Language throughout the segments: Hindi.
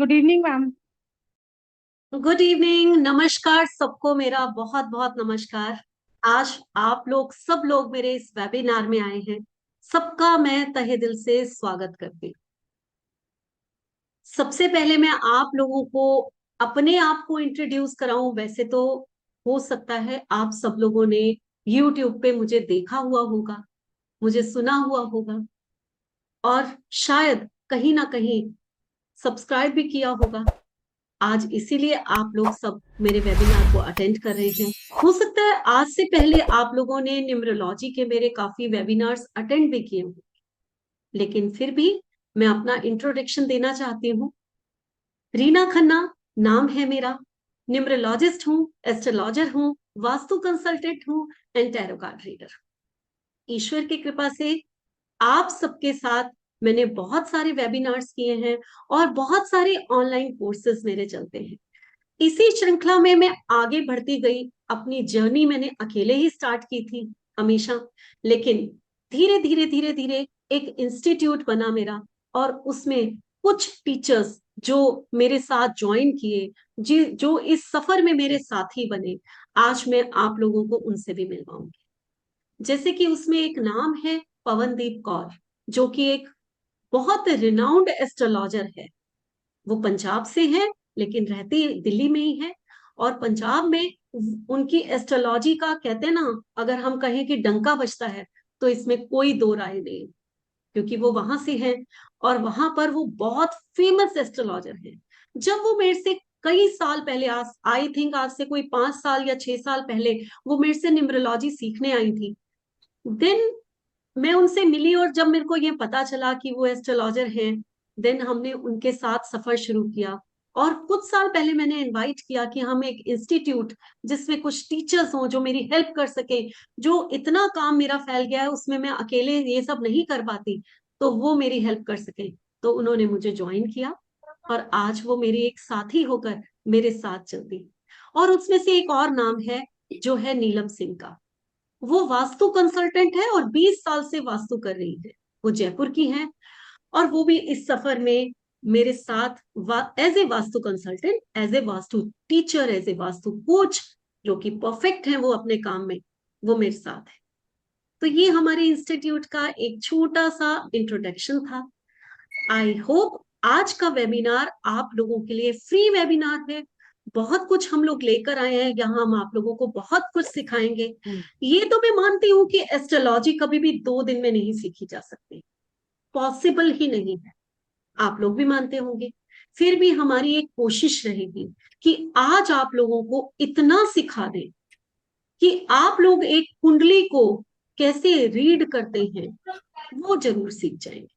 Good evening ma'am. Good evening. नमस्कार सबको, मेरा बहुत बहुत नमस्कार। आज आप लोग सब लोग मेरे इस वेबिनार में आए हैं। सबका मैं तहे दिल से स्वागत करती हूँ। सबसे पहले मैं आप लोगों को अपने आप को इंट्रोड्यूस कराऊं। वैसे तो हो सकता है आप सब लोगों ने यूट्यूब पे मुझे देखा हुआ होगा, मुझे सुना हुआ होगा, और शायद कहीं ना कहीं सब्सक्राइब भी किया होगा। आज इसीलिए आप लोग सब मेरे वेबिनार को अटेंड कर रहे हैं। हो सकता है आज से पहले आप लोगों ने न्यूमरोलॉजी के मेरे काफी वेबिनार्स अटेंड भी किए हों, लेकिन फिर भी मैं अपना इंट्रोडक्शन देना चाहती हूँ। रीना खन्ना नाम है मेरा। न्यूमरोलॉजिस्ट हूँ, एस्ट्रोलॉजर हूँ, वास्तु कंसल्टेंट हूँ एंड टैरो कार्ड रीडर। ईश्वर की कृपा से आप सबके साथ मैंने बहुत सारे वेबिनार्स किए हैं और बहुत सारे ऑनलाइन कोर्सेज मेरे चलते हैं। इसी श्रृंखला में मैं आगे बढ़ती गई। अपनी जर्नी मैंने अकेले ही स्टार्ट की थी हमेशा, लेकिन धीरे धीरे धीरे धीरे एक इंस्टीट्यूट बना मेरा, और उसमें कुछ टीचर्स जो मेरे साथ ज्वाइन किए, जी जो इस सफर में मेरे साथी बने, आज मैं आप लोगों को उनसे भी मिलवाऊंगी। जैसे कि उसमें एक नाम है पवनदीप कौर, जो कि एक बहुत रिनाउंड एस्ट्रोलॉजर है। वो पंजाब से है लेकिन रहती दिल्ली में ही है। और पंजाब में उनकी एस्ट्रोलॉजी का कहते हैं ना, अगर हम कहें कि डंका बजता है, तो इसमें कोई दो राय नहीं, क्योंकि वो वहां से है और वहां पर वो बहुत फेमस एस्ट्रोलॉजर है। जब वो मेरे से कई साल पहले, आज आई थिंक आज से कोई 5 साल या 6 साल पहले, वो मेरे से न्यूमरोलॉजी सीखने आई थी। देन मैं उनसे मिली, और जब मेरे को ये पता चला कि वो एस्ट्रोलॉजर हैं, देन हमने उनके साथ सफर शुरू किया। और कुछ साल पहले मैंने इनवाइट किया कि हम एक इंस्टीट्यूट जिसमें कुछ टीचर्स हों जो मेरी हेल्प कर सके। जो इतना काम मेरा फैल गया है उसमें मैं अकेले ये सब नहीं कर पाती, तो वो मेरी हेल्प कर सके। तो उन्होंने मुझे ज्वाइन किया और आज वो मेरी एक साथी होकर मेरे साथ चलती। और उसमें से एक और नाम है जो है नीलम सिंह का। वो वास्तु कंसल्टेंट है और 20 साल से वास्तु कर रही है। वो जयपुर की है और वो भी इस सफर में मेरे साथ as a vastu consultant, as a vastu teacher, as a vastu coach, जो कि परफेक्ट है वो अपने काम में, वो मेरे साथ है। तो ये हमारे इंस्टीट्यूट का एक छोटा सा इंट्रोडक्शन था। आई होप आज का वेबिनार आप लोगों के लिए फ्री वेबिनार है। बहुत कुछ हम लोग लेकर आए हैं यहाँ, हम आप लोगों को बहुत कुछ सिखाएंगे। ये तो मैं मानती हूँ कि एस्ट्रोलॉजी कभी भी 2 दिन में नहीं सीखी जा सकती, पॉसिबल ही नहीं है। आप लोग भी मानते होंगे। फिर भी हमारी एक कोशिश रहेगी कि आज आप लोगों को इतना सिखा दें कि आप लोग एक कुंडली को कैसे रीड करते हैं वो जरूर सीख जाएंगे।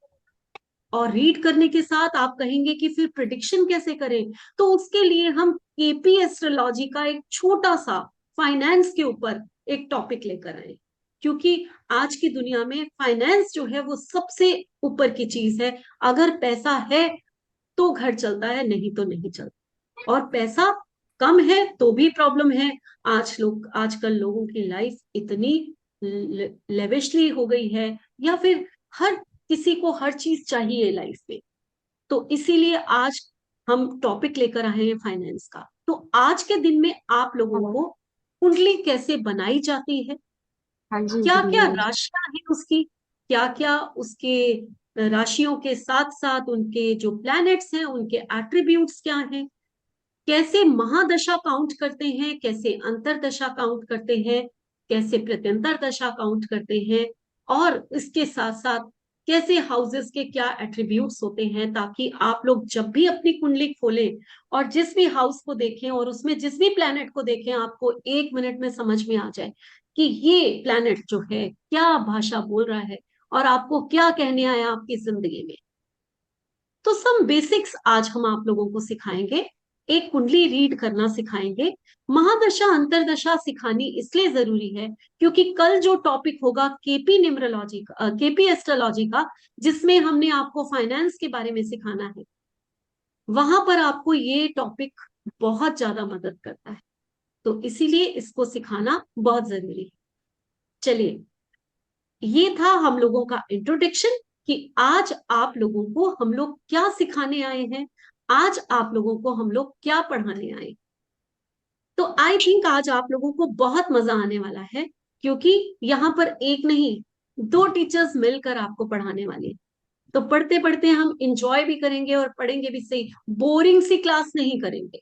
और रीड करने के साथ आप कहेंगे कि फिर प्रिडिक्शन कैसे करें, तो उसके लिए हम केपी एस्ट्रोलॉजी का एक छोटा सा फाइनेंस के ऊपर एक टॉपिक लेकर आए। क्योंकि आज की दुनिया में फाइनेंस जो है वो सबसे ऊपर की चीज है। अगर पैसा है तो घर चलता है, नहीं तो नहीं चलता। और पैसा कम है तो भी प्रॉब्लम है। आजकल लोगों की लाइफ इतनी लेविशली हो गई है, या फिर हर किसी को हर चीज चाहिए लाइफ में। तो इसीलिए आज हम टॉपिक लेकर आए हैं फाइनेंस का। तो आज के दिन में आप लोगों हेलो। को कुंडली कैसे बनाई जाती है, हाँ जी, क्या गुड क्या इवनिंग। राशियां हैं उसकी, क्या क्या उसके राशियों के साथ साथ उनके जो प्लैनेट्स हैं उनके एट्रीब्यूट्स क्या हैं, कैसे महादशा काउंट करते हैं, कैसे अंतरदशा काउंट करते हैं, कैसे प्रत्यंतर दशा काउंट करते हैं, और इसके साथ साथ कैसे हाउसेस के क्या एट्रीब्यूट्स होते हैं, ताकि आप लोग जब भी अपनी कुंडली खोलें और जिस भी हाउस को देखें और उसमें जिस भी प्लैनेट को देखें, आपको 1 मिनट में समझ में आ जाए कि ये प्लैनेट जो है क्या भाषा बोल रहा है और आपको क्या कहने आया आपकी जिंदगी में। तो सम बेसिक्स आज हम आप लोगों को सिखाएंगे। एक कुंडली रीड करना सिखाएंगे। महादशा अंतरदशा सिखानी इसलिए जरूरी है क्योंकि कल जो टॉपिक होगा केपी न्यूमरोलॉजी का, केपी एस्ट्रोलॉजी का, जिसमें हमने आपको फाइनेंस के बारे में सिखाना है, वहां पर आपको ये टॉपिक बहुत ज्यादा मदद करता है। तो इसीलिए इसको सिखाना बहुत जरूरी है। चलिए, ये था हम लोगों का इंट्रोडक्शन कि आज आप लोगों को हम लोग क्या सिखाने आए हैं। आज आप लोगों को हम लोग क्या पढ़ाने आए। तो आई थिंक आज आप लोगों को बहुत मजा आने वाला है, क्योंकि यहाँ पर एक नहीं, दो टीचर्स मिलकर आपको पढ़ाने वाले हैं। तो पढ़ते पढ़ते हम इंजॉय भी करेंगे और पढ़ेंगे भी सही। बोरिंग सी क्लास नहीं करेंगे।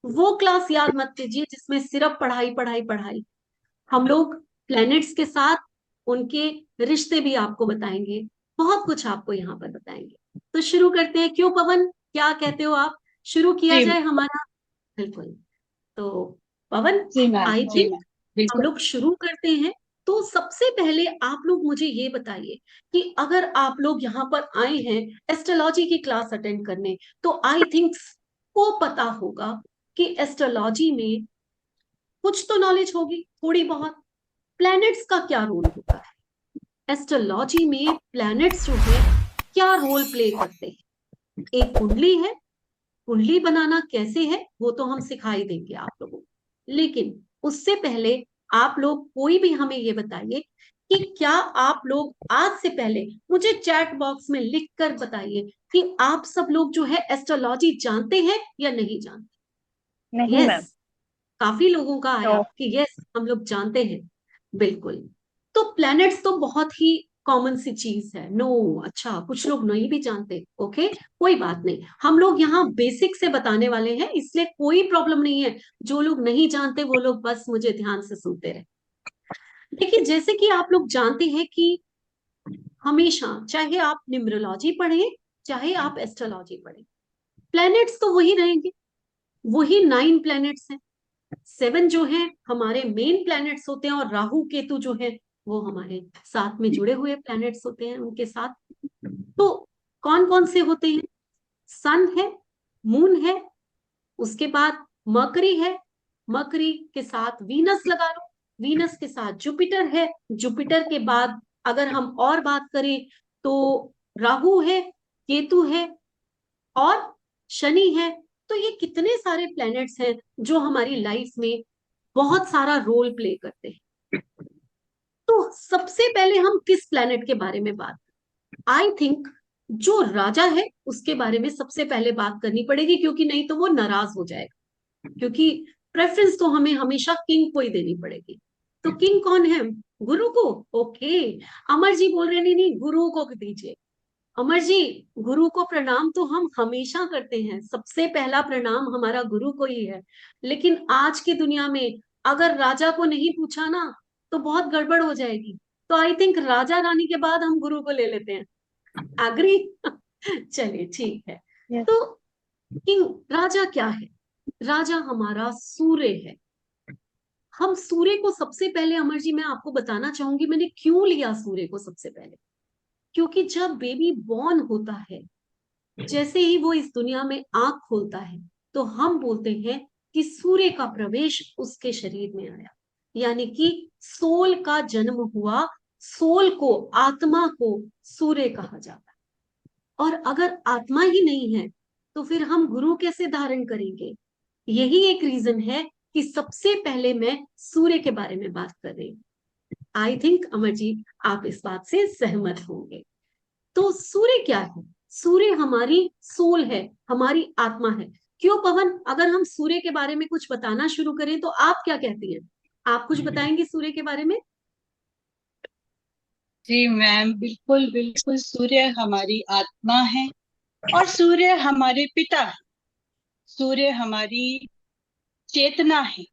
वो क्लास याद मत कीजिए जिसमें सिर्फ पढ़ाई पढ़ाई पढ़ाई। हम लोग प्लैनेट्स के साथ उनके रिश्ते भी आपको बताएंगे, बहुत कुछ आपको यहाँ पर बताएंगे। तो शुरू करते हैं, क्यों पवन, क्या कहते हो आप, शुरू किया जी जाए हमारा? बिल्कुल। तो पवन, जी मैम, आई जी थिंक मैम, हम बिल्कुल। लोग शुरू करते हैं। तो सबसे पहले आप लोग मुझे ये बताइए कि अगर आप लोग यहाँ पर आए हैं एस्ट्रोलॉजी की क्लास अटेंड करने, तो आई थिंक को पता होगा कि एस्ट्रोलॉजी में कुछ तो नॉलेज होगी थोड़ी बहुत। प्लैनेट्स का क्या रोल होता है एस्ट्रोलॉजी में, प्लैनेट्स जो है क्या रोल प्ले करते हैं। एक कुंडली है, कुंडली बनाना कैसे है वो तो हम सिखाई देंगे आप लोगों को, लेकिन उससे पहले आप लोग कोई भी हमें ये बताइए कि क्या आप लोग आज से पहले मुझे चैट बॉक्स में लिख कर बताइए कि आप सब लोग जो है एस्ट्रोलॉजी जानते हैं या नहीं जानते। नहीं यस, मैम। काफी लोगों का आया तो कि यस हम लोग जानते हैं। बिल्कुल। तो प्लैनेट्स तो बहुत ही कॉमन सी चीज है। नो, अच्छा कुछ लोग नहीं भी जानते, ओके कोई बात नहीं, हम लोग यहाँ बेसिक से बताने वाले हैं, इसलिए कोई प्रॉब्लम नहीं है। जो लोग नहीं जानते वो लोग बस मुझे ध्यान से सुनते रहे। देखिए, जैसे कि आप लोग जानते हैं कि हमेशा चाहे आप न्यूमरोलॉजी पढ़ें चाहे आप एस्ट्रोलॉजी पढ़ें, प्लैनेट्स तो वही रहेंगे। वही 9 प्लैनेट्स हैं। 7 जो है हमारे मेन प्लैनेट्स होते हैं, और राहु केतु जो है वो हमारे साथ में जुड़े हुए प्लैनेट्स होते हैं उनके साथ। तो कौन कौन से होते हैं? सन है, मून है, उसके बाद मरकरी है, मरकरी के साथ वीनस लगा लो, वीनस के साथ जुपिटर है, जुपिटर के बाद अगर हम और बात करें तो राहु है, केतु है और शनि है। तो ये कितने सारे प्लैनेट्स हैं जो हमारी लाइफ में बहुत सारा रोल प्ले करते हैं। तो सबसे पहले हम किस प्लैनेट के बारे में बात, आई थिंक जो राजा है उसके बारे में सबसे पहले बात करनी पड़ेगी, क्योंकि नहीं तो वो नाराज हो जाएगा। क्योंकि प्रेफरेंस तो हमें हमेशा किंग को ही देनी पड़ेगी। तो किंग कौन है? गुरु को। ओके, अमर जी बोल रहे नहीं नहीं, गुरु को दीजिए। अमर जी, गुरु को प्रणाम तो हम हमेशा करते हैं, सबसे पहला प्रणाम हमारा गुरु को ही है। लेकिन आज की दुनिया में अगर राजा को नहीं पूछा ना तो बहुत गड़बड़ हो जाएगी। तो आई थिंक राजा रानी के बाद हम गुरु को ले लेते हैं। एग्री? चलिए ठीक है। यस। तो किंग, राजा क्या है? राजा हमारा सूर्य है। हम सूर्य को सबसे पहले, अमर जी मैं आपको बताना चाहूंगी मैंने क्यों लिया सूर्य को सबसे पहले। क्योंकि जब बेबी बॉर्न होता है, जैसे ही वो इस दुनिया में आंख खोलता है, तो हम बोलते हैं कि सूर्य का प्रवेश उसके शरीर में आया, यानी कि सोल का जन्म हुआ। सोल को, आत्मा को सूर्य कहा जाता है। और अगर आत्मा ही नहीं है तो फिर हम गुरु कैसे धारण करेंगे? यही एक रीजन है कि सबसे पहले मैं सूर्य के बारे में बात कर रही हूँ। आई थिंक अमर जी आप इस बात से सहमत होंगे। तो सूर्य क्या है? सूर्य हमारी सोल है, हमारी आत्मा है। क्यों पवन, अगर हम सूर्य के बारे में कुछ बताना शुरू करें तो आप क्या कहती हैं? आप कुछ बताएंगे सूर्य के बारे में? जी मैम, बिल्कुल बिल्कुल। सूर्य हमारी आत्मा है और सूर्य हमारे पिता है। सूर्य हमारी चेतना है।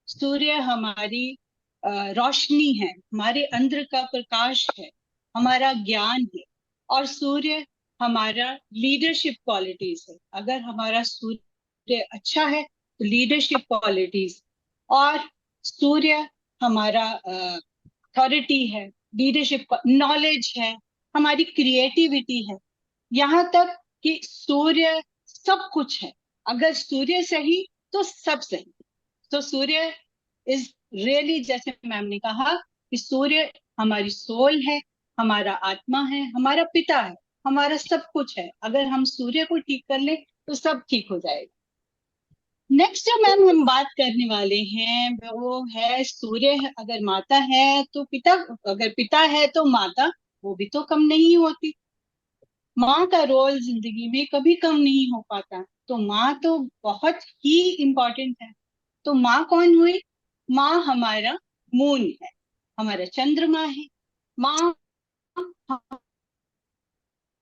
सूर्य हमारी रोशनी है, हमारे अंदर का प्रकाश है, हमारा ज्ञान है। और सूर्य हमारा लीडरशिप क्वालिटीज है। अगर हमारा सूर्य अच्छा है तो लीडरशिप क्वालिटीज। और सूर्य हमारा अथॉरिटी है, लीडरशिप, नॉलेज है, हमारी क्रिएटिविटी है। यहाँ तक कि सूर्य सब कुछ है। अगर सूर्य सही तो सब सही। तो सूर्य इज रियली, जैसे मैम ने कहा, कि सूर्य हमारी सोल है, हमारा आत्मा है, हमारा पिता है, हमारा सब कुछ है। अगर हम सूर्य को ठीक कर लें तो सब ठीक हो जाएगा। नेक्स्ट जो मैम हम बात करने वाले हैं वो है सूर्य अगर माता है तो पिता, अगर पिता है तो माता वो भी तो कम नहीं होती। माँ का रोल जिंदगी में कभी कम नहीं हो पाता। तो माँ तो बहुत ही इम्पोर्टेंट है। तो माँ कौन हुई? माँ हमारा मून है, हमारा चंद्रमा है। माँ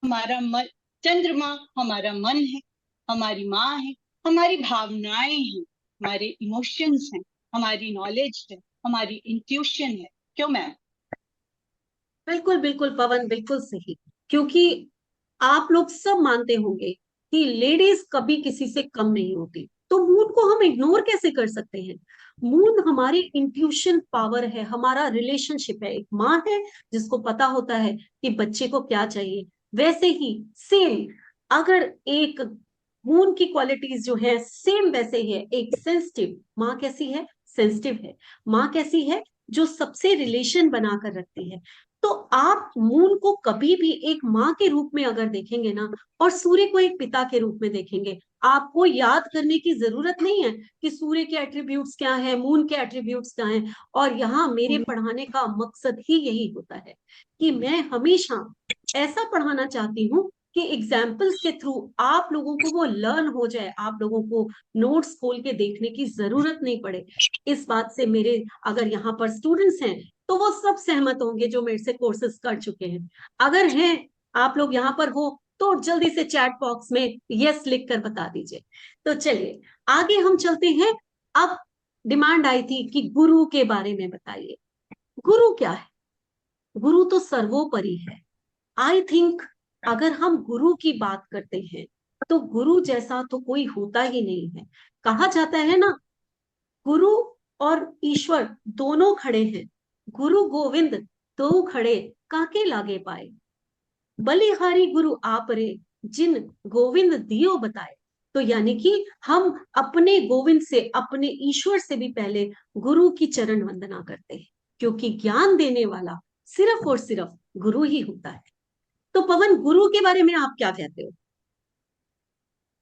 हमारा मन, चंद्रमा हमारा मन है, हमारी माँ है, हमारी भावनाएं हैं, हमारे इमोशंस हैं, हमारी नॉलेज है, हमारी इंट्यूशन है। क्यों मैम? बिल्कुल बिल्कुल पवन, बिल्कुल सही। क्योंकि आप लोग सब मानते होंगे कि लेडीज कभी किसी से कम नहीं होती, तो मून को हम इग्नोर कैसे कर सकते हैं? मून हमारी इंट्यूशन पावर है, हमारा रिलेशनशिप है। एक माँ है जिसको पता होता है कि बच्चे को क्या चाहिए। वैसे ही सेम, अगर एक मून की क्वालिटीज जो है सेम वैसे ही है। एक सेंसिटिव माँ कैसी है? सेंसिटिव है। माँ कैसी है? जो सबसे रिलेशन बनाकर रखती है। तो आप मून को कभी भी एक माँ के रूप में अगर देखेंगे ना, और सूर्य को एक पिता के रूप में देखेंगे, आपको याद करने की जरूरत नहीं है कि सूर्य के एट्रीब्यूट्स क्या है, मून के एट्रीब्यूट्स क्या हैं। और यहाँ मेरे पढ़ाने का मकसद ही यही होता है कि मैं हमेशा ऐसा पढ़ाना चाहती हूँ कि एग्जाम्पल्स के थ्रू आप लोगों को वो लर्न हो जाए, आप लोगों को नोट्स खोल के देखने की जरूरत नहीं पड़े। इस बात से मेरे अगर यहाँ पर स्टूडेंट्स हैं तो वो सब सहमत होंगे जो मेरे से कोर्सेज कर चुके हैं। अगर हैं आप लोग यहाँ पर हो तो जल्दी से चैट बॉक्स में यस लिख कर बता दीजिए। तो चलिए आगे हम चलते हैं। अब डिमांड आई थी कि गुरु के बारे में बताइए। गुरु क्या है? गुरु तो सर्वोपरि है। आई थिंक अगर हम गुरु की बात करते हैं तो गुरु जैसा तो कोई होता ही नहीं है। कहा जाता है ना, गुरु और ईश्वर दोनों खड़े हैं, गुरु गोविंद दो खड़े काके लागे पाए, बलिहारी गुरु आप रे जिन गोविंद दियो बताए। तो यानी कि हम अपने गोविंद से, अपने ईश्वर से भी पहले गुरु की चरण वंदना करते हैं, क्योंकि ज्ञान देने वाला सिर्फ और सिर्फ गुरु ही होता है। तो पवन, गुरु के बारे में आप क्या कहते हो?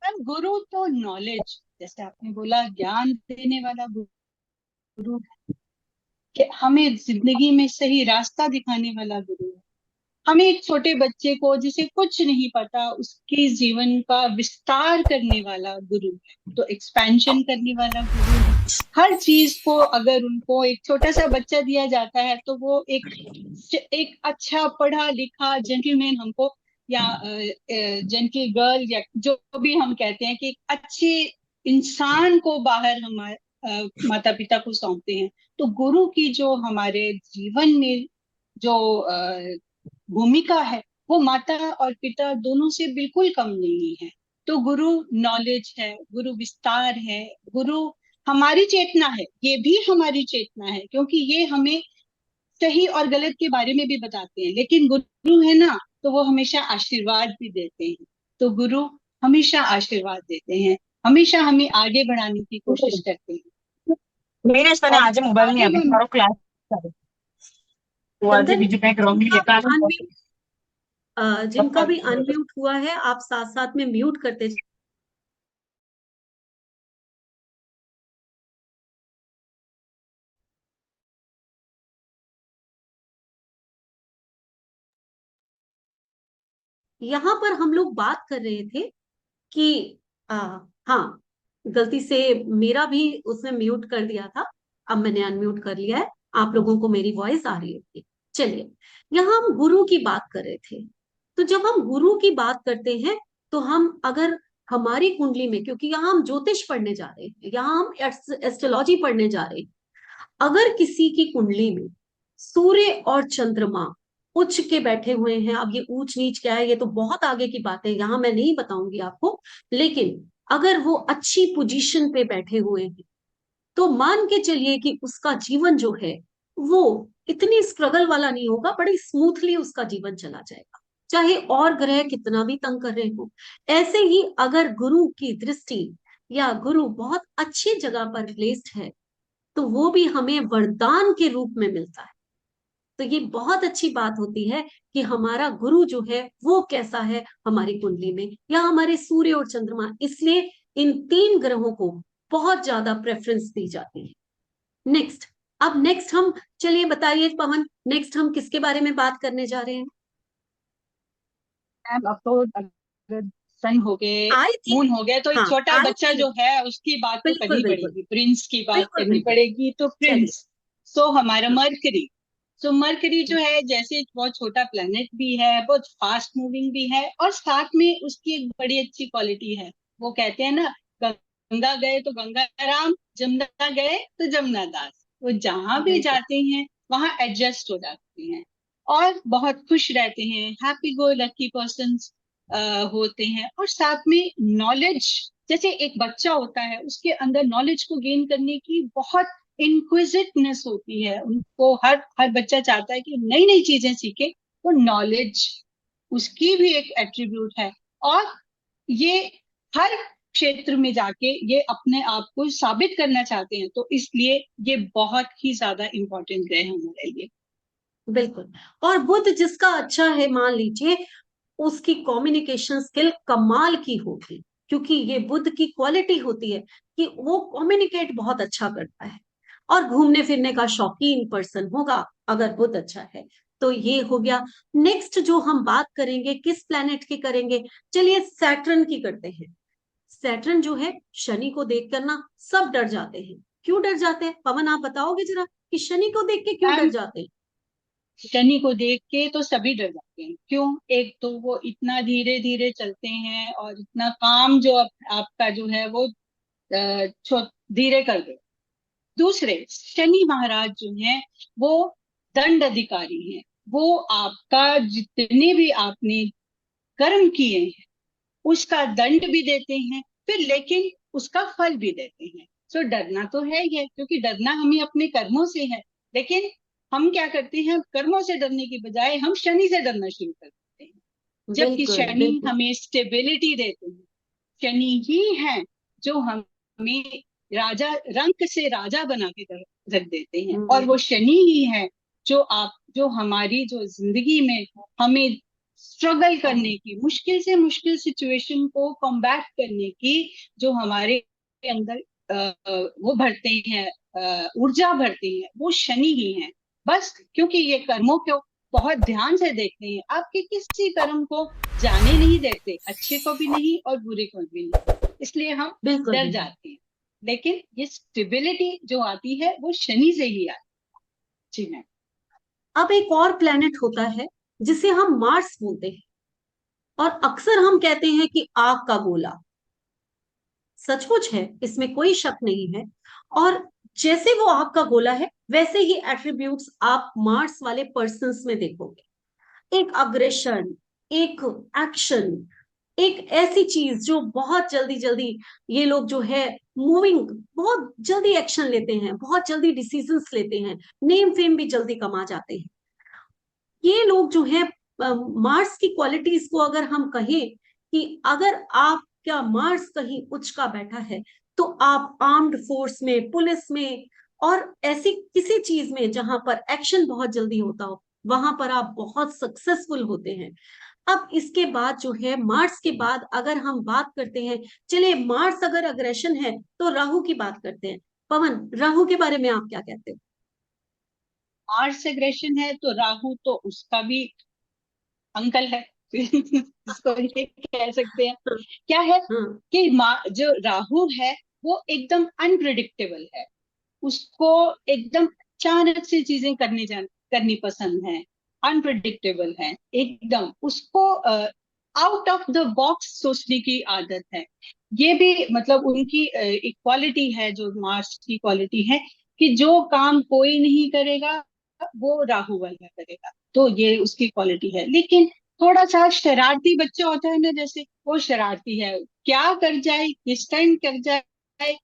मैम गुरु तो नॉलेज, जैसे आपने बोला, ज्ञान देने वाला गुरु है, कि हमें जिंदगी में सही रास्ता दिखाने वाला गुरु है। हमें एक छोटे बच्चे को जिसे कुछ नहीं पता उसके जीवन का विस्तार करने वाला गुरु है, तो एक्सपेंशन करने वाला गुरु है। हर चीज को अगर उनको एक छोटा सा बच्चा दिया जाता है तो वो एक अच्छा पढ़ा लिखा जेंटलमैन हमको, या जेंटल गर्ल, या जो भी हम कहते हैं कि एक अच्छे इंसान को बाहर हमारे माता पिता को सौंपते हैं। तो गुरु की जो हमारे जीवन में जो भूमिका है, वो माता और पिता दोनों से बिल्कुल कम नहीं है। तो गुरु नॉलेज है, गुरु विस्तार है, गुरु हमारी चेतना है, ये भी हमारी चेतना है, क्योंकि ये हमें सही और गलत के बारे में भी बताते हैं। लेकिन गुरु है ना, तो वो हमेशा आशीर्वाद भी देते हैं। तो गुरु हमेशा आशीर्वाद देते हैं, हमेशा हमें आगे बढ़ाने की कोशिश करते हैं। मेरे इस और आज मोबाइल नहीं आगे आवे हम तारो क्लास करे तो आज चंदन, बीजू पैक रोंगी जिनका भी लेता जिनका भी अनम्यूट हुआ है आप साथ साथ में म्यूट करते यहाँ पर हम लोग बात कर रहे थे कि आ, हाँ, गलती से मेरा भी उसने म्यूट कर दिया था। अब मैंने अनम्यूट कर लिया है, आप लोगों को मेरी वॉइस आ रही होगी। चलिए, यहाँ हम गुरु की बात कर रहे थे। तो जब हम गुरु की बात करते हैं तो हम अगर हमारी कुंडली में, क्योंकि यहाँ हम ज्योतिष पढ़ने जा रहे हैं, यहाँ हम एस्ट्रोलॉजी पढ़ने जा रहे हैं, अगर किसी की कुंडली में सूर्य और चंद्रमा उच्च के बैठे हुए हैं, अब ये ऊंच नीच क्या है ये तो बहुत आगे की बात है, यहाँ मैं नहीं बताऊंगी आपको। लेकिन अगर वो अच्छी पोजीशन पे बैठे हुए हैं तो मान के चलिए कि उसका जीवन जो है वो इतनी स्ट्रगल वाला नहीं होगा, बड़ी स्मूथली उसका जीवन चला जाएगा, चाहे और ग्रह कितना भी तंग कर रहे हो। ऐसे ही अगर गुरु की दृष्टि या गुरु बहुत अच्छी जगह पर प्लेस्ड है तो वो भी हमें वरदान के रूप में मिलता है। तो ये बहुत अच्छी बात होती है कि हमारा गुरु जो है वो कैसा है हमारी कुंडली में, या हमारे सूर्य और चंद्रमा। इसलिए इन तीन ग्रहों को बहुत ज्यादा प्रेफरेंस दी जाती है। नेक्स्ट, अब नेक्स्ट हम, चलिए बताइए पवन, नेक्स्ट हम किसके बारे में बात करने जा रहे हैं? मैम अब तो अगर सन हो गए, आई थिंक, मून हो गए, तो एक हाँ छोटा आई बच्चा थिंक, जो है उसकी बात तो बिल्कुल करनी बिल्कुल पड़ेगी, प्रिंस की बात बिल्कुल करनी बिल्कुल। पड़ेगी, तो चलिए। प्रिंस। सो हमारा मरकरी, सो मरकरी जो है जैसे बहुत छोटा प्लेनेट भी है, बहुत फास्ट मूविंग भी है, और साथ में उसकी एक बड़ी अच्छी क्वालिटी है। वो कहते हैं ना, गंगा गए तो गंगा राम, जमुना गए तो जमुना दास। वो जहां भी बिल्कुल जाते हैं वहां एडजस्ट हो जाते हैं और बहुत खुश रहते हैं, हैप्पी गो लकी पर्सन होते हैं। और साथ में नॉलेज, जैसे एक बच्चा होता है उसके अंदर नॉलेज को गेन करने की बहुत इंक्विजिटनेस होती है, उनको हर हर बच्चा चाहता है कि नई नई चीजें सीखे, तो नॉलेज उसकी भी एक एट्रीब्यूट है। और ये हर क्षेत्र में जाके ये अपने आप को साबित करना चाहते हैं, तो इसलिए ये बहुत ही ज्यादा इंपॉर्टेंट ग्रह है हमारे लिए। बिल्कुल। और बुध जिसका अच्छा है, मान लीजिए उसकी कम्युनिकेशन स्किल कमाल की होगी, क्योंकि ये बुध की क्वालिटी होती है कि वो कम्युनिकेट बहुत अच्छा करता है और घूमने फिरने का शौकीन पर्सन होगा अगर बुध अच्छा है। तो ये हो गया। नेक्स्ट जो हम बात करेंगे किस प्लेनेट की करेंगे, चलिए सैटर्न की करते हैं। सैटर्न जो है, शनि को देख कर ना सब डर जाते हैं। क्यों डर जाते हैं, पवन आप बताओगे जरा कि शनि को देख के क्यों डर मैम, जाते हैं? शनि को देख के तो सभी डर जाते हैं। क्यों? एक तो वो इतना धीरे धीरे चलते हैं और इतना काम जो आपका जो है वो धीरे कर दे। दूसरे, शनि महाराज जो हैं वो दंड अधिकारी हैं। वो आपका जितने भी आपने कर्म किए हैं उसका दंड भी देते हैं, फिर लेकिन उसका फल भी देते हैं। सो डरना तो है ही है, क्योंकि डरना हमें अपने कर्मों से है। लेकिन हम क्या करते हैं, कर्मों से डरने की बजाय हम शनि से डरना शुरू कर देते हैं, जबकि बिल्कुल शनि बिल्कुल हमें स्टेबिलिटी देते हैं। शनि ही है जो हमें राजा, रंक से राजा बना के रख देते हैं, और हम्म, वो शनि ही है जो हमारी जो जिंदगी में हमें स्ट्रगल करने की, मुश्किल से मुश्किल सिचुएशन को कॉम्बैट करने की जो हमारे अंदर वो भरते हैं, ऊर्जा भरते हैं, वो शनि ही है। बस क्योंकि ये कर्मों को बहुत ध्यान से देखते हैं, आपके किसी कर्म को जाने नहीं देते, अच्छे को भी नहीं और बुरे को भी नहीं, इसलिए हम बिल्कुल डर बिल्कुल। जाते हैं। लेकिन ये स्टेबिलिटी जो आती है वो शनि से ही आती है। जी मैम। अब एक और प्लेनेट होता है जिसे हम मार्स बोलते हैं, और अक्सर हम कहते हैं कि आग का गोला। सचमुच है, इसमें कोई शक नहीं है। और जैसे वो आग का गोला है, वैसे ही एट्रीब्यूट्स आप मार्स वाले पर्सन्स में देखोगे। एक अग्रेशन, एक एक्शन, एक ऐसी चीज जो बहुत जल्दी जल्दी, ये लोग जो है मूविंग, बहुत जल्दी एक्शन लेते हैं, बहुत जल्दी डिसीजंस लेते हैं, नेम फेम भी जल्दी कमा जाते हैं। ये लोग जो है, मार्स की क्वालिटीज को अगर हम कहें कि अगर आपका मार्स कहीं उच्च का बैठा है, तो आप आर्म्ड फोर्स में, पुलिस में, और ऐसी किसी चीज में जहां पर एक्शन बहुत जल्दी होता हो, वहां पर आप बहुत सक्सेसफुल होते हैं। अब इसके बाद जो है, मार्स के बाद अगर हम बात करते हैं, चलिए मार्स अगर अग्रेशन है तो राहु की बात करते हैं। पवन, राहु के बारे में आप क्या कहते हैं? मार्स एग्रेशन है तो राहु तो उसका भी अंकल है इसको ये कह सकते हैं। हाँ क्या है हाँ कि जो राहु है वो एकदम अनप्रिडिक्टेबल है, उसको एकदम अचानक से चीजें करनी पसंद है, अनप्रिडिक्टेबल है एकदम, उसको आउट ऑफ द बॉक्स सोचने की आदत है। ये भी मतलब उनकी एक क्वालिटी है, जो मार्स की क्वालिटी है, कि जो काम कोई नहीं करेगा वो राहु वाला करेगा, तो ये उसकी क्वालिटी है। लेकिन थोड़ा सा शरारती बच्चा होता है ना, जैसे वो शरारती है, क्या कर जाए किस टाइम कर जाए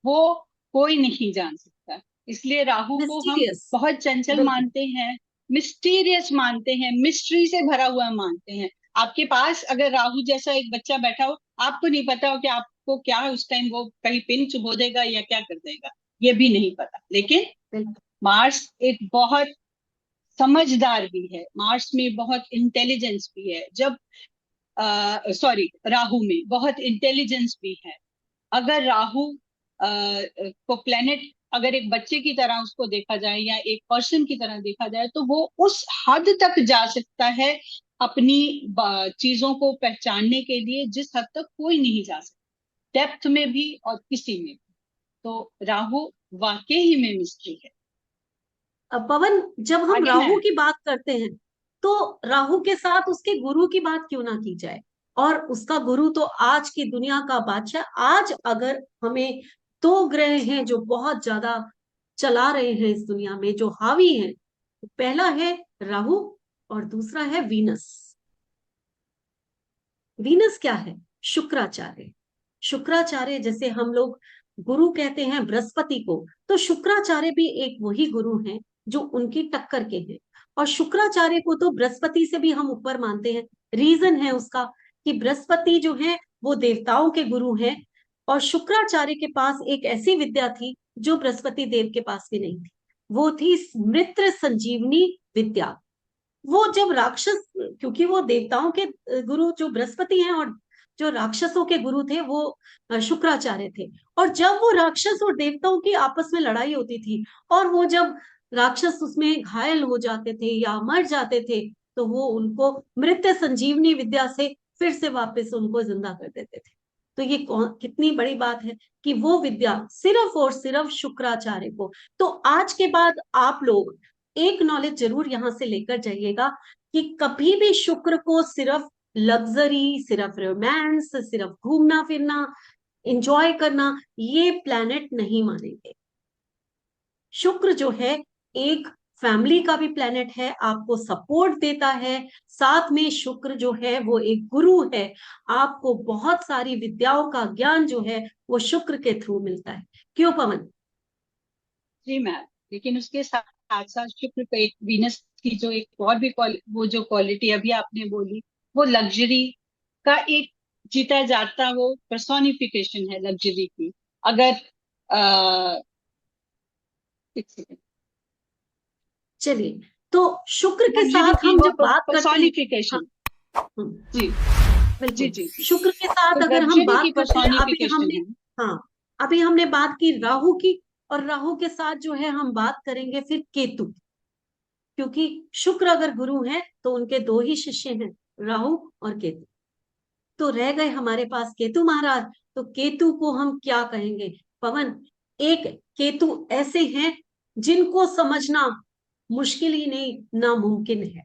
वो कोई नहीं जान सकता। इसलिए राहु को हम मिस्टीरियस। बहुत चंचल बिल्कुल मानते हैं, मिस्टीरियस मानते हैं, मिस्ट्री से भरा हुआ मानते हैं। आपके पास अगर राहु जैसा एक बच्चा बैठा हो, आपको नहीं पता हो कि आपको क्या उस टाइम वो कहीं पिन चुभो देगा या क्या कर देगा, ये भी नहीं पता। लेकिन बिल्कुल। मार्स एक बहुत समझदार भी है, मार्स में बहुत इंटेलिजेंस भी है, जब सॉरी राहु में बहुत इंटेलिजेंस भी है। अगर राहु को प्लेनेट, अगर एक बच्चे की तरह उसको देखा जाए या एक पर्सन की तरह देखा जाए, तो वो उस हद तक जा सकता है अपनी चीजों को पहचानने के लिए जिस हद तक कोई नहीं जा सकता, डेप्थ में भी और किसी में भी। तो राहु वाकई ही में मिस्ट्री है। अब पवन, जब हम आगे मैं राहु की बात करते हैं तो राहु के साथ उसके गुरु की बात क्यों ना की जाए। और उसका गुरु तो आज की दुनिया का बादशाह। आज अगर हमें दो ग्रह हैं जो बहुत ज्यादा चला रहे हैं इस दुनिया में, जो हावी हैं, तो पहला है राहु और दूसरा है वीनस। वीनस क्या है? शुक्राचार्य। शुक्राचार्य, जैसे हम लोग गुरु कहते हैं बृहस्पति को, तो शुक्राचार्य भी एक वही गुरु हैं जो उनकी टक्कर के हैं। और शुक्राचार्य को तो बृहस्पति से भी हम ऊपर मानते हैं। रीजन है उसका कि बृहस्पति जो है वो देवताओं के गुरु हैं, और शुक्राचार्य के पास एक ऐसी विद्या थी जो बृहस्पति देव के पास भी नहीं थी। वो थी मृत संजीवनी विद्या। वो जब राक्षस, क्योंकि वो देवताओं के गुरु जो बृहस्पति हैं, और जो राक्षसों के गुरु थे वो शुक्राचार्य थे। और जब वो राक्षस और देवताओं की आपस में लड़ाई होती थी, और वो जब राक्षस उसमें घायल हो जाते थे या मर जाते थे, तो वो उनको मृत संजीवनी विद्या से फिर से वापस उनको जिंदा कर देते थे। तो ये कितनी बड़ी बात है कि वो विद्या सिर्फ और सिर्फ शुक्राचार्य को। तो आज के बाद आप लोग एक नॉलेज जरूर यहां से लेकर जाइएगा कि कभी भी शुक्र को सिर्फ लग्जरी, सिर्फ रोमांस, सिर्फ घूमना फिरना, एंजॉय करना, ये प्लैनेट नहीं मानेंगे। शुक्र जो है एक फैमिली का भी प्लैनेट है, आपको सपोर्ट देता है। साथ में शुक्र जो है वो एक गुरु है, आपको बहुत सारी विद्याओं का ज्ञान जो है वो शुक्र के थ्रू मिलता है। क्यों पवन? जी मैम, लेकिन उसके साथ साथ शुक्र का एक, वीनस की जो एक और भी वो जो क्वालिटी अभी आपने बोली, वो लग्जरी का एक जीता जाता वो पर्सोनिफिकेशन है लग्जरी की। अगर आ, एक सेकंड, चलिए, तो शुक्र के लग्जरी साथ की हम वो जब बात करते हैं, हाँ, पर्सोनिफिकेशन। जी जी बिल्कुल, जी जी। शुक्र के साथ तो अगर हम लग्जरी बात की करते हैं, अभी पर्सोनिफिकेशन हमने, है। हाँ, अभी हमने बात की राहु की, और राहु के साथ जो है हम बात करेंगे फिर केतु। क्योंकि शुक्र अगर गुरु है तो उनके दो ही शिष्य हैं, राहु और केतु। तो रह गए हमारे पास केतु महाराज। तो केतु को हम क्या कहेंगे पवन? एक केतु ऐसे हैं जिनको समझना मुश्किल ही नहीं, नामुमकिन है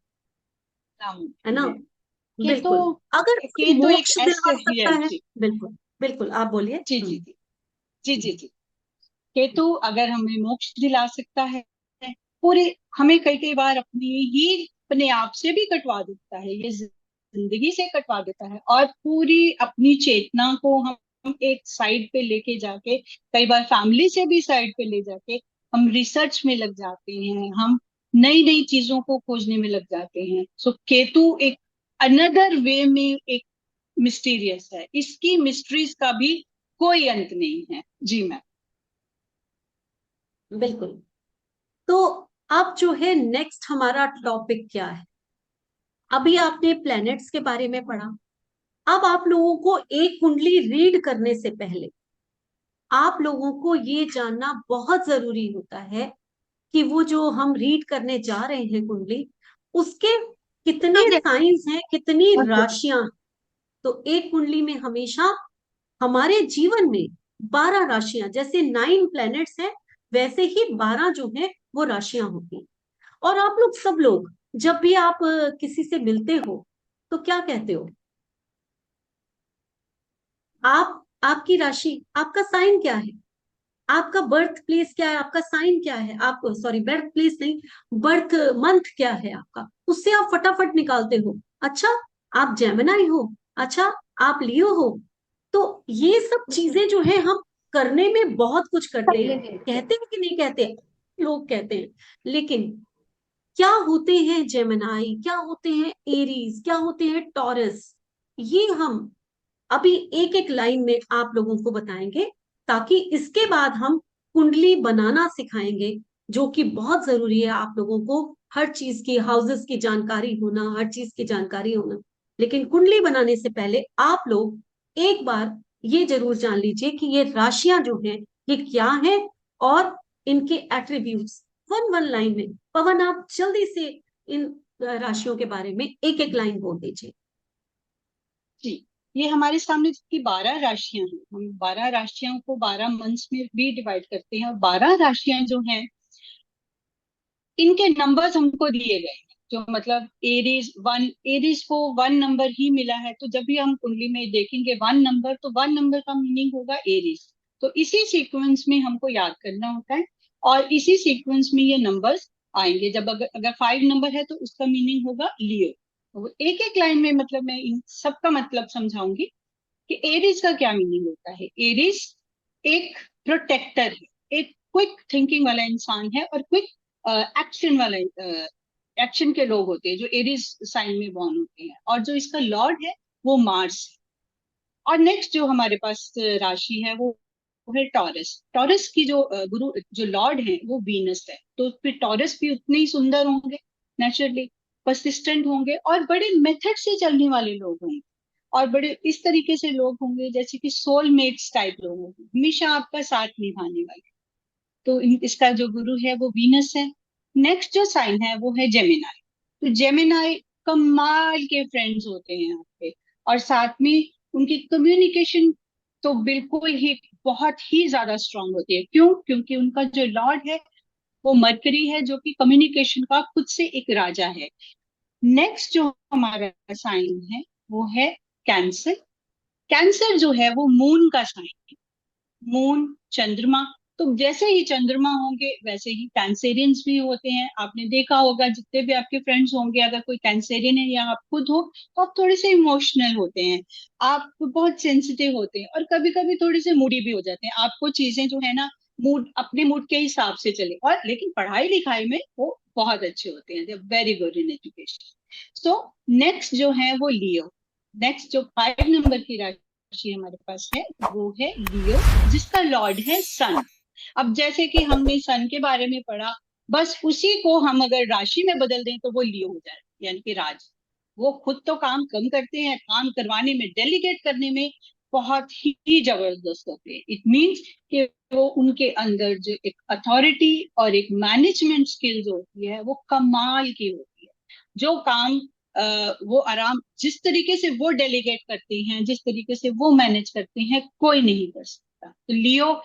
नामुमकिन ना? है। केतु, बिल्कुल। अगर कोई केतु एक मोक्ष ऐसे दिलवा ही सकता है है, जी। बिल्कुल बिल्कुल, आप बोलिए। जी जी जी जी जी जी। केतु अगर हमें मोक्ष दिला सकता है, पूरे, हमें कई कई बार अपने आप से भी कटवा देता है, ये जिंदगी से कटवा देता है, और पूरी अपनी चेतना को हम एक साइड पे लेके जाके, कई बार फैमिली से भी साइड पे ले जाके हम रिसर्च में लग जाते हैं, हम नई नई चीजों को खोजने में लग जाते हैं। सो केतु एक अनदर वे में एक मिस्टीरियस है, इसकी मिस्ट्रीज का भी कोई अंत नहीं है। जी मैम। बिल्कुल। तो अब जो है नेक्स्ट हमारा टॉपिक क्या है? अभी आपने प्लैनेट्स के बारे में पढ़ा। अब आप लोगों को एक कुंडली रीड करने से पहले आप लोगों को ये जानना बहुत जरूरी होता है कि वो जो हम रीड करने जा रहे हैं कुंडली, उसके कितने साइंस हैं, कितनी राशियां हैं। तो एक कुंडली में हमेशा हमारे जीवन में 12 राशियां, जैसे 9 प्लैनेट्स हैं वैसे ही 12 जो है वो राशियां होती हैं। और आप लोग सब लोग जब भी आप किसी से मिलते हो तो क्या कहते हो? आपकी राशि, आपका साइन क्या है, आपका बर्थ प्लेस क्या है, आपका साइन क्या है, आप सॉरी बर्थ प्लेस नहीं, बर्थ मंथ क्या है आपका, उससे आप फटाफट निकालते हो। अच्छा, आप जेमिनाई हो, अच्छा आप लियो हो। तो ये सब चीजें जो है हम करने में बहुत कुछ करते हैं, कहते हैं कि नहीं कहते? लोग कहते हैं। लेकिन क्या होते हैं जेमिनाई, क्या होते हैं एरीज, क्या होते हैं टॉरस, ये हम अभी एक एक लाइन में आप लोगों को बताएंगे। ताकि इसके बाद हम कुंडली बनाना सिखाएंगे, जो कि बहुत जरूरी है आप लोगों को। हर चीज की, हाउसेस की जानकारी होना, हर चीज की जानकारी होना। लेकिन कुंडली बनाने से पहले आप लोग एक बार ये जरूर जान लीजिए कि ये राशियां जो हैं ये क्या है, और इनके एट्रीब्यूट्स वन वन लाइन में। पवन, आप जल्दी से इन राशियों के बारे में एक एक लाइन बोल दीजिए। जी, ये हमारे सामने की 12 राशियां हैं। हम 12 राशियों को 12 मंथ्स में भी डिवाइड करते हैं, और 12 राशियां जो हैं इनके नंबर्स हमको दिए गए हैं। जो मतलब एरीज वन, एरीज को 1 नंबर ही मिला है, तो जब भी हम कुंडली में देखेंगे 1 नंबर, तो 1 नंबर का मीनिंग होगा एरीज। तो इसी सीक्वेंस में हमको याद करना होता है, और इसी सीक्वेंस में ये नंबर्स आएंगे। जब अगर अगर 5 नंबर है तो उसका मीनिंग होगा लियो। तो एक एक लाइन में मतलब मैं इन सबका मतलब समझाऊंगी कि एरीज का क्या मीनिंग होता है। एरीज एक प्रोटेक्टर है, एक क्विक थिंकिंग वाला इंसान है, और क्विक एक्शन वाला एक्शन के लोग होते हैं जो एरीज साइन में बॉर्न होते हैं। और जो इसका लॉर्ड है वो मार्स है। और नेक्स्ट जो हमारे पास राशि है वो है टॉरस। टॉरस की जो गुरु जो लॉर्ड है वो वीनस है। तो फिर टॉरस भी उतने ही सुंदर होंगे, नेचुरली परसिस्टेंट होंगे, और बड़े मेथड से चलने वाले लोग होंगे, और बड़े इस तरीके से लोग होंगे जैसे कि सोलमेट्स टाइप लोग होंगे, हमेशा आपका साथ निभाने वाले। तो इसका जो गुरु है वो वीनस है। नेक्स्ट जो साइन है वो है जेमिनाई। तो जेमिनाई कमाल के फ्रेंड्स होते हैं आपके, और साथ में उनकी कम्युनिकेशन तो बिल्कुल ही बहुत ही ज्यादा स्ट्रांग होती है। क्यों? क्योंकि उनका जो लॉर्ड है वो मरकरी है, जो कि कम्युनिकेशन का खुद से एक राजा है। नेक्स्ट जो हमारा साइन है वो है कैंसर। कैंसर जो है वो मून का साइन है। मून, चंद्रमा। तो जैसे ही चंद्रमा होंगे वैसे ही कैंसेरियंस भी होते हैं। आपने देखा होगा जितने भी आपके फ्रेंड्स होंगे, अगर कोई कैंसेरियन है या आप खुद हो, तो आप थोड़े से इमोशनल होते हैं, आप बहुत सेंसिटिव होते हैं, और कभी कभी थोड़े से मूडी भी हो जाते हैं। आपको चीजें जो है ना, मूड अपने मूड के हिसाब से चले, और लेकिन पढ़ाई लिखाई में वो बहुत अच्छे होते हैं, they very good in education. So next जो है वो लियो। नेक्स्ट जो 5 नंबर की राशि हमारे पास है वो है लियो, जिसका लॉर्ड है सन। अब जैसे कि हमने सन के बारे में पढ़ा, बस उसी को हम अगर राशि में बदल दें तो वो लियो हो जाए, यानी कि राज। वो खुद तो काम कम करते हैं, काम करवाने में, डेलीगेट करने में बहुत ही जबरदस्त होते हैं। इट मीन्स कि वो उनके अंदर जो एक अथॉरिटी और एक मैनेजमेंट स्किल्स होती है वो कमाल की होती है। जो काम वो आराम, जिस तरीके से वो डेलीगेट करते हैं, जिस तरीके से वो मैनेज करते हैं, कोई नहीं कर सकता। तो लियो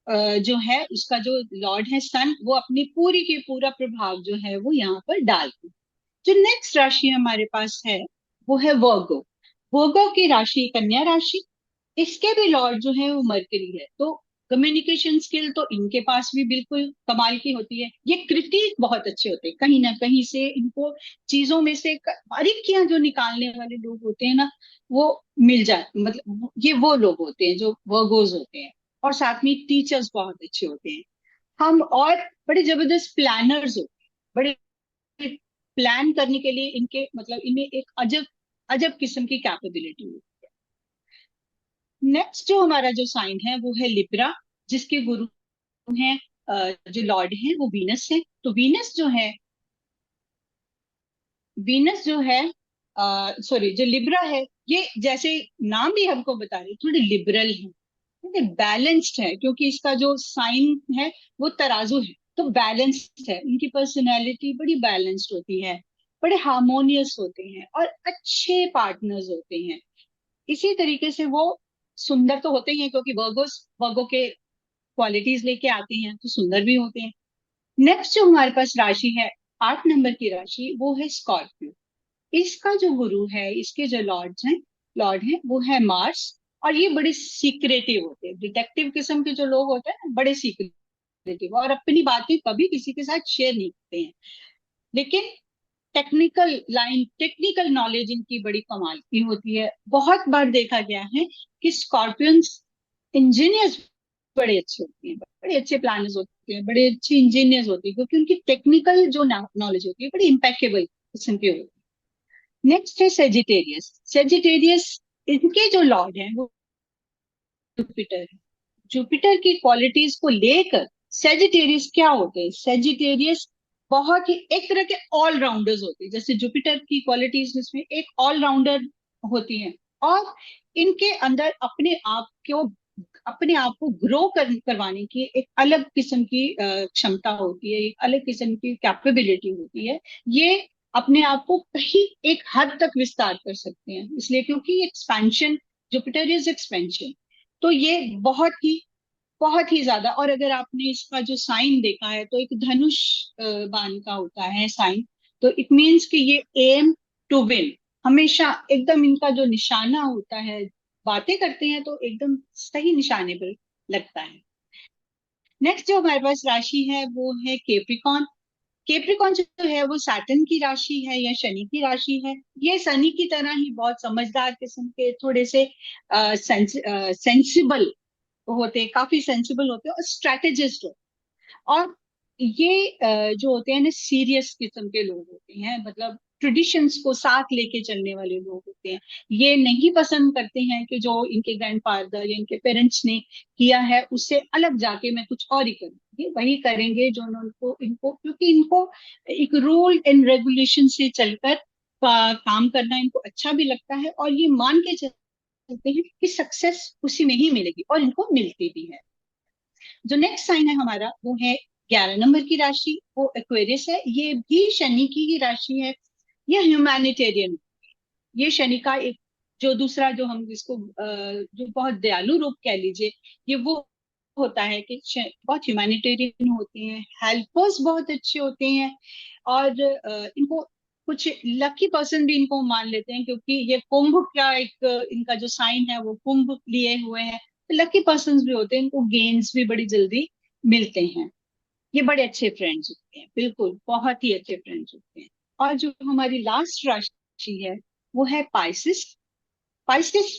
जो है उसका जो लॉर्ड है सन, वो अपनी पूरी की पूरा प्रभाव जो है वो यहाँ पर डालते हैं। जो नेक्स्ट राशि हमारे पास है वो है वर्गो। वर्गो की राशि कन्या राशि। इसके भी लॉर्ड जो है वो मरकरी है। तो कम्युनिकेशन स्किल तो इनके पास भी बिल्कुल कमाल की होती है। ये क्रिटिक बहुत अच्छे होते हैं, कहीं ना कहीं से इनको चीजों में से बारीकियां जो निकालने वाले लोग होते हैं ना, वो मिल जाते, मतलब ये वो लोग होते हैं जो वर्गोज होते हैं। और साथ में टीचर्स बहुत अच्छे होते हैं। हम और बड़े जबरदस्त प्लानर्स होते हैं। बड़े प्लान करने के लिए इनके मतलब इनमें एक अजब अजब किस्म की कैपेबिलिटी होती है। नेक्स्ट जो हमारा जो साइन है वो है लिब्रा, जिसके गुरु हैं जो लॉर्ड है वो वीनस है। तो वीनस जो है सॉरी जो लिब्रा है, ये जैसे नाम भी हमको बता रहे, थोड़े लिबरल है, बैलेंस्ड है, क्योंकि इसका जो साइन है वो तराजू है। तो बैलेंस्ड है, उनकी पर्सनैलिटी बड़ी बैलेंस्ड होती है, बड़े हार्मोनियस होते हैं, और अच्छे पार्टनर्स होते हैं। इसी तरीके से वो सुंदर तो होते ही हैं, क्योंकि वर्गो के क्वालिटीज लेके आते हैं, तो सुंदर भी होते हैं। नेक्स्ट जो हमारे पास राशि है, 8 नंबर की राशि, वो है स्कॉर्पियो। इसका जो गुरु है, इसके जो लॉर्ड हैं वो है मार्स। और ये बड़े सीक्रेटिव होते हैं, डिटेक्टिव किस्म के जो लोग होते हैं ना, बड़े सीक्रेटिव, और अपनी बातें कभी किसी के साथ शेयर नहीं करते हैं। लेकिन टेक्निकल नॉलेज इनकी बड़ी कमाल की होती है। बहुत बार देखा गया है कि स्कॉर्पियंस इंजीनियर्स बड़े अच्छे होते हैं, बड़े अच्छे प्लानर्स होते हैं, बड़े अच्छे इंजीनियर्स होते हैं, क्योंकि उनकी टेक्निकल जो नॉलेज होती है बड़ी इम्पेक्केबल किस्म की होती है। नेक्स्ट है सेजिटेरियस। सेजिटेरियस, इनके जो लॉर्ड हैं वो जुपिटर है। जुपिटर की क्वालिटीज को लेकर सेजिटेरियस क्या होते हैं, सेजिटेरियस बहुत ही एक तरह के ऑलराउंडर्स होते हैं। जैसे जुपिटर की क्वालिटीज जिसमें एक ऑलराउंडर होती हैं, और इनके अंदर अपने आप को ग्रो करवाने की एक अलग किस्म की क्षमता होती है, एक अलग किस्म की कैपेबिलिटी होती है। ये अपने आप को कहीं एक हद तक विस्तार कर सकते हैं, इसलिए क्योंकि एक्सपेंशन, जुपिटर इज एक्सपेंशन। तो ये बहुत ही ज्यादा। और अगर आपने इसका जो साइन देखा है तो एक धनुष बाण का होता है साइन। तो इट मीन्स कि ये एम टू विन, हमेशा एकदम इनका जो निशाना होता है, बातें करते हैं तो एकदम सही निशाने पर लगता है। नेक्स्ट जो हमारे पास राशि है वो है केप्रिकॉन। केप्रिकॉन जो है वो सैटर्न की राशि है या शनि की राशि है। ये शनि की तरह ही बहुत समझदार किस्म के, थोड़े से सेंसिबल होते हैं, काफी सेंसिबल होते हैं और स्ट्रेटेजिस्ट होते हैं। और ये जो होते हैं ना, सीरियस किस्म के लोग होते हैं, मतलब ट्रेडिशंस को साथ लेके चलने वाले लोग होते हैं। ये नहीं पसंद करते हैं कि जो इनके ग्रैंडफादर या इनके पेरेंट्स ने किया है उससे अलग जाके मैं कुछ और ही करूँ। ये वही करेंगे जो उनको इनको, क्योंकि इनको एक रूल एंड रेगुलेशन से चलकर काम करना इनको अच्छा भी लगता है, और ये मान के चलते हैं कि सक्सेस उसी में ही मिलेगी, और इनको मिलती भी है। जो नेक्स्ट साइन है हमारा वो है 11 नंबर की राशि, वो एक्वेरियस है। ये भी शनि की ही राशि है। ये ह्यूमैनिटेरियन, ये शनि का एक जो दूसरा, जो हम इसको जो बहुत दयालु रूप कह लीजिए, ये वो होता है कि बहुत ह्यूमैनिटेरियन होते हैं, हेल्पर्स बहुत अच्छे होते हैं। और इनको कुछ लकी पर्सन भी इनको मान लेते हैं, क्योंकि ये कुंभ का एक इनका जो साइन है वो कुंभ लिए हुए है। तो लकी पर्सन भी होते हैं, इनको गेन्स भी बड़ी जल्दी मिलते हैं। ये बड़े अच्छे फ्रेंड्स होते हैं, बिल्कुल बहुत ही अच्छे फ्रेंड्स होते हैं। और जो हमारी लास्ट राशि है वो है पाइसिस। पाइसिस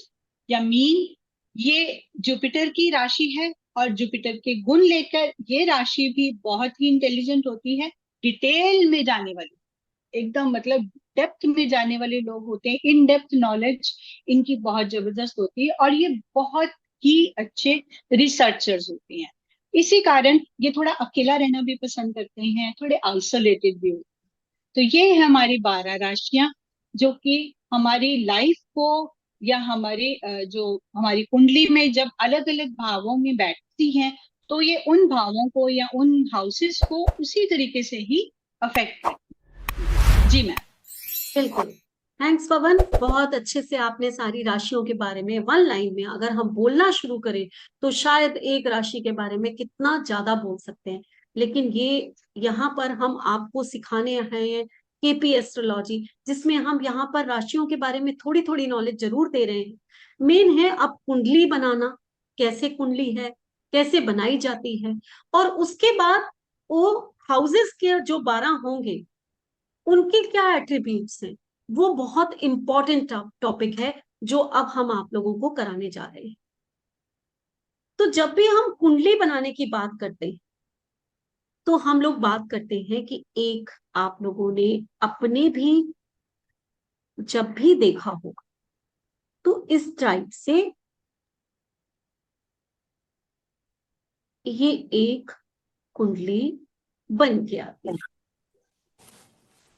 या मीन, ये जुपिटर की राशि है। और जुपिटर के गुण लेकर ये राशि भी बहुत ही इंटेलिजेंट होती है, डिटेल में जाने वाली, एकदम मतलब डेप्थ में जाने वाले लोग होते हैं। इन डेप्थ नॉलेज इनकी बहुत जबरदस्त होती है, और ये बहुत ही अच्छे रिसर्चर्स होते हैं। इसी कारण ये थोड़ा अकेला रहना भी पसंद करते हैं, थोड़े आइसोलेटेड भी होते हैं। तो ये है हमारी 12 राशियां, जो कि हमारी लाइफ को या हमारे जो हमारी कुंडली में जब अलग अलग भावों में बैठती हैं, तो ये उन भावों को या उन हाउसेस को उसी तरीके से ही अफेक्ट करती हैं। जी मैम। बिल्कुल। थैंक्स पवन, बहुत अच्छे से आपने सारी राशियों के बारे में वन लाइन में अगर हम बोलना शुरू करें तो शायद एक राशि के बारे में कितना ज्यादा बोल सकते हैं। लेकिन ये यहाँ पर हम आपको सिखाने हैं केपी एस्ट्रोलॉजी, जिसमें हम यहाँ पर राशियों के बारे में थोड़ी थोड़ी नॉलेज जरूर दे रहे हैं। मेन है अब कुंडली बनाना, कैसे कुंडली है, कैसे बनाई जाती है, और उसके बाद वो हाउसेस के जो 12 होंगे उनके क्या एट्रीब्यूट्स हैं, वो बहुत इंपॉर्टेंट टॉपिक है जो अब हम आप लोगों को कराने जा रहे हैं। तो जब भी हम कुंडली बनाने की बात करते हैं तो हम लोग बात करते हैं कि एक, आप लोगों ने अपने भी जब भी देखा होगा तो इस टाइप से ये एक कुंडली बन के आती है।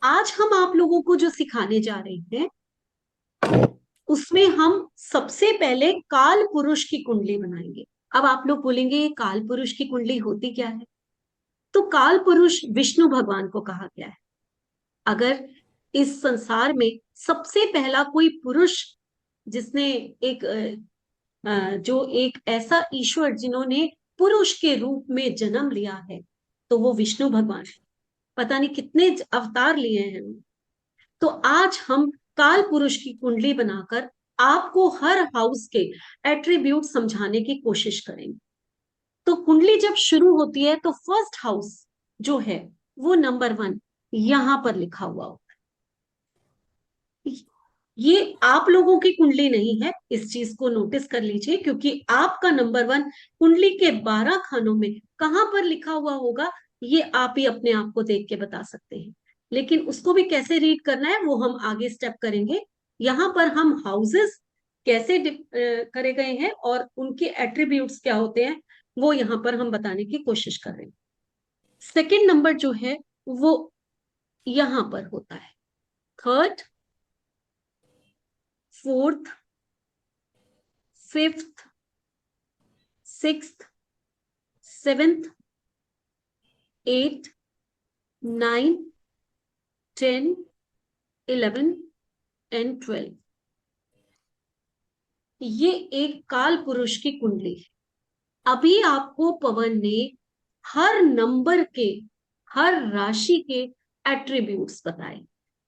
आज हम आप लोगों को जो सिखाने जा रहे हैं उसमें हम सबसे पहले काल पुरुष की कुंडली बनाएंगे। अब आप लोग बोलेंगे ये काल पुरुष की कुंडली होती क्या है? तो काल पुरुष विष्णु भगवान को कहा गया है। अगर इस संसार में सबसे पहला कोई पुरुष जिसने एक जो एक ऐसा ईश्वर जिन्होंने पुरुष के रूप में जन्म लिया है तो वो विष्णु भगवान है। पता नहीं कितने अवतार लिए हैं। तो आज हम काल पुरुष की कुंडली बनाकर आपको हर हाउस के एट्रीब्यूट समझाने की कोशिश करेंगे। तो कुंडली जब शुरू होती है तो फर्स्ट हाउस जो है वो नंबर 1 यहां पर लिखा हुआ होता है। ये आप लोगों की कुंडली नहीं है, इस चीज को नोटिस कर लीजिए, क्योंकि आपका नंबर 1 कुंडली के 12 खानों में कहां पर लिखा हुआ होगा ये आप ही अपने आप को देख के बता सकते हैं। लेकिन उसको भी कैसे रीड करना है वो हम आगे स्टेप करेंगे। यहाँ पर हम हाउसेस कैसे करे गए हैं और उनके एट्रीब्यूट्स क्या होते हैं वो यहाँ पर हम बताने की कोशिश कर रहे हैं। सेकेंड नंबर जो है वो यहां पर होता है। Third, fourth, fifth, sixth, seventh, 8, 9, 10, 11 and 12, ये एक काल पुरुष की कुंडली है। अभी आपको पवन ने हर नंबर के, हर राशि के एट्रीब्यूट्स बताए।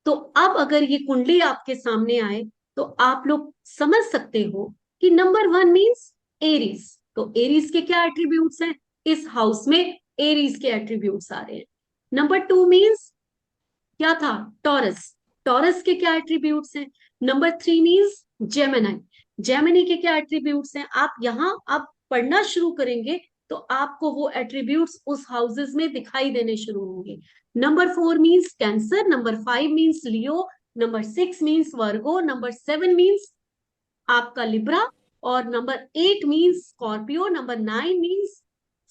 तो अब अगर ये कुंडली आपके सामने आए तो आप लोग समझ सकते हो कि नंबर 1 मीन्स एरीज। तो एरीज के क्या एट्रीब्यूट्स हैं? इस हाउस में एरीज के एट्रीब्यूट्स आ रहे हैं। नंबर 2 मीन्स क्या था? टॉरस। टॉरस के क्या एट्रीब्यूट्स हैं? Number 3 means Gemini. जेमिनी के क्या एट्रीब्यूट्स हैं? आप यहां आप पढ़ना शुरू करेंगे तो आपको वो एट्रीब्यूट्स उस हाउसेस में दिखाई देने शुरू होंगे। Number 4 means Cancer, number 5 means Leo, number 6 means Virgo, number 7 means आपका लिब्रा, और number 8 means Scorpio, number 9 means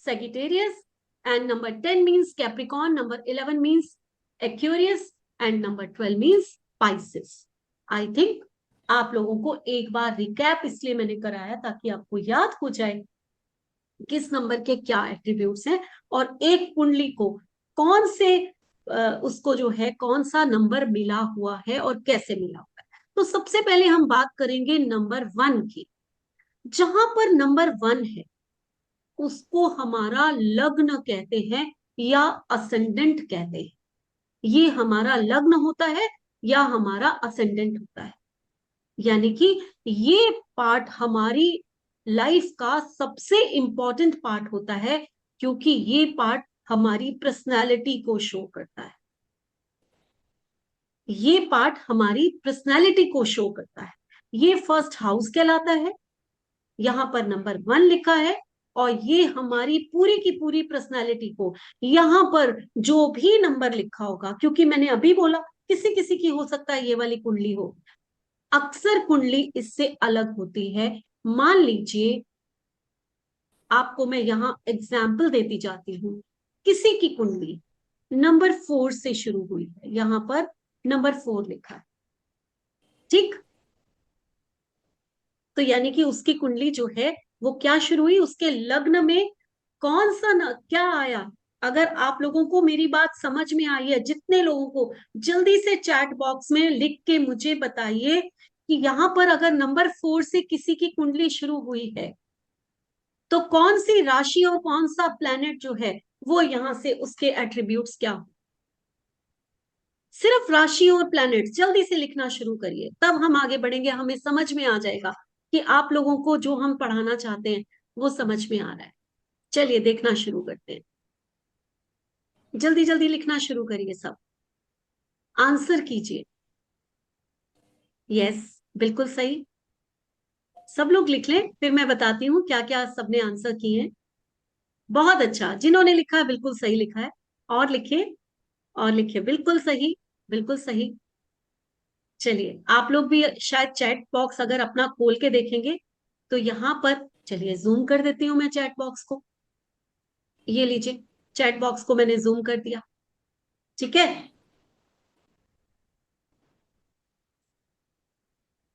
Sagittarius, and number 10 means Capricorn, number 11 means Aquarius, and number 12 means Pisces. I think आप लोगों को एक बार रिकैप इसलिए मैंने कराया ताकि आपको याद हो जाए किस नंबर के क्या एट्रीब्यूट्स हैं और एक कुंडली को कौन से उसको जो है कौन सा नंबर मिला हुआ है और कैसे मिला हुआ है। तो सबसे पहले हम बात करेंगे नंबर 1 की। जहां पर नंबर 1 है उसको हमारा लग्न कहते हैं या असेंडेंट कहते हैं। ये हमारा लग्न होता है या हमारा असेंडेंट होता है, यानी कि ये पार्ट हमारी लाइफ का सबसे इंपॉर्टेंट पार्ट होता है, क्योंकि ये पार्ट हमारी पर्सनालिटी को शो करता है। ये पार्ट हमारी पर्सनालिटी को शो करता है। ये फर्स्ट हाउस कहलाता है, यहां पर नंबर 1 लिखा है, और ये हमारी पूरी की पूरी पर्सनालिटी को, यहां पर जो भी नंबर लिखा होगा, क्योंकि मैंने अभी बोला किसी किसी की हो सकता है ये वाली कुंडली हो, अक्सर कुंडली इससे अलग होती है। मान लीजिए आपको मैं यहां एग्जाम्पल देती जाती हूं, किसी की कुंडली नंबर 4 से शुरू हुई है, यहां पर नंबर 4 लिखा है, ठीक? तो यानी कि उसकी कुंडली जो है वो क्या शुरू हुई, उसके लग्न में कौन सा क्या आया। अगर आप लोगों को मेरी बात समझ में आई है, जितने लोगों को, जल्दी से चैट बॉक्स में लिख के मुझे बताइए कि यहां पर अगर नंबर 4 से किसी की कुंडली शुरू हुई है तो कौन सी राशि और कौन सा प्लैनेट जो है वो यहां से उसके एट्रीब्यूट्स क्या हो। सिर्फ राशि और प्लैनेट जल्दी से लिखना शुरू करिए, तब हम आगे बढ़ेंगे, हमें समझ में आ जाएगा कि आप लोगों को जो हम पढ़ाना चाहते हैं वो समझ में आ रहा है। चलिए देखना शुरू करते हैं, जल्दी जल्दी लिखना शुरू करिए, सब आंसर कीजिए। यस, बिल्कुल सही, सब लोग लिख लें, फिर मैं बताती हूँ क्या क्या सबने आंसर किए हैं। बहुत अच्छा, जिन्होंने लिखा है बिल्कुल सही लिखा है, और लिखिए और लिखिए, बिल्कुल सही, बिल्कुल सही। चलिए आप लोग भी शायद चैट बॉक्स अगर अपना खोल के देखेंगे तो यहां पर, चलिए जूम कर देती हूँ मैं चैट बॉक्स को, ये लीजिए चैट बॉक्स को मैंने जूम कर दिया, ठीक है?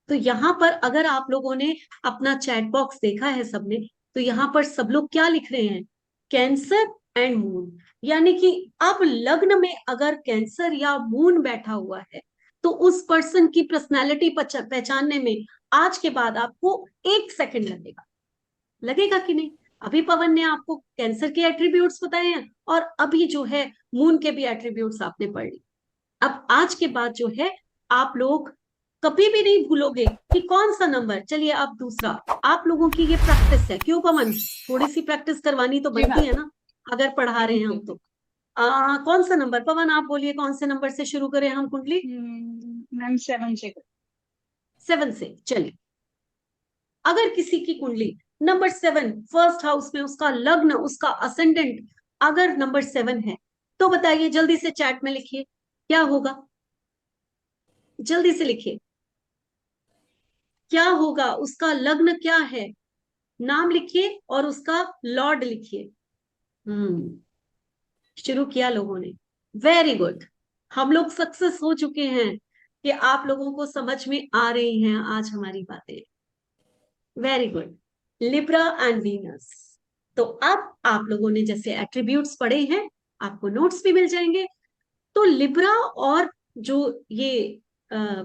तो यहां पर अगर आप लोगों ने अपना चैट बॉक्स देखा है सबने, तो यहां पर सब लोग क्या लिख रहे हैं? Cancer and moon. यानी कि अब लग्न में अगर कैंसर या मून बैठा हुआ है तो उस पर्सन की पर्सनैलिटी पहचानने में आज के बाद आपको 1 सेकंड लगेगा। लगेगा कि नहीं? अभी पवन ने आपको कैंसर के एट्रीब्यूट्स बताए हैं और अभी जो है मून के भी एट्रीब्यूट्स आपने पढ़ ली। अब आज के बाद जो है आप लोग कभी भी नहीं भूलोगे कि कौन सा नंबर। चलिए अब दूसरा, आप लोगों की ये प्रैक्टिस है, क्यों पवन? थोड़ी सी प्रैक्टिस करवानी तो बनती है ना, अगर पढ़ा रहे हैं हम तो। कौन सा नंबर पवन, आप बोलिए कौन से नंबर से शुरू करें हम कुंडली? मैम 7 से। 7 से। चलिए, अगर किसी की कुंडली नंबर 7 फर्स्ट हाउस में, उसका लग्न, उसका असेंडेंट अगर नंबर 7 है, तो बताइए जल्दी से चैट में लिखिए क्या होगा, जल्दी से लिखिए क्या होगा, उसका लग्न क्या है, नाम लिखिए और उसका लॉर्ड लिखिए। शुरू किया लोगों ने, वेरी गुड। हम लोग सक्सेस हो चुके हैं कि आप लोगों को समझ में आ रही हैं आज हमारी बातें। Very good, Libra and Venus. तो अब आप लोगों ने जैसे एट्रीब्यूट्स पढ़े हैं, आपको नोट्स भी मिल जाएंगे। तो लिब्रा और जो ये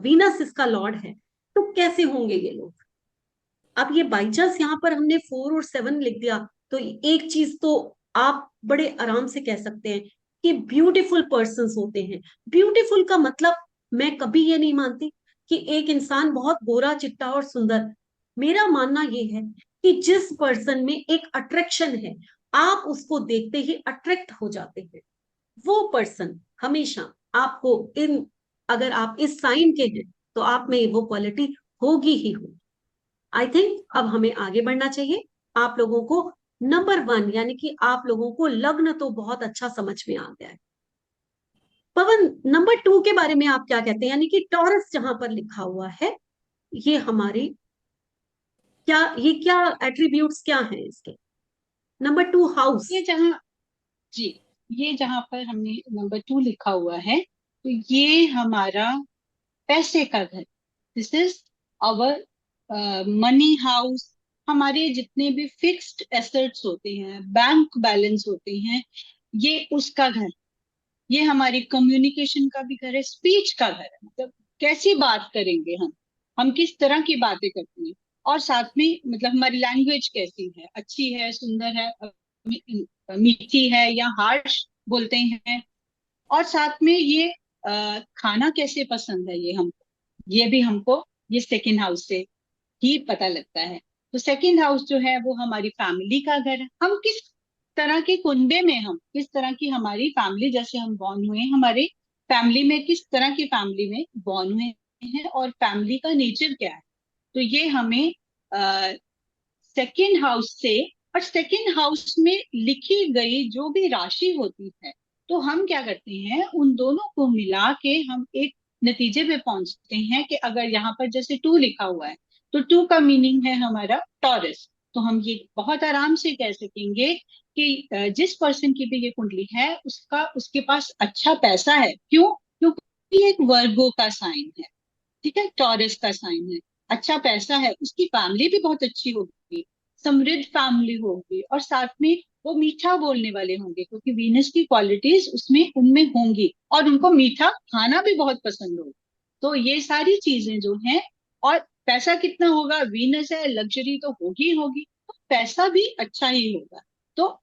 वीनस इसका लॉर्ड है, तो कैसे होंगे ये लोग? अब ये बाई चांस यहाँ पर हमने 4 और 7 लिख दिया, तो एक चीज तो आप बड़े आराम से कह सकते हैं कि ब्यूटीफुल पर्सन्स होते हैं। ब्यूटीफुल का मतलब मैं कभी ये नहीं मानती कि एक इंसान बहुत गोरा चिट्टा और सुंदर। मेरा मानना ये है कि जिस पर्सन में एक अट्रैक्शन है, आप उसको देखते ही अट्रैक्ट हो जाते हैं, वो पर्सन हमेशा आपको इन, अगर आप इस साइन के हैं तो आप में वो क्वालिटी होगी ही होगी। आई थिंक अब हमें आगे बढ़ना चाहिए। आप लोगों को नंबर 1 यानी कि आप लोगों को लग्न तो बहुत अच्छा समझ में आ गया है। पवन, नंबर 2 के बारे में आप क्या कहते हैं? यानी कि टॉरस जहां पर लिखा हुआ है, ये हमारी क्या, ये क्या एट्रीब्यूट्स क्या हैं इसके? Number 2 house. ये जहाँ, जी, ये जहाँ पर हमने नंबर 2 लिखा हुआ है, तो ये हमारा पैसे का घर, this is our money house. हमारे जितने भी फिक्स्ड एसेट्स होते हैं, बैंक बैलेंस होते हैं, ये उसका घर। ये हमारी कम्युनिकेशन का भी घर है, स्पीच का घर है, मतलब कैसी बात करेंगे हम किस तरह की बातें करते हैं, और साथ में मतलब हमारी लैंग्वेज कैसी है, अच्छी है, सुंदर है, मीठी है या हार्श बोलते हैं। और साथ में ये खाना कैसे पसंद है, ये भी हमको ये सेकंड हाउस से ही पता लगता है। तो सेकंड हाउस जो है वो हमारी फैमिली का घर है। हम किस तरह के कुनबे में, हम किस तरह की हमारी फैमिली, जैसे हम बॉर्न हुए हमारे फैमिली में, किस तरह की फैमिली में बॉर्न हुए हैं और फैमिली का नेचर क्या है, तो ये हमें सेकंड हाउस से, और सेकंड हाउस में लिखी गई जो भी राशि होती है, तो हम क्या करते हैं, उन दोनों को मिला के हम एक नतीजे पे पहुंचते हैं कि अगर यहाँ पर जैसे 2 लिखा हुआ है, तो 2 का मीनिंग है हमारा टॉरस। तो हम ये बहुत आराम से कह सकेंगे कि जिस पर्सन की भी ये कुंडली है, उसका, उसके पास अच्छा पैसा है। क्यों? क्योंकि ये एक वर्गो का साइन है, ठीक है, टॉरस का साइन है। अच्छा पैसा है, उसकी फैमिली भी बहुत अच्छी होगी, समृद्ध फैमिली होगी, और साथ में वो मीठा बोलने वाले होंगे, क्योंकि वीनस की क्वालिटीज उसमें उनमें होंगी, और उनको मीठा खाना भी बहुत पसंद होगा। तो ये सारी चीजें जो हैं, और पैसा कितना होगा, वीनस है, लग्जरी तो होगी होगी, तो पैसा भी अच्छा ही होगा। तो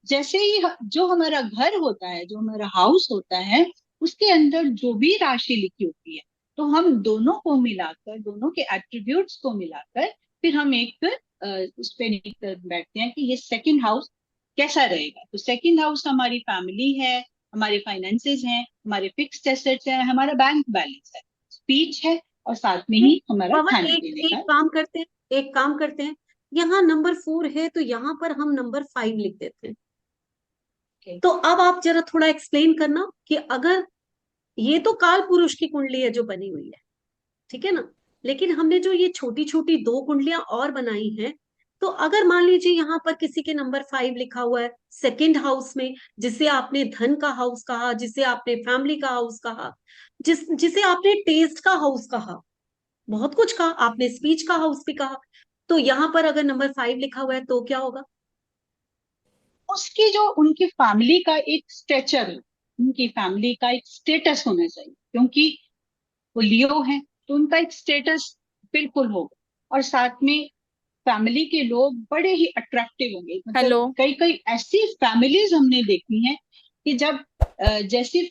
जैसे ही जो हमारा घर होता है, जो हमारा हाउस होता है, उसके अंदर जो भी राशि लिखी होती है, तो हम दोनों को मिलाकर, दोनों के एट्रीब्यूट्स को मिलाकर, फिर हम एक उस पे कर बैठते हैं कि ये सेकंड हाउस कैसा रहेगा। तो सेकंड हाउस हमारी फैमिली है, हमारे फाइनेंसेस हैं, हमारे फिक्स्ड एसेट्स हैं, हमारा बैंक बैलेंस है, स्पीच है, और साथ में ही हमारा पवन, खाने एक पीने एक का। काम करते हैं, एक काम करते हैं, यहाँ नंबर 4 है तो यहाँ पर हम नंबर 5 लिख देते हैं। Okay. तो अब आप जरा थोड़ा एक्सप्लेन करना कि अगर ये तो काल पुरुष की कुंडली है जो बनी हुई है, ठीक है ना, लेकिन हमने जो ये छोटी छोटी 2 कुंडलियां और बनाई हैं, तो अगर मान लीजिए यहाँ पर किसी के नंबर 5 लिखा हुआ है सेकंड हाउस में, जिसे आपने धन का हाउस कहा, जिसे आपने फैमिली का हाउस कहा, जिसे आपने टेस्ट का हाउस कहा, बहुत कुछ कहा आपने, स्पीच का हाउस भी कहा, तो यहाँ पर अगर नंबर 5 लिखा हुआ है तो क्या होगा? उसकी जो, उनकी फैमिली का एक स्टेचर है, उनकी फैमिली का एक स्टेटस होना चाहिए, क्योंकि वो लियो है, तो उनका एक स्टेटस बिल्कुल होगा। और साथ में फैमिली के लोग बड़े ही अट्रैक्टिव होंगे, मतलब हेलो। कई कई ऐसी फैमिलीज हमने देखी हैं कि जब जैसी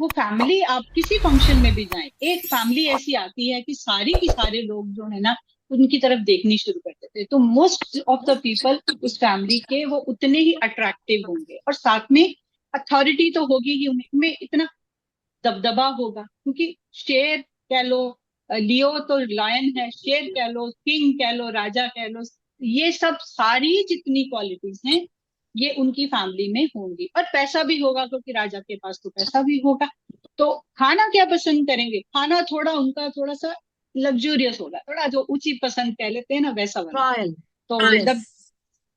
वो फैमिली, आप किसी फंक्शन में भी जाएं, एक फैमिली ऐसी आती है कि सारी की सारे लोग जो है ना, उनकी तरफ देखनी शुरू कर देते हैं। तो मोस्ट ऑफ द पीपल उस फैमिली के वो उतने ही अट्रैक्टिव होंगे, और साथ में अथॉरिटी तो होगी ही, उनमें इतना दबदबा होगा, क्योंकि शेर कह लो, लियो तो लायन है, शेर कह लो, किंग कह लो, राजा कह लो, ये सब सारी जितनी क्वालिटीज हैं, ये उनकी फैमिली में होंगी। और पैसा भी होगा, क्योंकि राजा के पास तो पैसा भी होगा। तो खाना क्या पसंद करेंगे, खाना थोड़ा उनका थोड़ा सा लग्जूरियस होगा, थोड़ा जो ऊंची पसंद कह लेते हैं ना, वैसा वाला। रॉयल। तो यस, मतलब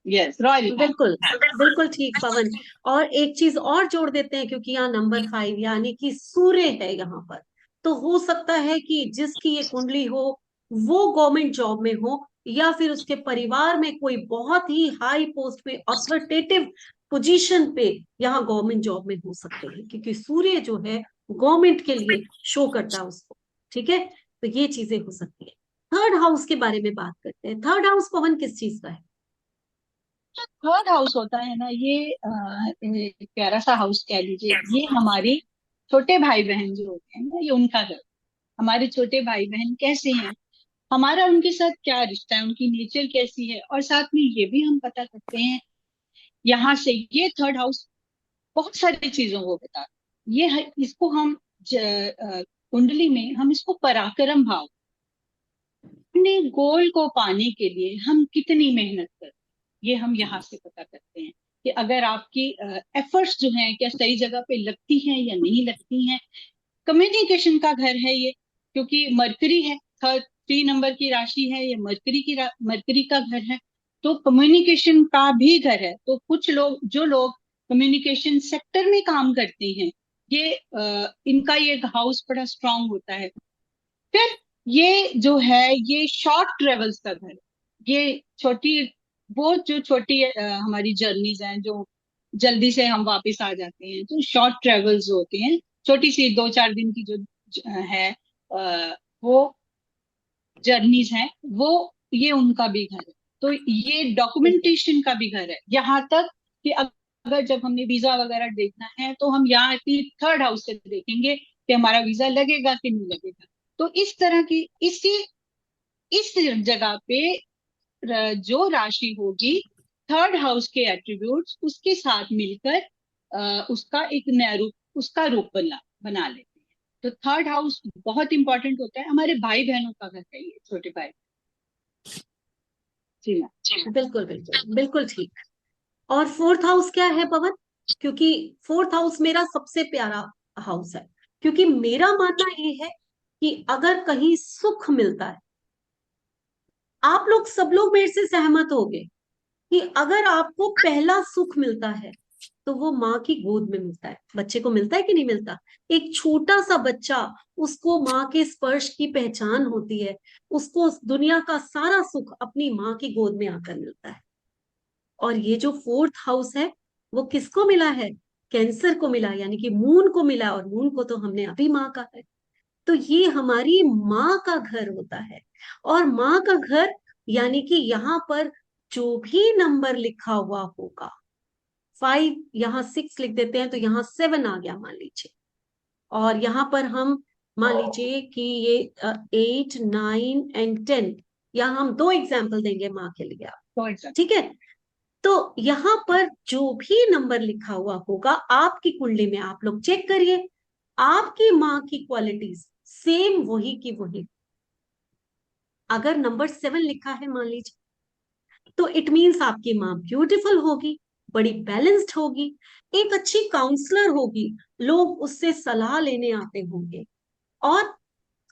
यस, रॉयल। बिल्कुल बिल्कुल ठीक पवन। और एक चीज और जोड़ देते हैं, क्योंकि यहाँ नंबर 5 यानी कि सूर्य है यहाँ पर, तो हो सकता है कि जिसकी ये कुंडली हो वो गवर्नमेंट जॉब में हो, या फिर उसके परिवार में कोई बहुत ही हाई पोस्ट पे अथॉरिटेटिव पोजीशन पे यहाँ गवर्नमेंट जॉब में हो सकते हैं, क्योंकि सूर्य जो है गवर्नमेंट के लिए शो करता है उसको, ठीक है। तो ये चीजें हो सकती है। थर्ड हाउस के बारे में बात करते हैं। थर्ड हाउस पवन किस चीज का है? थर्ड हाउस होता है ना, ये एक प्यारा सा हाउस कह लीजिए। ये हमारे छोटे भाई बहन जो होते हैं ना, ये उनका घर। हमारे छोटे भाई बहन कैसे हैं, हमारा उनके साथ क्या रिश्ता है, उनकी नेचर कैसी है, और साथ में ये भी हम पता करते हैं यहाँ से। ये थर्ड हाउस बहुत सारी चीजों को बता इसको हम कुंडली में हम इसको पराक्रम भाव, अपने गोल को पाने के लिए हम कितनी मेहनत करते हैं, ये हम यहाँ से पता करते हैं कि अगर आपकी एफर्ट्स जो हैं क्या सही जगह पे लगती हैं या नहीं लगती हैं। कम्युनिकेशन का घर है ये, क्योंकि मरकरी है, 3 नंबर की राशि है ये, मरकरी का घर है। तो कम्युनिकेशन का भी घर है। तो कुछ लोग, जो लोग कम्युनिकेशन सेक्टर में काम करते हैं, ये इनका ये हाउस बड़ा स्ट्रांग होता है। फिर ये जो है, ये शॉर्ट ट्रेवल्स का घर है। ये छोटी, वो जो छोटी हमारी जर्नीज हैं, जो जल्दी से हम वापस आ जाते हैं, तो शॉर्ट ट्रेवल्स होते हैं, छोटी सी 2-4 दिन की जो है वो जर्नीज हैं, वो ये उनका भी घर है। तो ये डॉक्यूमेंटेशन का भी घर है, यहाँ तक कि अगर जब हमने वीजा वगैरह देखना है तो हम यहाँ की थर्ड हाउस से देखेंगे कि हमारा वीजा लगेगा कि नहीं लगेगा। तो इस तरह की इस जगह पे जो राशि होगी, थर्ड हाउस के एट्रीब्यूट्स उसके साथ मिलकर उसका एक नया रूप, उसका रूप बना लेते हैं। तो थर्ड हाउस बहुत इंपॉर्टेंट होता है, हमारे भाई बहनों का घर है ये, छोटे भाई। जी मैम। बिल्कुल बिल्कुल बिल्कुल ठीक। और फोर्थ हाउस क्या है पवन? क्योंकि फोर्थ हाउस मेरा सबसे प्यारा हाउस है, क्योंकि मेरा मानना ये है कि अगर कहीं सुख मिलता है, आप लोग सब लोग मेरे से सहमत होंगे कि अगर आपको पहला सुख मिलता है तो वो माँ की गोद में मिलता है। बच्चे को मिलता है कि नहीं मिलता? एक छोटा सा बच्चा, उसको माँ के स्पर्श की पहचान होती है, उसको दुनिया का सारा सुख अपनी माँ की गोद में आकर मिलता है। और ये जो फोर्थ हाउस है वो किसको मिला है? कैंसर को मिला, यानी कि मून को मिला, और मून को तो हमने अभी माँ का है। तो ये हमारी माँ का घर होता है। और माँ का घर यानी कि यहाँ पर जो भी नंबर लिखा हुआ होगा, 5 यहाँ 6 लिख देते हैं तो यहाँ 7 आ गया मान लीजिए। और यहाँ पर हम मान लीजिए कि ये 8, 9 एंड 10, यहाँ हम 2 एग्जाम्पल देंगे माँ के लिए, ठीक है। तो यहाँ पर जो भी नंबर लिखा हुआ होगा आपकी कुंडली में, आप लोग चेक करिए, आपकी माँ की क्वालिटीज सेम वही की वही। अगर नंबर 7 लिखा है मान लीजिए, तो इट मीन्स आपकी माँ ब्यूटीफुल होगी, बड़ी बैलेंस्ड होगी, एक अच्छी काउंसलर होगी, लोग उससे सलाह लेने आते होंगे, और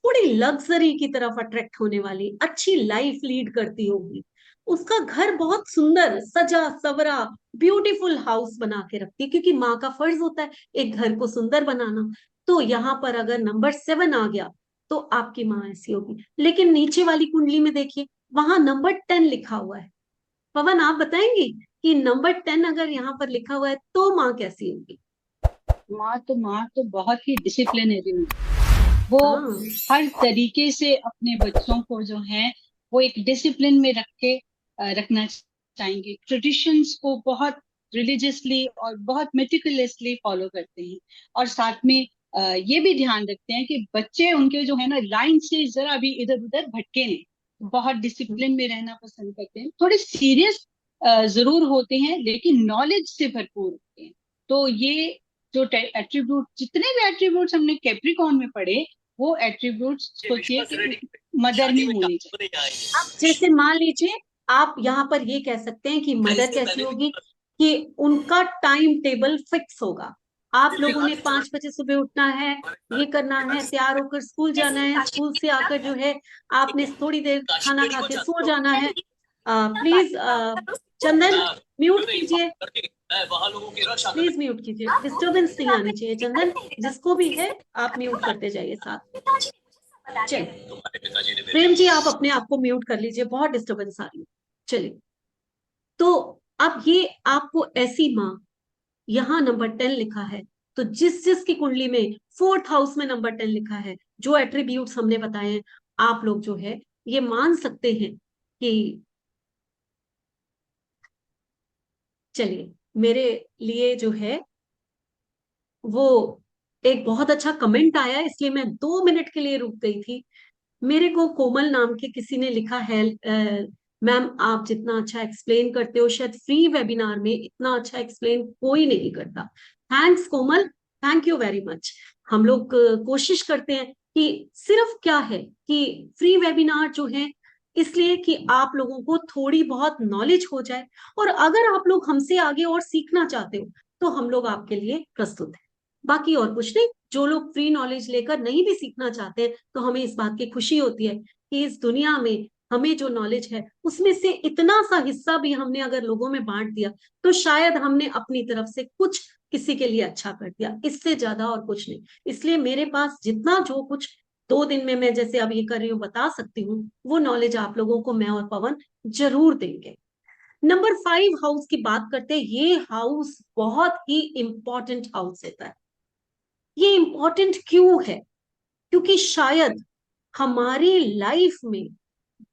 थोड़ी लग्जरी की तरफ अट्रैक्ट होने वाली, अच्छी लाइफ लीड करती होगी। उसका घर बहुत सुंदर सजा सवरा ब्यूटीफुल हाउस बना के रखती है, क्योंकि माँ का फर्ज होता है एक घर को सुंदर बनाना। तो यहाँ पर अगर नंबर 7 आ गया तो आपकी माँ ऐसी होगी। लेकिन नीचे वाली कुंडली में देखिए, वहां नंबर 10 लिखा हुआ है। पवन आप बताएंगे कि नंबर 10 अगर यहाँ पर लिखा हुआ है तो माँ कैसी होगी? माँ तो बहुत ही डिसिप्लिनरी है। वो हाँ हर तरीके से अपने बच्चों को जो है वो एक डिसिप्लिन में रखना चाहेंगे। ट्रेडिशंस को बहुत रिलीजियसली और बहुत मेटिकुलसली फॉलो करते हैं, और साथ में ये भी ध्यान रखते हैं कि बच्चे उनके जो है ना लाइन से जरा भी इधर उधर भटके नहीं। बहुत डिसिप्लिन में रहना पसंद करते हैं, थोड़े सीरियस जरूर होते हैं लेकिन नॉलेज से भरपूर होते हैं। तो ये जो एट्रीब्यूट, जितने भी एट्रीब्यूट्स हमने कैप्रिकॉर्न में पढ़े, वो एट्रीब्यूट्स सोचिए कि मदर में होनी चाहिए। अब जैसे मान लीजिए, आप यहाँ पर ये कह सकते हैं कि मदर कैसी होगी, कि उनका टाइम टेबल फिक्स होगा। आप लोगों ने 5 बजे सुबह उठना है, ये करना है, तैयार होकर स्कूल जाना है, स्कूल से आकर जो है आपने थोड़ी देर खाना खा के सो जाना है। प्लीज चंदन म्यूट कीजिए, प्लीज म्यूट कीजिए, डिस्टरबेंस नहीं आनी चाहिए। चंदन जिसको भी है आप म्यूट करते जाइए साथ। चलिए प्रेम जी आप अपने आप को म्यूट कर लीजिए, बहुत डिस्टरबेंस आ रही है। चलिए, तो अब ये आपको ऐसी माँ, यहाँ नंबर 10 लिखा है, तो तो जिस जिस की कुंडली में 4th हाउस में नंबर 10 लिखा है, जो एट्रीब्यूट्स हमने बताए हैं, आप लोग जो है ये मान सकते हैं कि चलिए, मेरे लिए जो है वो एक बहुत अच्छा कमेंट आया, इसलिए मैं 2 मिनट के लिए रुक गई थी। मेरे को कोमल नाम के किसी ने लिखा है, मैम आप जितना अच्छा एक्सप्लेन करते हो शायद फ्री वेबिनार में इतना अच्छा एक्सप्लेन कोई नहीं करता। Thanks Komal, thank you very much. हम लोग कोशिश करते हैं कि सिर्फ क्या है कि फ्री वेबिनार जो है इसलिए कि आप लोगों को थोड़ी बहुत नॉलेज हो जाए, और अगर आप लोग हमसे आगे और सीखना चाहते हो तो हम लोग आपके लिए प्रस्तुत हैं। बाकी और कुछ नहीं। जो लोग फ्री नॉलेज लेकर नहीं भी सीखना चाहते हैं तो हमें इस बात की खुशी होती है कि इस दुनिया में हमें जो नॉलेज है उसमें से इतना सा हिस्सा भी हमने अगर लोगों में बांट दिया तो शायद हमने अपनी तरफ से कुछ किसी के लिए अच्छा कर दिया, इससे ज्यादा और कुछ नहीं। इसलिए मेरे पास जितना जो कुछ 2 दिन में मैं जैसे अब ये कर रही हूँ बता सकती हूँ, वो नॉलेज आप लोगों को मैं और पवन जरूर देंगे। नंबर 5 हाउस की बात करते हैं। ये हाउस बहुत ही इंपॉर्टेंट हाउस होता है। ये इंपॉर्टेंट क्यों है? क्योंकि शायद हमारी लाइफ में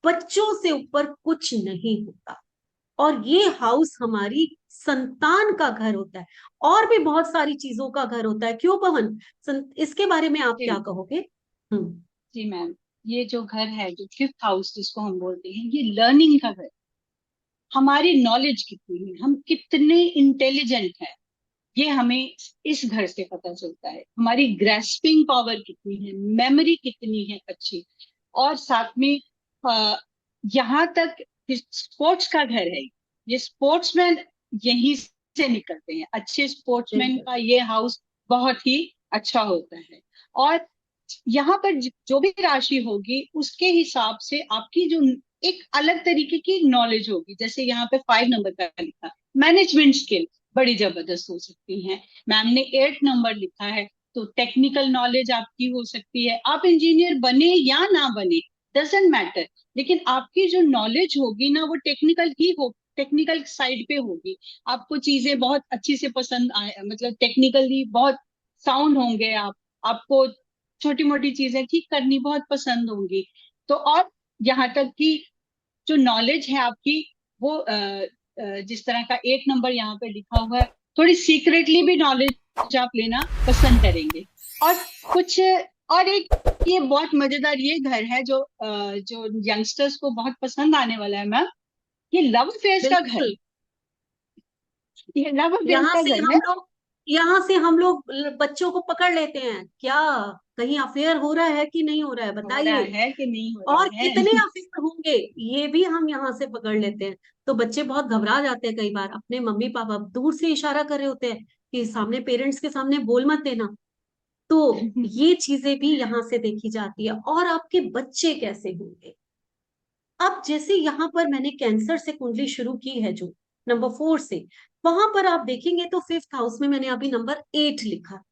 बच्चों से ऊपर कुछ नहीं होता, और ये हाउस हमारी संतान का घर होता है, और भी बहुत सारी चीजों का घर होता है। क्यों पवन, इसके बारे में आप जी क्या कहोगे? हम्म। जी मैम, ये जो घर है, जो फिफ्थ हाउस जिसको हम बोलते हैं, ये लर्निंग का घर। हमारी नॉलेज कितनी है, हम कितने इंटेलिजेंट हैं, ये हमें इस घर से पता चलता है। हमारी ग्रेस्पिंग पावर कितनी है, मेमोरी कितनी है अच्छी। और साथ में यहाँ तक स्पोर्ट्स का घर है। ये स्पोर्ट्समैन यहीं से निकलते हैं। अच्छे स्पोर्ट्समैन बिल्कुल। का ये हाउस बहुत ही अच्छा होता है। और यहाँ पर जो भी राशि होगी उसके हिसाब से आपकी जो एक अलग तरीके की नॉलेज होगी। जैसे यहाँ पे 5 नंबर का लिखा, मैनेजमेंट स्किल बड़ी जबरदस्त हो सकती है। मैम ने 8 नंबर लिखा है, तो टेक्निकल नॉलेज आपकी हो सकती है। आप इंजीनियर बने या ना बने, डजेंट मैटर, लेकिन आपकी जो नॉलेज होगी ना वो टेक्निकल ही हो, टेक्निकल साइड पे होगी। आपको चीजें बहुत अच्छी से पसंद आए, मतलब टेक्निकली बहुत साउंड होंगे आप। आपको छोटी मोटी चीजें ठीक करनी बहुत पसंद होंगी। तो और यहाँ तक कि जो नॉलेज है आपकी, वो जिस तरह का 8 नंबर यहाँ पे लिखा हुआ है, थोड़ी सीक्रेटली भी नॉलेज आप लेना पसंद करेंगे। और कुछ, और एक ये बहुत मजेदार ये घर है जो यंगस्टर्स को बहुत पसंद आने वाला है मैम, ये लव अफेयर्स का घर बिल्कुल। है। ये लव अफेयर्स का घर है। यहाँ से हम लोग बच्चों को पकड़ लेते हैं क्या, कहीं अफेयर हो रहा है कि नहीं हो रहा है, हो रहा बताइए। है कि नहीं हो और रहा कितने है। अफेयर होंगे ये भी हम यहाँ से पकड़ लेते हैं। तो बच्चे बहुत घबरा जाते हैं कई बार, अपने मम्मी पापा दूर से इशारा कर रहे होते हैं कि सामने, पेरेंट्स के सामने बोल मत देना। तो ये चीजें भी यहाँ से देखी जाती है। और आपके बच्चे कैसे होंगे। अब जैसे यहाँ पर मैंने कैंसर से कुंडली शुरू की है, जो नंबर 4 से, वहां पर आप देखेंगे तो 5th हाउस में मैंने अभी नंबर 8 लिखा।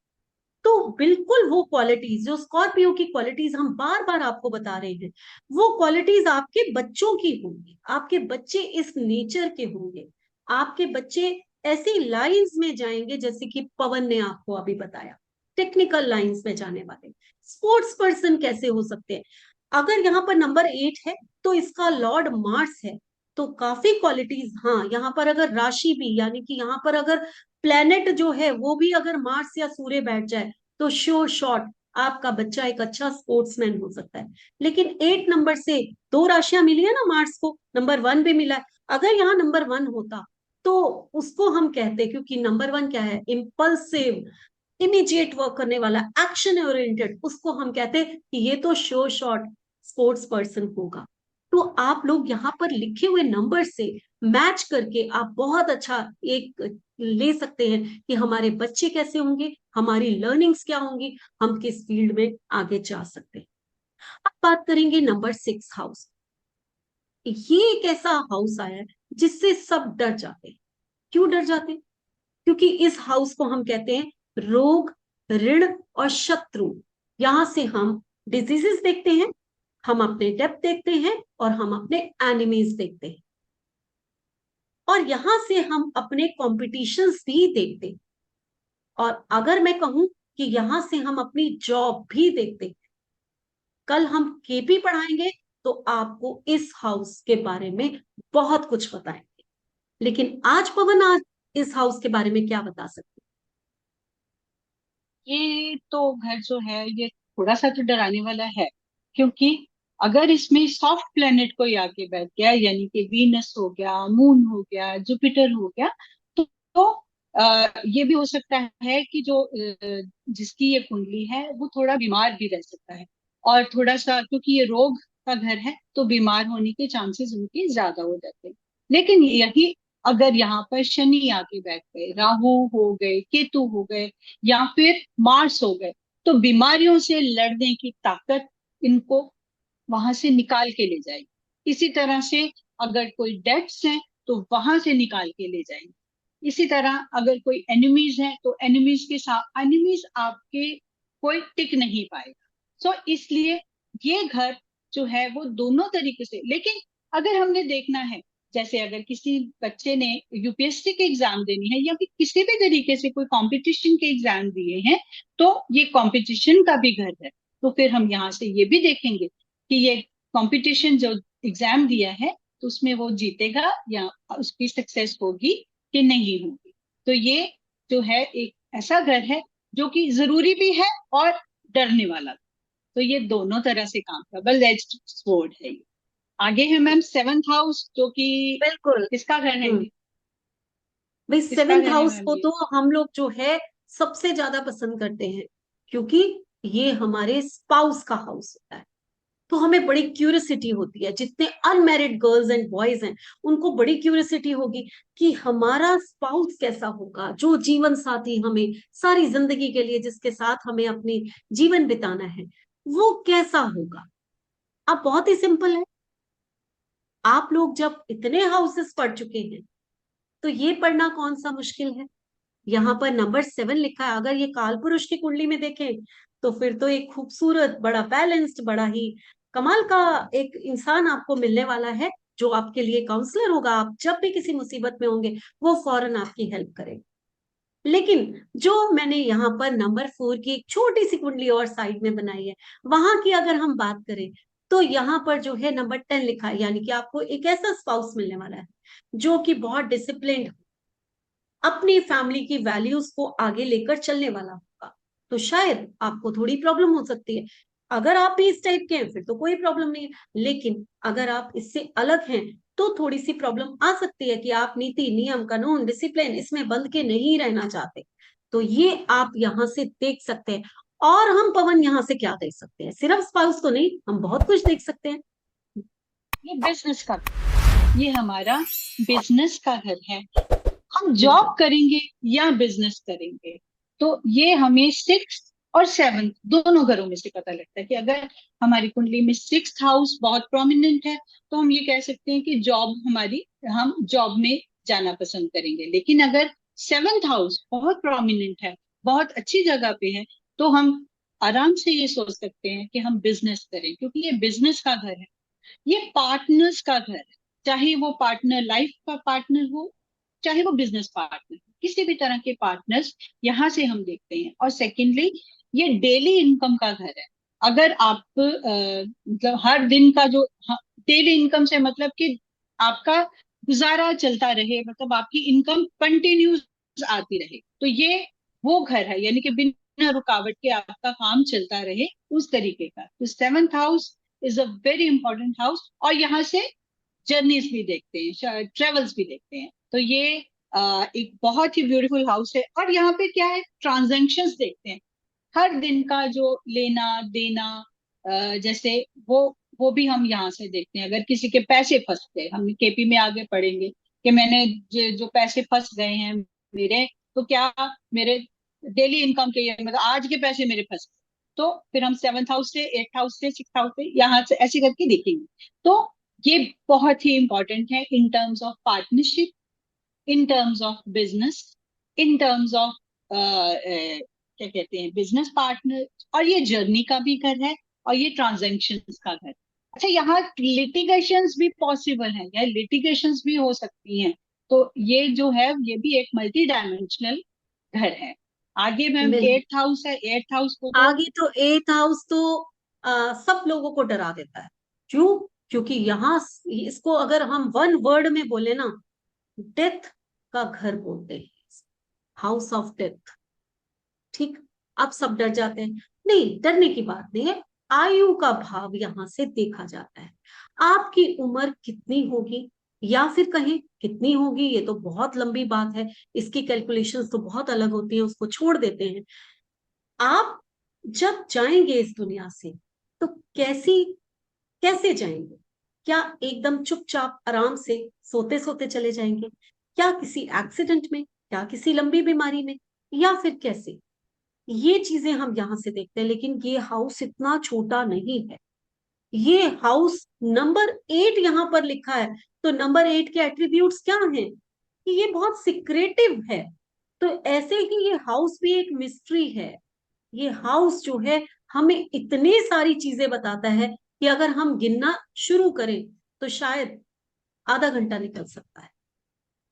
तो बिल्कुल वो क्वालिटीज जो स्कॉर्पियो की क्वालिटीज हम बार बार आपको बता रहे हैं, वो क्वालिटीज आपके बच्चों की होंगी। आपके बच्चे इस नेचर के होंगे। आपके बच्चे ऐसी लाइंस में जाएंगे जैसे कि पवन ने आपको अभी बताया, टेक्निकल लाइंस में जाने वाले। स्पोर्ट्स पर्सन कैसे हो सकते हैं? अगर यहाँ पर नंबर 8 है तो इसका लॉर्ड मार्स है, तो काफी क्वालिटीज, हाँ यहाँ पर अगर राशि भी, यानी कि यहाँ पर अगर प्लेनेट जो है वो भी अगर मार्स या सूर्य बैठ जाए तो श्योर शॉट आपका बच्चा एक अच्छा स्पोर्ट्समैन हो सकता है। लेकिन 8 नंबर से 2 राशियां मिली है ना, मार्स को नंबर 1 भी मिला है। अगर यहाँ नंबर 1 होता तो उसको हम कहते, क्योंकि नंबर 1 क्या है, इम्पल्सिव, इमीडिएट वर्क करने वाला, एक्शन ओरिएंटेड, उसको हम कहते कि ये तो श्योर शॉट स्पोर्ट्स पर्सन होगा। तो आप लोग यहाँ पर लिखे हुए नंबर से मैच करके आप बहुत अच्छा एक ले सकते हैं कि हमारे बच्चे कैसे होंगे, हमारी लर्निंग्स क्या होंगी, हम किस फील्ड में आगे जा सकते हैं। अब बात करेंगे नंबर 6 हाउस। ये एक ऐसा हाउस आया है जिससे सब डर जाते हैं। क्यों डर जाते हैं? क्योंकि इस हाउस को हम कहते हैं रोग, ऋण और शत्रु। यहां से हम डिजीजेस देखते हैं, हम अपने डेप्थ देखते हैं, और हम अपने एनिमीज देखते हैं, और यहां से हम अपने कॉम्पिटिशंस भी देखते हैं। और अगर मैं कहूं कि यहां से हम अपनी जॉब भी देखते हैं, कल हम केपी पढ़ाएंगे तो आपको इस हाउस के बारे में बहुत कुछ बताएंगे। लेकिन आज पवन, आज इस हाउस के बारे में क्या बता सकते ये तो घर जो है ये थोड़ा सा तो डराने वाला है, क्योंकि अगर इसमें सॉफ्ट प्लेनेट कोई आके बैठ गया, यानी कि वीनस हो गया, मून हो गया, जुपिटर हो गया, तो ये भी हो सकता है कि जो जिसकी ये कुंडली है वो थोड़ा बीमार भी रह सकता है। और थोड़ा सा, क्योंकि ये रोग का घर है, तो बीमार होने के चांसेस उनके ज्यादा हो जाते हैं। लेकिन यही अगर यहाँ पर शनि आके बैठ गए, राहु हो गए, केतु हो गए, या फिर मार्स हो गए, तो बीमारियों से लड़ने की ताकत इनको वहां से निकाल के ले जाएगी। इसी तरह से अगर कोई डेथ्स हैं तो वहां से निकाल के ले जाएंगे। इसी तरह अगर कोई एनिमीज है तो एनिमीज के साथ, एनिमीज आपके कोई टिक नहीं पाएगा। सो इसलिए ये घर जो है वो दोनों तरीके से, लेकिन अगर हमने देखना है, जैसे अगर किसी बच्चे ने यूपीएससी के एग्जाम देनी है या फिर किसी भी तरीके से कोई कंपटीशन के एग्जाम दिए हैं, तो ये कंपटीशन का भी घर है। तो फिर हम यहाँ से ये भी देखेंगे कि ये कंपटीशन जो एग्जाम दिया है तो उसमें वो जीतेगा या उसकी सक्सेस होगी कि नहीं होगी। तो ये जो है एक ऐसा घर है जो कि जरूरी भी है और डरने वाला भी। तो ये दोनों तरह से काम का डबल एज्ड स्वॉर्ड है ये। आगे है मैम सेवंथ हाउस, जो कि बिल्कुल। किसका घर है ये? भाई किसका सेवेंथ घर है हाउस मैम को ये? तो हम लोग जो है सबसे ज्यादा पसंद करते हैं, क्योंकि ये हमारे स्पाउस का हाउस होता है। तो हमें बड़ी क्यूरियोसिटी होती है, जितने अनमैरिड गर्ल्स एंड बॉयज हैं उनको बड़ी क्यूरियोसिटी होगी कि हमारा स्पाउस कैसा होगा, जो जीवन साथी हमें सारी जिंदगी के लिए, जिसके साथ हमें अपनी जीवन बिताना है, वो कैसा होगा। अब बहुत ही सिंपल है, आप लोग जब इतने हाउसेस पढ़ चुके हैं तो ये पढ़ना कौन सा मुश्किल है। यहाँ पर नंबर 7 लिखा है, अगर ये काल पुरुष की कुंडली में देखें तो फिर तो एक खूबसूरत, बड़ा बैलेंस्ड, बड़ा ही कमाल का एक इंसान आपको मिलने वाला है, जो आपके लिए काउंसलर होगा। आप जब भी किसी मुसीबत में होंगे वो फौरन आपकी हेल्प करेगा। लेकिन जो मैंने यहाँ पर नंबर 4 की एक छोटी सी कुंडली और साइड में बनाई है, वहां की अगर हम बात करें तो यहाँ पर जो है नंबर 10 लिखा है, यानी कि आपको एक ऐसा स्पाउस मिलने वाला है जो कि बहुत डिसिप्लिन्ड, अपनी फैमिली की वैल्यूज को आगे लेकर चलने वाला होगा। तो शायद आपको थोड़ी प्रॉब्लम हो सकती है। अगर आप भी इस टाइप के हैं फिर तो कोई प्रॉब्लम नहीं है, लेकिन अगर आप इससे अलग हैं तो थोड़ी सी प्रॉब्लम आ सकती है कि आप नीति, नियम, कानून, डिसिप्लिन इसमें बंध के नहीं रहना चाहते। तो ये आप यहाँ से देख सकते हैं। और हम पवन यहाँ से क्या देख सकते हैं, सिर्फ स्पाउस को नहीं, हम बहुत कुछ देख सकते हैं। ये बिजनेस का, ये हमारा बिजनेस का घर है। हम बिल्कुल। जॉब करेंगे या बिजनेस करेंगे, तो ये हमें सिक्स और सेवन्थ दोनों घरों में से पता लगता है कि अगर हमारी कुंडली में सिक्स हाउस बहुत प्रोमिनेंट है तो हम ये कह सकते हैं कि जॉब हमारी, हम जॉब में जाना पसंद करेंगे। लेकिन अगर सेवन्थ हाउस बहुत प्रोमिनेंट है, बहुत अच्छी जगह पे है, तो हम आराम से ये सोच सकते हैं कि हम बिजनेस करें, क्योंकि ये बिजनेस का घर है। ये पार्टनर्स का घर है, चाहे वो पार्टनर लाइफ का पार्टनर हो, चाहे वो बिजनेस पार्टनर हो, किसी भी तरह के पार्टनर्स यहाँ से हम देखते हैं। और सेकेंडली, ये डेली इनकम का घर है। अगर आप मतलब हर दिन का जो, डेली इनकम से मतलब कि आपका गुजारा चलता रहे, मतलब आपकी इनकम कंटिन्यूस आती रहे, तो ये वो घर है, यानी कि बिना रुकावट के आपका काम चलता रहे, उस तरीके का। तो seventh house is a very important house. और यहाँ से जर्नीज भी देखते हैं, ट्रेवल्स भी देखते हैं। तो ये एक बहुत ही ब्यूटीफुल हाउस है। और यहाँ पे क्या है, ट्रांजैक्शंस देखते हैं, हर दिन का जो लेना देना, जैसे वो भी हम यहाँ से देखते हैं। अगर किसी के पैसे फंस गए, हम केपी में आगे पढ़ेंगे कि मैंने जो पैसे फंस गए हैं मेरे, तो क्या मेरे डेली इनकम के, ये मतलब आज के पैसे मेरे फंस गए, तो फिर हम सेवंथ हाउस से, एट्थ हाउस से, सिक्स हाउस से, यहाँ से ऐसे करके देखेंगे। तो ये बहुत ही इंपॉर्टेंट है in terms of partnership, in terms of business, in terms of क्या कहते हैं, बिजनेस पार्टनर। और ये जर्नी का भी घर है और ये ट्रांजेक्शन्स का घर। अच्छा, यहाँ लिटिगेशंस भी पॉसिबल है, या लिटिगेशंस भी हो सकती हैं। तो ये जो है ये भी एक मल्टी डायमेंशनल घर है। आगे मैम बिल्कुल। 8th हाउस है, 8th हाउस को तो आगे तो 8th हाउस तो सब लोगों को डरा देता है। क्यों? क्योंकि यहाँ इसको अगर हम वन वर्ड में बोले ना, डेथ का घर बोलते हैं, हाउस ऑफ डेथ। ठीक। अब सब डर जाते हैं। नहीं, डरने की बात नहीं है। आयु का भाव यहां से देखा जाता है। आपकी उम्र कितनी होगी, या फिर कहें कितनी होगी, ये तो बहुत लंबी बात है, इसकी कैलकुलेशंस तो बहुत अलग होती है, उसको छोड़ देते हैं। आप जब जाएंगे इस दुनिया से, तो कैसी कैसे जाएंगे? क्या एकदम चुपचाप आराम से सोते सोते चले जाएंगे, क्या किसी एक्सीडेंट में, क्या किसी लंबी बीमारी में, या फिर कैसे? ये चीजें हम यहाँ से देखते हैं। लेकिन ये हाउस इतना छोटा नहीं है। ये हाउस नंबर 8 यहाँ पर लिखा है, तो नंबर 8 के एट्रीब्यूट्स क्या हैं? कि ये बहुत सिक्रेटिव है। तो ऐसे ही ये हाउस भी एक मिस्ट्री है। ये हाउस जो है हमें इतनी सारी चीजें बताता है कि अगर हम गिनना शुरू करें तो शायद आधा घंटा निकल सकता है।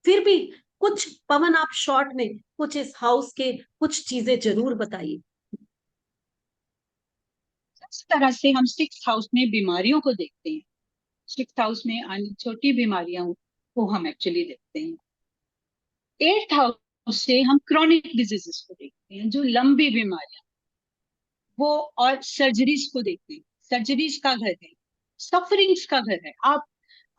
फिर भी कुछ, पवन, आप शॉर्ट में कुछ इस हाउस के कुछ चीजें जरूर बताइए। इस तरह से हम 6th हाउस में बीमारियों को देखते हैं। 6th हाउस में आनी छोटी बीमारियों को हम एक्चुअली देखते हैं। 8th हाउस से हम क्रॉनिक डिजीजेस को देखते हैं, जो लंबी बीमारियां, वो, और सर्जरीज को देखते हैं। सर्जरीज का घर है, सफरिंग्स का घर है।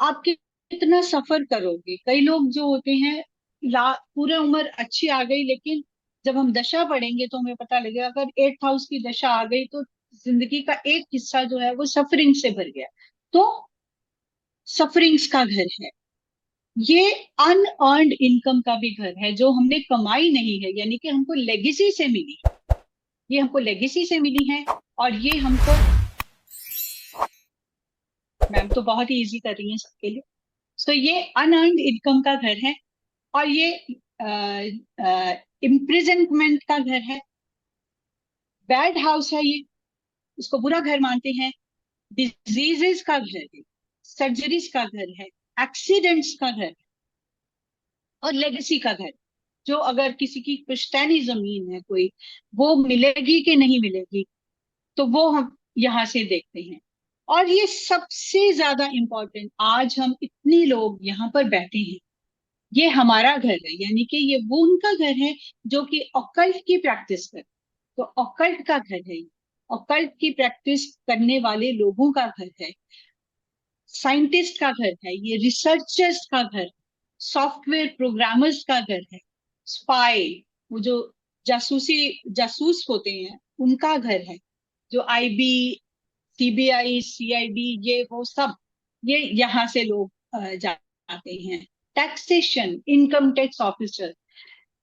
आप कितना सफर करोगे। कई लोग जो होते हैं, पूरे उम्र अच्छी आ गई, लेकिन जब हम दशा पढ़ेंगे तो हमें पता लगेगा अगर 8th हाउस की दशा आ गई तो जिंदगी का एक हिस्सा जो है वो सफरिंग से भर गया। तो सफरिंग्स का घर है। ये अनअर्न्ड इनकम का भी घर है, जो हमने कमाई नहीं है, यानी कि हमको लेगेसी से मिली। ये हमको लेगेसी से मिली है, और ये हमको, मैम तो बहुत ही इजी कर रही है सबके लिए। सो ये अनअर्न्ड इनकम का घर है, और ये इम्प्रिजनमेंट का घर है। बैड हाउस है ये, इसको बुरा घर मानते हैं। डिजीजेस का घर है, सर्जरीज का घर है, एक्सीडेंट्स का घर है, और लेगेसी का घर। जो अगर किसी की पुश्तैनी जमीन है कोई, वो मिलेगी कि नहीं मिलेगी, तो वो हम यहाँ से देखते हैं। और ये सबसे ज्यादा इम्पोर्टेंट, आज हम इतने लोग यहाँ पर बैठे हैं, ये हमारा घर है, यानी कि ये वो उनका घर है जो कि ऑकल्ट की प्रैक्टिस कर। तो ऑकल्ट का घर है, ऑकल्ट की प्रैक्टिस करने वाले लोगों का घर है, साइंटिस्ट का घर है, ये रिसर्चर्स का घर, सॉफ्टवेयर प्रोग्रामर्स का घर है, स्पाई, वो जो जासूस होते हैं, उनका घर है, जो आईबी, सीबीआई, सीआईडी, ये वो सब, ये यहाँ से लोग जाते हैं। टैक्सेशन, इनकम टैक्स ऑफिसर,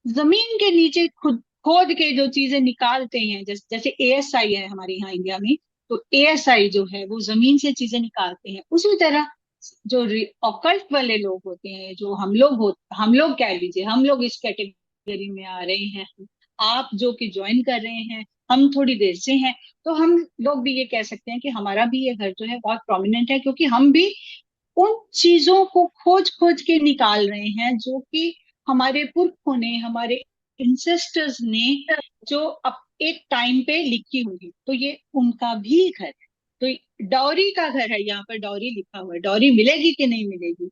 जमीन के नीचे खुद खोद के जो चीजें निकालते हैं, जैसे एएसआई है हमारे यहाँ इंडिया में, तो एएसआई जो है वो जमीन से चीजें निकालते हैं। उसी तरह जो ऑकल्ट वाले लोग होते हैं, जो हम लोग कह लीजिए, हम लोग इस कैटेगरी में आ रहे हैं। आप जो कि ज्वाइन कर रहे हैं, हम थोड़ी देर से हैं, तो हम लोग भी ये कह सकते हैं कि हमारा भी ये घर जो है बहुत प्रोमिनेंट है, क्योंकि हम भी उन चीजों को खोज खोज के निकाल रहे हैं जो कि हमारे पुरखों ने, हमारे इंसेस्टर्स ने, जो अब एक टाइम पे लिखी हुई। तो ये उनका भी घर है। तो डॉरी का घर है, यहाँ पर डॉरी लिखा हुआ है। डॉरी मिलेगी कि नहीं मिलेगी,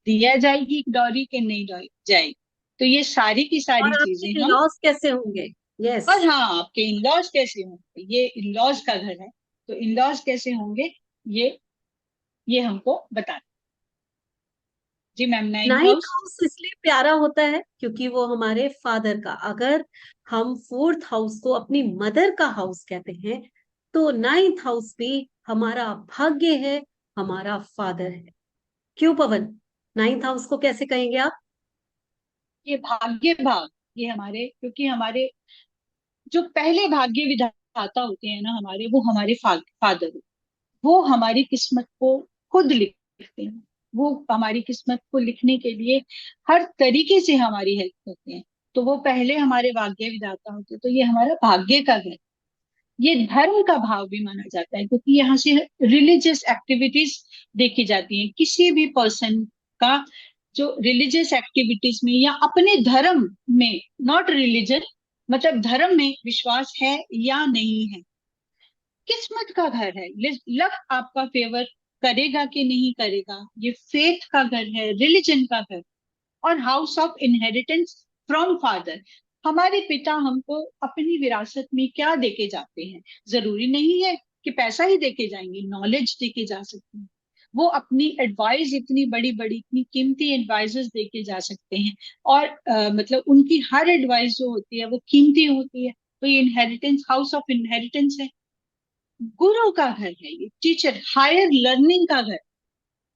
दिया जाएगी डॉरी कि नहीं जाएगी, तो ये सारी की सारी और चीजें आपके हम। लॉस कैसे होंगे? यस। और हाँ, आपके इन-लॉज कैसे होंगे, ये इन-लॉज का घर है, तो इन-लॉज कैसे होंगे, ये हमको बताना। जी ma'am, 9th 9th house. House इसलिए प्यारा होता है क्योंकि वो हमारे फादर का, अगर हम 4th हाउस को अपनी मदर का हाउस कहते हैं, तो 9th हाउस भी हमारा भाग्य है, हमारा फादर है। क्यों पवन? 9th हाउस को कैसे कहेंगे आप? ये भाग्य भाग, ये हमारे, क्योंकि हमारे जो पहले भाग्य विधाता होते हैं ना हमारे, वो हमारे फादर, वो हमारी किस्मत को खुद लिखते हैं। वो हमारी किस्मत को लिखने के लिए हर तरीके से हमारी हेल्प करते हैं। तो वो पहले हमारे भाग्य विधाता होते हैं, तो ये हमारा भाग्य का घर। ये धर्म का भाव भी माना जाता है, क्योंकि यहाँ से रिलीजियस एक्टिविटीज देखी जाती हैं। किसी भी पर्सन का जो रिलीजियस एक्टिविटीज में या अपने धर्म में, नॉट रिलीजन, मतलब धर्म में विश्वास है या नहीं है। किस्मत का घर है, लक आपका फेवर करेगा कि नहीं करेगा, ये फेथ का घर है, रिलीजन का घर। और house of inheritance from father, हमारे पिता हमको अपनी विरासत में क्या देके जाते हैं। जरूरी नहीं है कि पैसा ही देके जाएंगे, नॉलेज देके जा सकते हैं। वो अपनी एडवाइस इतनी बड़ी बड़ी, इतनी कीमती एडवाइजेस देके जा सकते हैं। और मतलब उनकी हर एडवाइस जो होती है वो कीमती होती है। तो ये इनहेरिटेंस, हाउस ऑफ इनहेरिटेंस है। गुरु का घर है ये, टीचर, हायर लर्निंग का घर।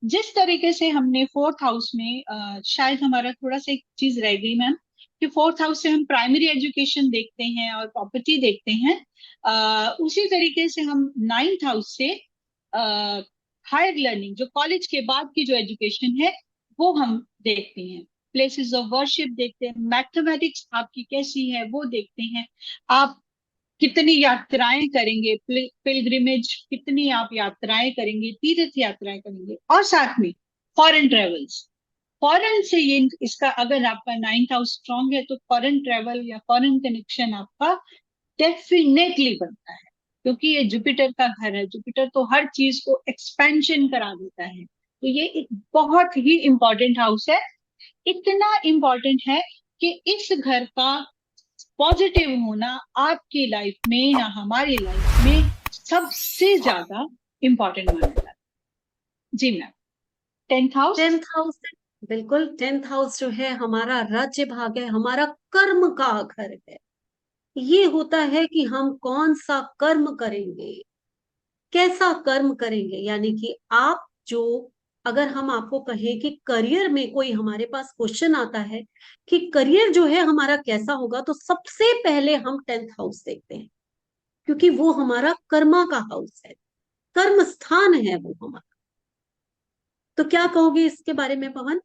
जिस तरीके से हमने फोर्थ हाउस में शायद हमारा थोड़ा सा एक चीज रह गई मैम, कि फोर्थ हाउस से हम प्राइमरी एजुकेशन देखते हैं और प्रॉपर्टी देखते हैं, उसी तरीके से हम नाइन्थ हाउस से हायर लर्निंग, जो कॉलेज के बाद की जो एजुकेशन है, वो हम देखते हैं। प्लेसेस ऑफ वर्शिप देखते हैं, मैथमेटिक्स आपकी कैसी है वो देखते हैं। आप कितनी यात्राएं करेंगे, पिलग्रिमेज कितनी आप यात्राएं करेंगे, तीर्थ यात्राएं करेंगे। और साथ में फॉरेन ट्रेवल्स, फॉरेन से ये इसका, अगर आपका नाइन्थ हाउस स्ट्रांग है तो फॉरेन ट्रेवल या फॉरेन कनेक्शन आपका डेफिनेटली बनता है। क्योंकि ये जुपिटर का घर है, जुपिटर तो हर चीज को एक्सपेंशन करा देता है। तो ये एक बहुत ही इंपॉर्टेंट हाउस है। इतना इंपॉर्टेंट है कि इस घर का पॉजिटिव होना आपकी लाइफ में या हमारी लाइफ में सबसे ज्यादा इंपॉर्टेंट माना जाता है। जी ma'am. Tenth house. Tenth house, बिल्कुल टेंथ हाउस जो है हमारा राज्य भाग है, हमारा कर्म का घर है। ये होता है कि हम कौन सा कर्म करेंगे, कैसा कर्म करेंगे। यानी कि आप जो, अगर हम आपको कहें कि करियर में कोई हमारे पास क्वेश्चन आता है कि करियर जो है हमारा कैसा होगा, तो सबसे पहले हम टेंथ हाउस देखते हैं, क्योंकि वो हमारा कर्मा का हाउस है, कर्म स्थान है वो हमारा। तो क्या कहोगे इसके बारे में पवन?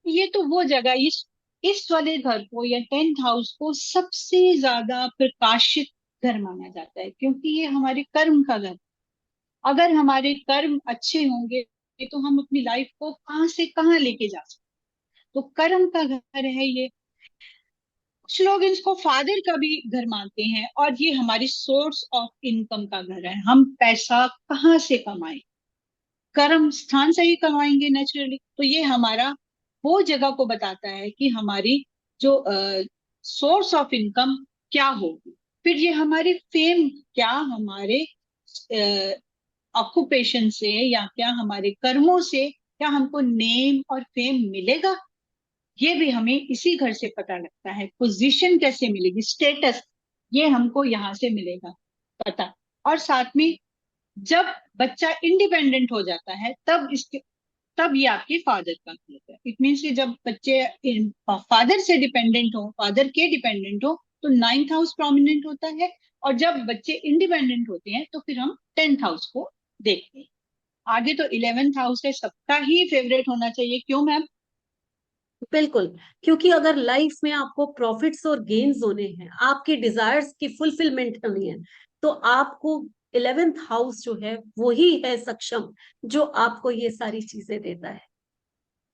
ये तो वो जगह, इस वाले घर को या टेंथ हाउस को सबसे ज्यादा प्रकाशित घर माना जाता है, क्योंकि ये हमारे कर्म का घर। अगर हमारे कर्म अच्छे होंगे तो हम अपनी लाइफ को कहाँ से कहाँ लेके जा सकते। तो कर्म का घर है ये। कुछ लोग इसको फादर का भी घर मानते हैं, और ये हमारी सोर्स ऑफ इनकम का घर है। हम पैसा कहाँ से कमाएं, कर्म स्थान से ही कमाएंगे नेचुरली। तो ये हमारा वो जगह को बताता है कि हमारी जो सोर्स ऑफ इनकम क्या होगी। फिर ये हमारी फेम, क्या हमारे ऑक्यूपेशन से या क्या हमारे कर्मों से क्या हमको नेम और फेम मिलेगा, ये भी हमें इसी घर से पता लगता है। पोजीशन कैसे मिलेगी, स्टेटस, ये हमको यहाँ से मिलेगा पता। और साथ में जब बच्चा इंडिपेंडेंट हो जाता है तब इसके, तब ये आपके फादर का घर है। इट मीन्स जब बच्चे फादर से डिपेंडेंट हो, फादर के डिपेंडेंट हो, तो नाइन्थ हाउस प्रोमिनेंट होता है। और जब बच्चे इंडिपेंडेंट होते हैं तो फिर हम टेंथ हाउस को देखते हैं। आगे तो इलेवेंथ हाउस है, सबका ही फेवरेट होना चाहिए। क्यों मैम? बिल्कुल, क्योंकि अगर लाइफ में आपको प्रॉफिट्स और गेन्स होने हैं, आपके डिजायर्स की फुलफिलमेंट होनी है, तो आपको इलेवेंथ हाउस जो है वही है सक्षम, जो आपको ये सारी चीजें देता है।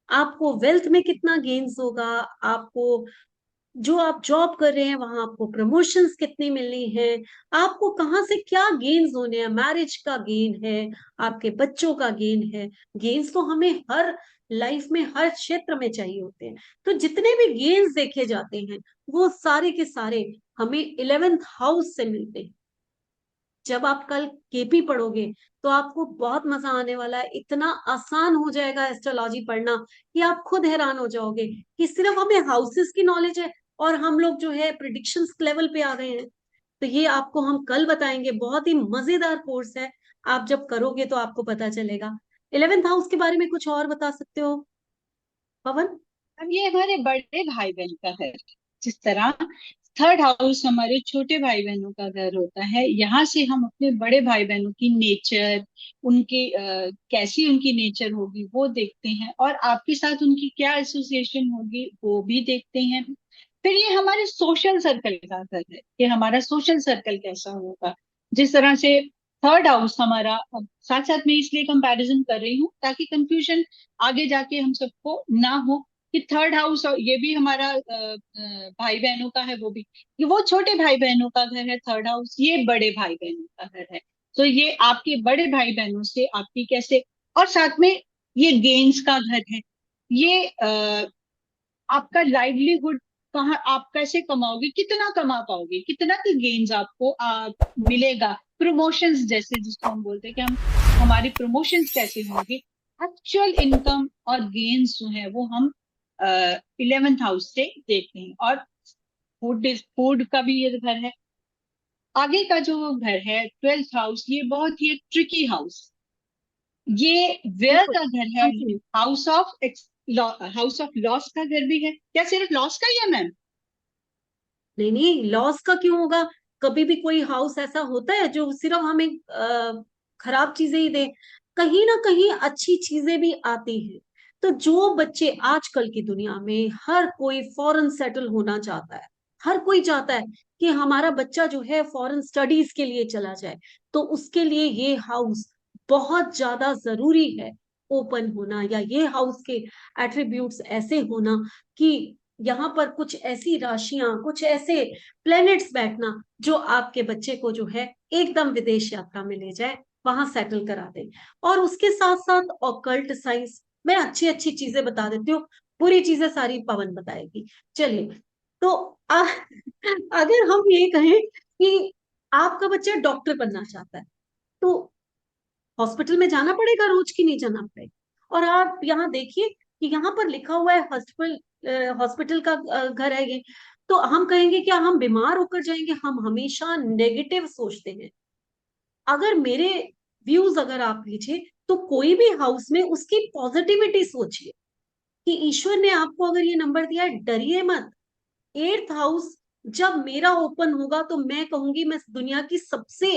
आपको वेल्थ में कितना गेन्स होगा, आपको जो आप जॉब कर रहे हैं वहां आपको प्रमोशंस कितनी मिलनी है, आपको कहाँ से क्या गेन्स होने हैं, मैरिज का गेन है, आपके बच्चों का गेन है। गेन्स तो हमें हर लाइफ में हर क्षेत्र में चाहिए होते हैं। तो जितने भी गेन्स देखे जाते हैं वो सारे के सारे हमें इलेवेंथ हाउस से मिलते हैं। जब आप कल केपी पढ़ोगे तो आपको बहुत मजा आने वाला है, इतना आसान हो जाएगा एस्ट्रोलॉजी पढ़ना कि आप खुद हैरान हो जाओगे कि सिर्फ हमें हाउसेस की नॉलेज है और हम लोग जो है प्रिडिक्शंस लेवल पे आ गए हैं। तो ये आपको हम कल बताएंगे, बहुत ही मजेदार कोर्स है। आप जब करोगे तो आपको पता चलेगा। इलेवेंथ हाउस के बारे में कुछ और बता सकते हो पवन? अब ये हमारे बड़े भाई बहन का घर, जिस तरह थर्ड हाउस हमारे छोटे भाई बहनों का घर होता है, यहाँ से हम अपने बड़े भाई बहनों की नेचर, उनकी कैसी उनकी नेचर होगी वो देखते हैं, और आपके साथ उनकी क्या एसोसिएशन होगी वो भी देखते हैं। फिर ये हमारे सोशल सर्कल का घर है, कि हमारा सोशल सर्कल कैसा होगा। जिस तरह से थर्ड हाउस हमारा, साथ साथ में इसलिए कंपैरिजन कर रही हूँ ताकि कंफ्यूजन आगे जाके हम सबको ना हो। कि थर्ड हाउस, ये भी हमारा भाई बहनों का है, वो भी, ये वो छोटे भाई बहनों का घर है थर्ड हाउस, ये बड़े भाई बहनों का घर है। तो ये आपके बड़े भाई बहनों से आपकी कैसे, और साथ में ये गेन्स का घर है, ये आपका लाइवलीहुड, कहाँ आप कैसे कमाओगे, कितना कमा पाओगे, कितना की गेन्स आपको मिलेगा, प्रमोशंस जैसे जिसको हम बोलते हैं कि हम हमारी प्रमोशंस कैसे होंगे, एक्चुअल इनकम और गेन्स जो है वो हम 11th हाउस से देखते हैं। और फूड फूड का भी ये घर है। आगे का जो घर है 12th हाउस, ये बहुत ही एक ट्रिकी हाउस, ये वेयर बिल्कुल। का घर है, कंटिन्यू। हाउस ऑफ लॉस का घर भी है। क्या सिर्फ लॉस का ही है मैम? नहीं नहीं, लॉस का क्यों होगा? कभी भी कोई हाउस ऐसा होता है जो सिर्फ हमें खराब चीजें ही दे? कहीं ना कहीं अच्छी चीजें भी आती हैं। तो जो बच्चे आजकल की दुनिया में, हर कोई फॉरेन सेटल होना चाहता है, हर कोई चाहता है कि हमारा बच्चा जो है फॉरेन स्टडीज के लिए चला जाए, तो उसके लिए ये हाउस बहुत ज्यादा जरूरी है ओपन होना, या ये हाउस के एट्रीब्यूट्स ऐसे होना कि यहाँ पर कुछ ऐसी राशियां, कुछ ऐसे प्लैनेट्स बैठना जो आपके बच्चे को जो है एकदम विदेश यात्रा में ले जाए, वहां सेटल करा दे। और उसके साथ साथ ऑकल्ट साइंस, मैं अच्छी अच्छी चीजें बता देती हूँ, बुरी चीजें सारी पवन बताएगी। चलिए, तो अगर हम ये कहें कि आपका बच्चा डॉक्टर बनना चाहता है, तो हॉस्पिटल में जाना पड़ेगा रोज, की नहीं जाना पड़ेगा? और आप यहाँ देखिए कि यहाँ पर लिखा हुआ है हॉस्पिटल, हॉस्पिटल का घर है ये। तो हम कहेंगे क्या हम बीमार होकर जाएंगे? हम हमेशा नेगेटिव सोचते हैं। अगर मेरे व्यूज अगर आप लीजिए, तो कोई भी हाउस में उसकी पॉजिटिविटी सोचिए कि ईश्वर ने आपको अगर ये नंबर दिया है, डरिए मत। 8th हाउस जब मेरा ओपन होगा तो मैं कहूंगी मैं दुनिया की सबसे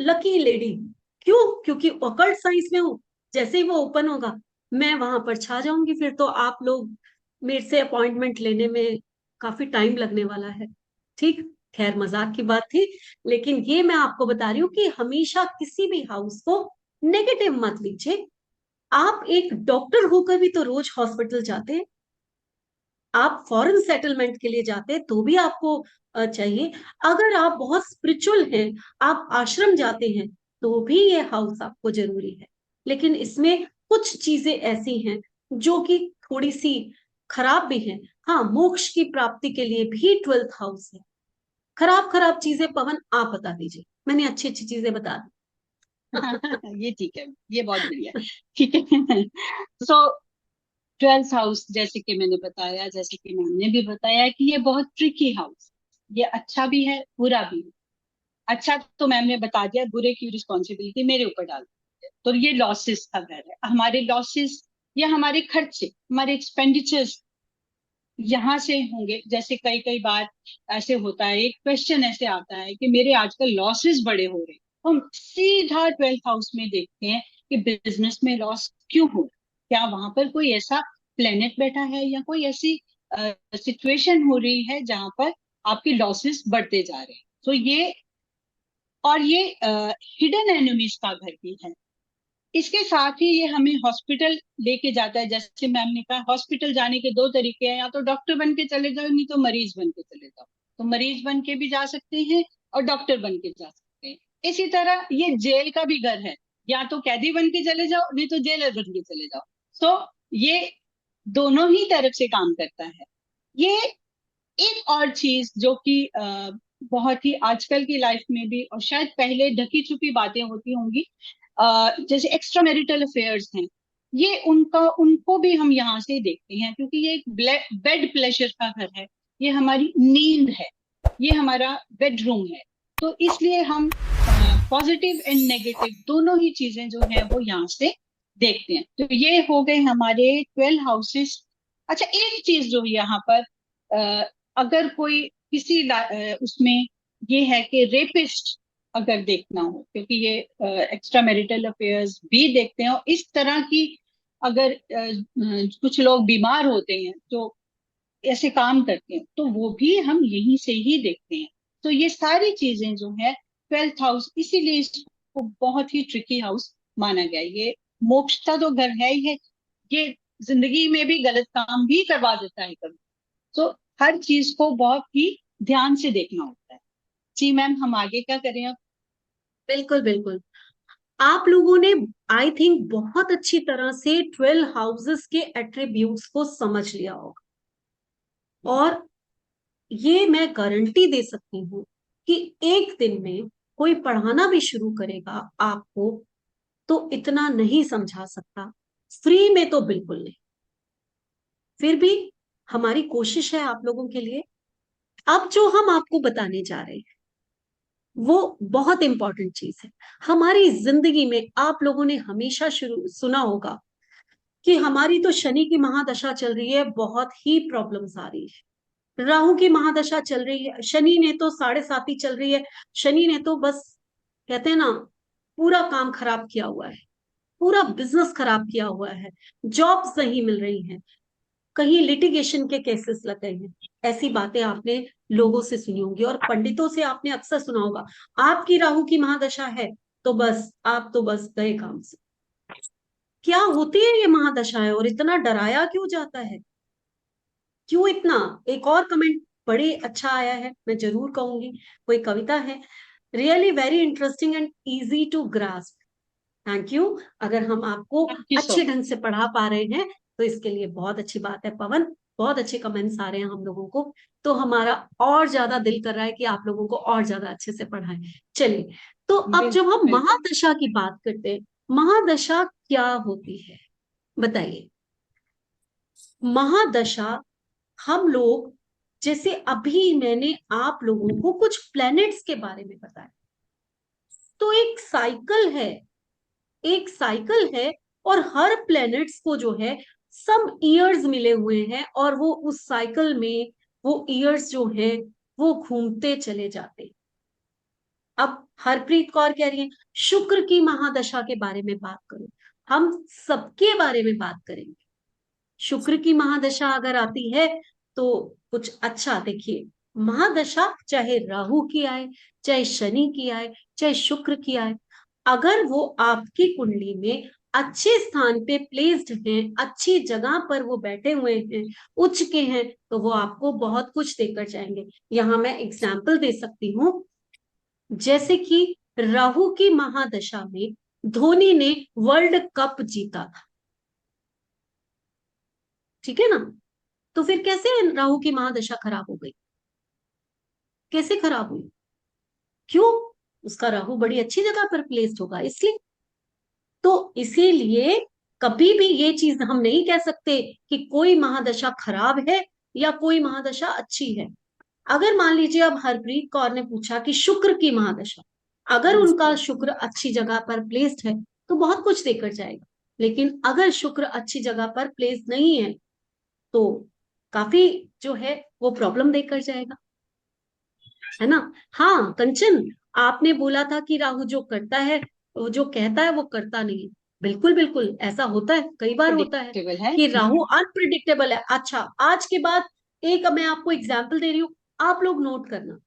लकी लेडी। क्यों? क्योंकि ऑकल्ट साइंस में हूं। जैसे ही वो ओपन होगा, मैं वहां पर छा जाऊंगी। फिर तो आप लोग मेरे से अपॉइंटमेंट लेने में काफी टाइम लगने वाला है। ठीक, खैर मजाक की बात थी। लेकिन ये मैं आपको बता रही हूँ कि हमेशा किसी भी हाउस को नेगेटिव मत लीजिए। आप एक डॉक्टर होकर भी तो रोज हॉस्पिटल जाते हैं, आप फॉरेन सेटलमेंट के लिए जाते हैं तो भी आपको चाहिए। अगर आप बहुत स्पिरिचुअल हैं, आप आश्रम जाते हैं, तो भी ये हाउस आपको जरूरी है। लेकिन इसमें कुछ चीजें ऐसी हैं जो कि थोड़ी सी खराब भी हैं। हाँ, मोक्ष की प्राप्ति के लिए भी 12th हाउस है। खराब खराब चीजें पवन आप बता दीजिए, मैंने अच्छी अच्छी चीजें बता ये ठीक है, ये बहुत बढ़िया। ठीक है। सो 12th हाउस, जैसे कि मैंने बताया, जैसे कि मैम ने भी बताया कि ये बहुत ट्रिकी हाउस, ये अच्छा भी है बुरा भी है। अच्छा तो मैम ने बता दिया, बुरे की रिस्पॉन्सिबिलिटी मेरे ऊपर डाल दी है। तो ये लॉसेस का घर है, हमारे लॉसेस या हमारे खर्चे, हमारे एक्सपेंडिचर्स यहाँ से होंगे। जैसे कई कई बार ऐसे होता है, एक क्वेश्चन ऐसे आता है कि मेरे आजकल लॉसेस बड़े हो रहे हैं, तो हम सीधा 12th हाउस में देखते हैं कि बिजनेस में लॉस क्यों हो रहा है, क्या वहां पर कोई ऐसा प्लेनेट बैठा है या कोई ऐसी सिचुएशन हो रही है जहां पर आपके लॉसेस बढ़ते जा रहे हैं। तो ये, और ये हिडन एनिमीज का घर भी है। इसके साथ ही ये हमें हॉस्पिटल लेके जाता है। जैसे मैम ने कहा, हॉस्पिटल जाने के दो तरीके हैं, या तो डॉक्टर बन के चले जाओ, नहीं तो मरीज बन के चले जाओ। तो मरीज बन के भी जा सकते हैं और डॉक्टर बन के जा सकते हैं। इसी तरह ये जेल का भी घर है, या तो कैदी बन के चले जाओ, नहीं तो जेलर बन के चले जाओ। सो ये दोनों ही तरफ से काम करता है। ये एक और चीज जो कि बहुत ही आजकल की लाइफ में भी, और शायद पहले ढकी छुपी बातें होती होंगी, जैसे एक्स्ट्रा मैरिटल अफेयर्स हैं, ये उनका, उनको भी हम यहाँ से देखते हैं, क्योंकि ये एक बेड प्लेजर का घर है, ये हमारी नींद है, ये हमारा बेडरूम है। तो इसलिए हम पॉजिटिव एंड नेगेटिव दोनों ही चीजें जो है वो यहाँ से देखते हैं। तो ये हो गए हमारे 12 हाउसेस। अच्छा, एक चीज जो यहाँ पर, अ, अगर कोई किसी उसमें ये है कि रेपिस्ट अगर देखना हो, क्योंकि ये एक्स्ट्रा मैरिटल अफेयर्स भी देखते हैं, और इस तरह की अगर कुछ लोग बीमार होते हैं तो ऐसे काम करते हैं, तो वो भी हम यहीं से ही देखते हैं। तो ये सारी चीजें जो है 12th हाउस, इसीलिए इसको बहुत ही ट्रिकी हाउस माना गया है। ये मोक्ष का तो घर है ही है, ये जिंदगी में भी गलत काम भी करवा देता है कभी। तो हर चीज को बहुत ही ध्यान से देखना होता है। जी मैम, हम आगे क्या करें अब? बिल्कुल बिल्कुल। आप लोगों ने आई थिंक बहुत अच्छी तरह से 12 हाउसेस के एट्रीब्यूट्स को समझ लिया होगा। और ये मैं गारंटी दे सकती हूँ कि एक दिन में कोई पढ़ाना भी शुरू करेगा आपको तो इतना नहीं समझा सकता, फ्री में तो बिल्कुल नहीं। फिर भी हमारी कोशिश है आप लोगों के लिए। अब जो हम आपको बताने जा रहे हैं वो बहुत इंपॉर्टेंट चीज है हमारी जिंदगी में। आप लोगों ने हमेशा शुरू सुना होगा कि हमारी तो शनि की महादशा चल रही है, बहुत ही प्रॉब्लम्स आ रही है। राहु की महादशा चल रही है, शनि ने तो 7.5 चल रही है। शनि ने तो बस कहते हैं ना, पूरा काम खराब किया हुआ है, पूरा बिजनेस खराब किया हुआ है, जॉब्स नहीं मिल रही हैं, कहीं लिटिगेशन के केसेस लग गए हैं। ऐसी बातें आपने लोगों से सुनी होंगी और पंडितों से आपने अक्सर सुना होगा, आपकी राहु की महादशा है तो बस आप तो बस गए काम से। क्या होती है ये महादशाएं और इतना डराया क्यों जाता है, क्यों इतना? एक और कमेंट बड़े अच्छा आया है, मैं जरूर कहूंगी। कोई कविता है, really very interesting and easy to grasp. Thank you. अगर हम आपको थैंक यू सो अच्छे मच। ढंग से पढ़ा पा रहे हैं तो इसके लिए बहुत अच्छी बात है पवन। बहुत अच्छे कमेंट्स आ रहे हैं हम लोगों को, तो हमारा और ज्यादा दिल कर रहा है कि आप लोगों को और ज्यादा अच्छे से पढ़ाएं। चलिए, तो अब जब बिल्कुल हम बिल्कुल। महादशा की बात करते हैं, महादशा क्या होती है बताइए। महादशा हम लोग, जैसे अभी मैंने आप लोगों को कुछ प्लैनेट्स के बारे में बताया, तो एक साइकिल है, एक साइकिल है। और हर प्लैनेट्स को जो है सम ईयर्स मिले हुए हैं और वो उस साइकिल में वो ईयर्स जो है वो घूमते चले जाते हैं। अब हरप्रीत कौर कह रही है शुक्र की महादशा के बारे में बात करो, हम सबके बारे में बात करेंगे। शुक्र की महादशा अगर आती है तो कुछ अच्छा देखिए। महादशा चाहे राहु की आए, चाहे शनि की आए, चाहे शुक्र की आए, अगर वो आपकी कुंडली में अच्छे स्थान पे प्लेस्ड हैं, अच्छी जगह पर वो बैठे हुए हैं, उच्च के हैं, तो वो आपको बहुत कुछ देकर जाएंगे। यहां मैं एग्जाम्पल दे सकती हूँ, जैसे कि राहु की महादशा में धोनी ने वर्ल्ड कप जीता था, ठीक है ना? तो फिर कैसे राहु की महादशा खराब हो गई, कैसे खराब हुई? क्यों? उसका राहु बड़ी अच्छी जगह पर प्लेस्ड होगा इसलिए। तो इसीलिए कभी भी ये चीज हम नहीं कह सकते कि कोई महादशा खराब है या कोई महादशा अच्छी है। अगर मान लीजिए अब हरप्रीत कौर ने पूछा कि शुक्र की महादशा, अगर उनका शुक्र अच्छी जगह पर प्लेस्ड है तो बहुत कुछ देकर जाएगा। लेकिन अगर शुक्र अच्छी जगह पर प्लेस्ड नहीं है तो काफी जो है वो प्रॉब्लम देकर जाएगा, है ना? हाँ कंचन, आपने बोला था कि राहु जो करता है, वो जो कहता है वो करता नहीं है। बिल्कुल बिल्कुल ऐसा होता है, कई बार होता है प्रिडिक्टेबल है। कि राहु अनप्रिडिक्टेबल है। अच्छा, आज के बाद एक मैं आपको एग्जाम्पल दे रही हूँ, आप लोग नोट करना।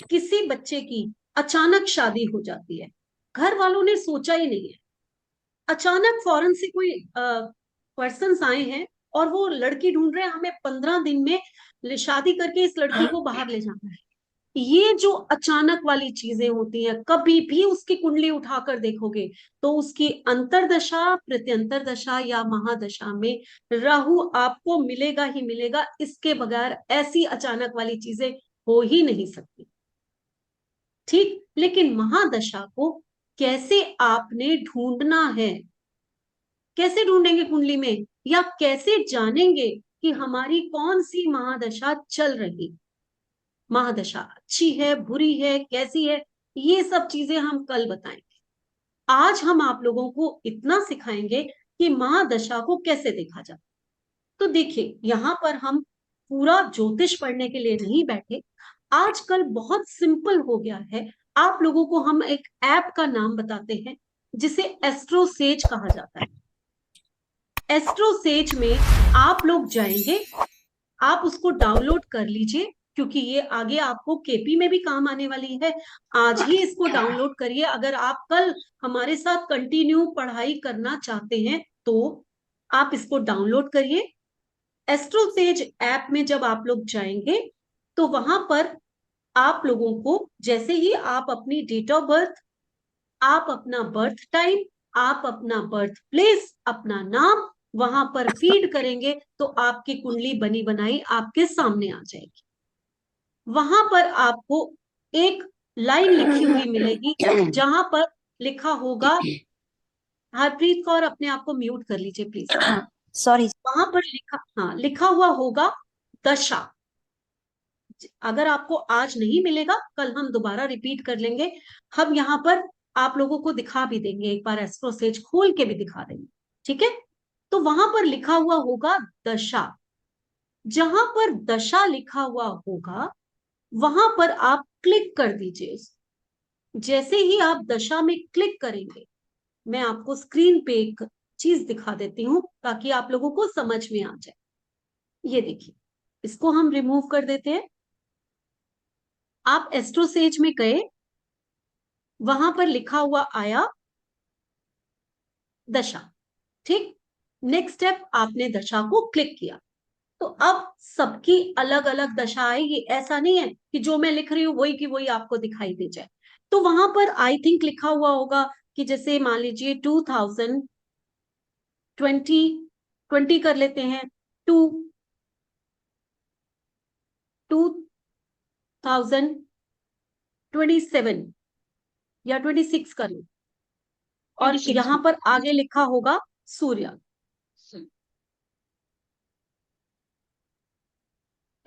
किसी बच्चे की अचानक शादी हो जाती है, घर वालों ने सोचा ही नहीं है, अचानक फॉरेन से कोई पर्सन आए हैं और वो लड़की ढूंढ रहे हैं, हमें 15 दिन में शादी करके इस लड़की को बाहर ले जाना है। ये जो अचानक वाली चीजें होती हैं, कभी भी उसकी कुंडली उठाकर देखोगे तो उसकी अंतरदशा, प्रत्यंतर दशा या महादशा में राहु आपको मिलेगा ही मिलेगा। इसके बगैर ऐसी अचानक वाली चीजें हो ही नहीं सकती, ठीक? लेकिन महादशा को कैसे आपने ढूंढना है, कैसे ढूंढेंगे कुंडली में, या कैसे जानेंगे कि हमारी कौन सी महादशा चल रही, महादशा अच्छी है बुरी है कैसी है, ये सब चीजें हम कल बताएंगे। आज हम आप लोगों को इतना सिखाएंगे कि महादशा को कैसे देखा जाए। तो देखिए, यहाँ पर हम पूरा ज्योतिष पढ़ने के लिए नहीं बैठे, आजकल बहुत सिंपल हो गया है। आप लोगों को हम एक ऐप का नाम बताते हैं जिसे एस्ट्रोसेज कहा जाता है। एस्ट्रोसेज में आप लोग जाएंगे, आप उसको डाउनलोड कर लीजिए, क्योंकि ये आगे आपको केपी में भी काम आने वाली है। आज ही इसको डाउनलोड करिए अगर आप कल हमारे साथ कंटिन्यू पढ़ाई करना चाहते हैं तो। आप इसको डाउनलोड करिए। एस्ट्रोसेज ऐप में जब आप लोग जाएंगे तो वहां पर आप लोगों को जैसे ही आप अपनी डेट ऑफ बर्थ, आप अपना बर्थ टाइम, आप अपना बर्थ प्लेस, अपना नाम वहां पर फीड करेंगे तो आपकी कुंडली बनी बनाई आपके सामने आ जाएगी। वहां पर आपको एक लाइन लिखी हुई मिलेगी जहां पर लिखा होगा, हरप्रीत कौर अपने आप को म्यूट कर लीजिए प्लीज। सॉरी। वहां पर लिखा हुआ होगा दशा। अगर आपको आज नहीं मिलेगा, कल हम दोबारा रिपीट कर लेंगे। हम यहाँ पर आप लोगों को दिखा भी देंगे, एक बार एस्ट्रोसेज खोल के भी दिखा देंगे, ठीक है। तो वहां पर लिखा हुआ होगा दशा। जहां पर दशा लिखा हुआ होगा वहां पर आप क्लिक कर दीजिए। जैसे ही आप दशा में क्लिक करेंगे, मैं आपको स्क्रीन पे एक चीज दिखा देती हूँ ताकि आप लोगों को समझ में आ जाए। ये देखिए, इसको हम रिमूव कर देते हैं। आप एस्ट्रोसेज में गए, वहां पर लिखा हुआ आया दशा, ठीक। नेक्स्ट स्टेप, आपने दशा को क्लिक किया तो अब सबकी अलग अलग दशा आएगी। ऐसा नहीं है कि जो मैं लिख रही हूं वही की वही आपको दिखाई दे जाए। तो वहां पर आई थिंक लिखा हुआ होगा कि जैसे मान लीजिए 2020 कर लेते हैं, 2027 या 26 कर लो। और 26 यहां पर आगे लिखा होगा सूर्य।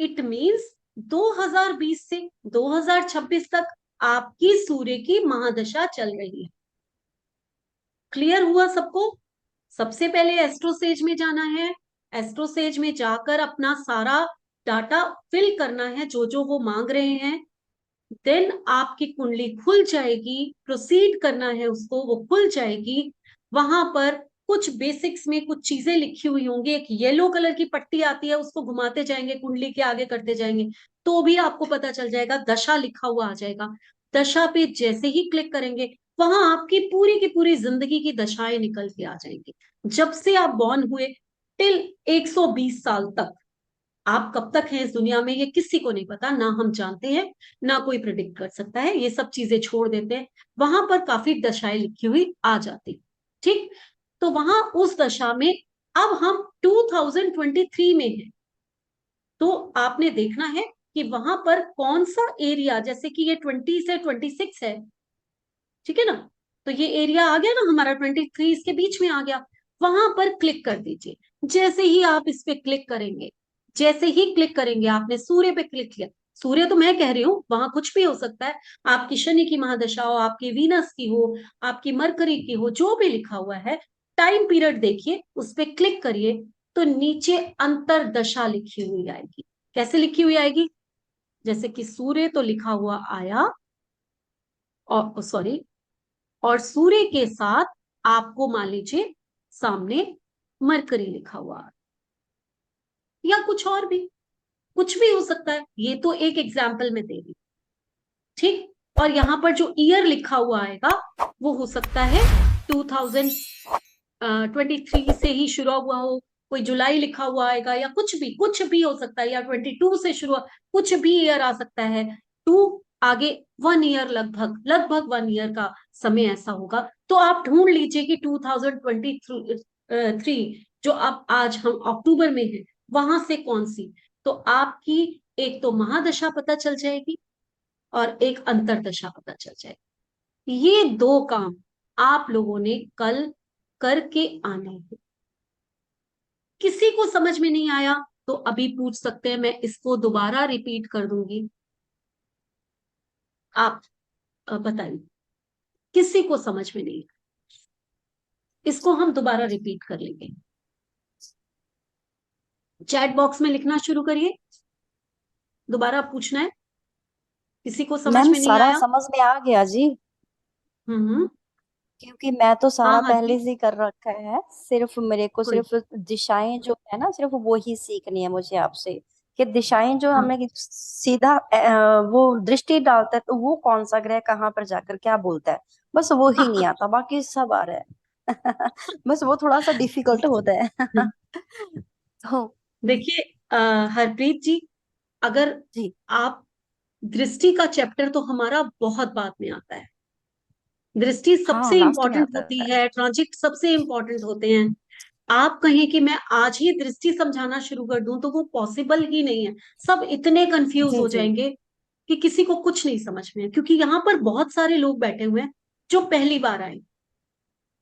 इट मीन्स 2020 से 2026 तक आपकी सूर्य की महादशा चल रही है। क्लियर हुआ सबको? सबसे पहले एस्ट्रोसेज में जाना है, एस्ट्रोसेज में जाकर अपना सारा डाटा फिल करना है जो जो वो मांग रहे हैं। देन आपकी कुंडली खुल जाएगी, प्रोसीड करना है उसको, वो खुल जाएगी। वहां पर कुछ बेसिक्स में कुछ चीजें लिखी हुई होंगी, एक येलो कलर की पट्टी आती है, उसको घुमाते जाएंगे, कुंडली के आगे करते जाएंगे तो भी आपको पता चल जाएगा, दशा लिखा हुआ आ जाएगा। दशा पे जैसे ही क्लिक करेंगे वहां आपकी पूरी की पूरी जिंदगी की दशाएं निकल के आ जाएंगी, जब से आप बॉर्न हुए टिल 120 साल तक। आप कब तक हैं इस दुनिया में ये किसी को नहीं पता, ना हम जानते हैं, ना कोई प्रिडिक्ट कर सकता है। ये सब चीजें छोड़ देते हैं, वहां पर काफी दशाएं लिखी हुई आ जाती, ठीक। तो वहां उस दशा में अब हम 2023 में हैं, तो आपने देखना है कि वहां पर कौन सा एरिया, जैसे कि ये 20 से 26 है, ठीक है ना। तो ये एरिया आ गया ना हमारा, 23 इसके बीच में आ गया। वहां पर क्लिक कर दीजिए। जैसे ही आप इस पे क्लिक करेंगे, जैसे ही क्लिक करेंगे, आपने सूर्य पे क्लिक किया। सूर्य तो मैं कह रही हूँ, वहां कुछ भी हो सकता है। आपकी शनि की महादशा हो, आपकी वीनस की हो, आपकी मरकरी की हो, जो भी लिखा हुआ है, टाइम पीरियड देखिए, उस पर क्लिक करिए तो नीचे अंतरदशा लिखी हुई आएगी। कैसे लिखी हुई आएगी? जैसे कि सूर्य तो लिखा हुआ आया, और सॉरी, और सूर्य के साथ आपको मान लीजिए सामने मरकरी लिखा हुआ, या कुछ और भी, कुछ भी हो सकता है। ये तो एक एग्जाम्पल में दे रही, ठीक। और यहाँ पर जो ईयर लिखा हुआ आएगा वो हो सकता है 2023 से ही शुरू हुआ हो, कोई जुलाई लिखा हुआ आएगा, या कुछ भी हो सकता है, या 22 से शुरू, कुछ भी ईयर आ सकता है। टू आगे 1 ईयर, लगभग 1 ईयर का समय ऐसा होगा। तो आप ढूंढ लीजिए कि 2023 जो अब आज हम अक्टूबर में है, वहां से कौन सी, तो आपकी एक तो महादशा पता चल जाएगी और एक अंतरदशा पता चल जाएगी। ये दो काम आप लोगों ने कल करके आने हैं। किसी को समझ में नहीं आया तो अभी पूछ सकते हैं, मैं इसको दोबारा रिपीट कर दूंगी। आप बताइए, किसी को समझ में नहीं आया, इसको हम दोबारा रिपीट कर लेंगे। चैट बॉक्स में लिखना शुरू करिए, दोबारा पूछना है। किसी को समझ मैम में नहीं सारा आया? समझ में आ गया जी, हम्म। क्योंकि मैं तो हाँ सारा हाँ पहले जी, से ही कर रखा है। सिर्फ मेरे को कोई, सिर्फ दिशाएं जो है ना, सिर्फ वो ही सीखनी है मुझे आपसे, कि दिशाएं जो हाँ हमें सीधा वो दृष्टि डालता है तो वो कौन सा ग्रह कहाँ पर जाकर क्या बोलता है, बस वो ही नहीं आता, बाकी सब आ रहा है। बस वो थोड़ा सा डिफिकल्ट होता है। तो देखिए हरप्रीत जी, अगर जी आप, दृष्टि का चैप्टर तो हमारा बहुत बाद में आता है। दृष्टि हाँ, सबसे लास्ट में इंपॉर्टेंट आता होती है। है, ट्रांजिट सबसे इंपॉर्टेंट होते हैं। आप कहें कि मैं आज ही दृष्टि समझाना शुरू कर दूं तो वो पॉसिबल ही नहीं है। सब इतने कंफ्यूज जी हो जी। जाएंगे कि किसी को कुछ नहीं समझ में है, क्योंकि यहाँ पर बहुत सारे लोग बैठे हुए हैं जो पहली बार आए,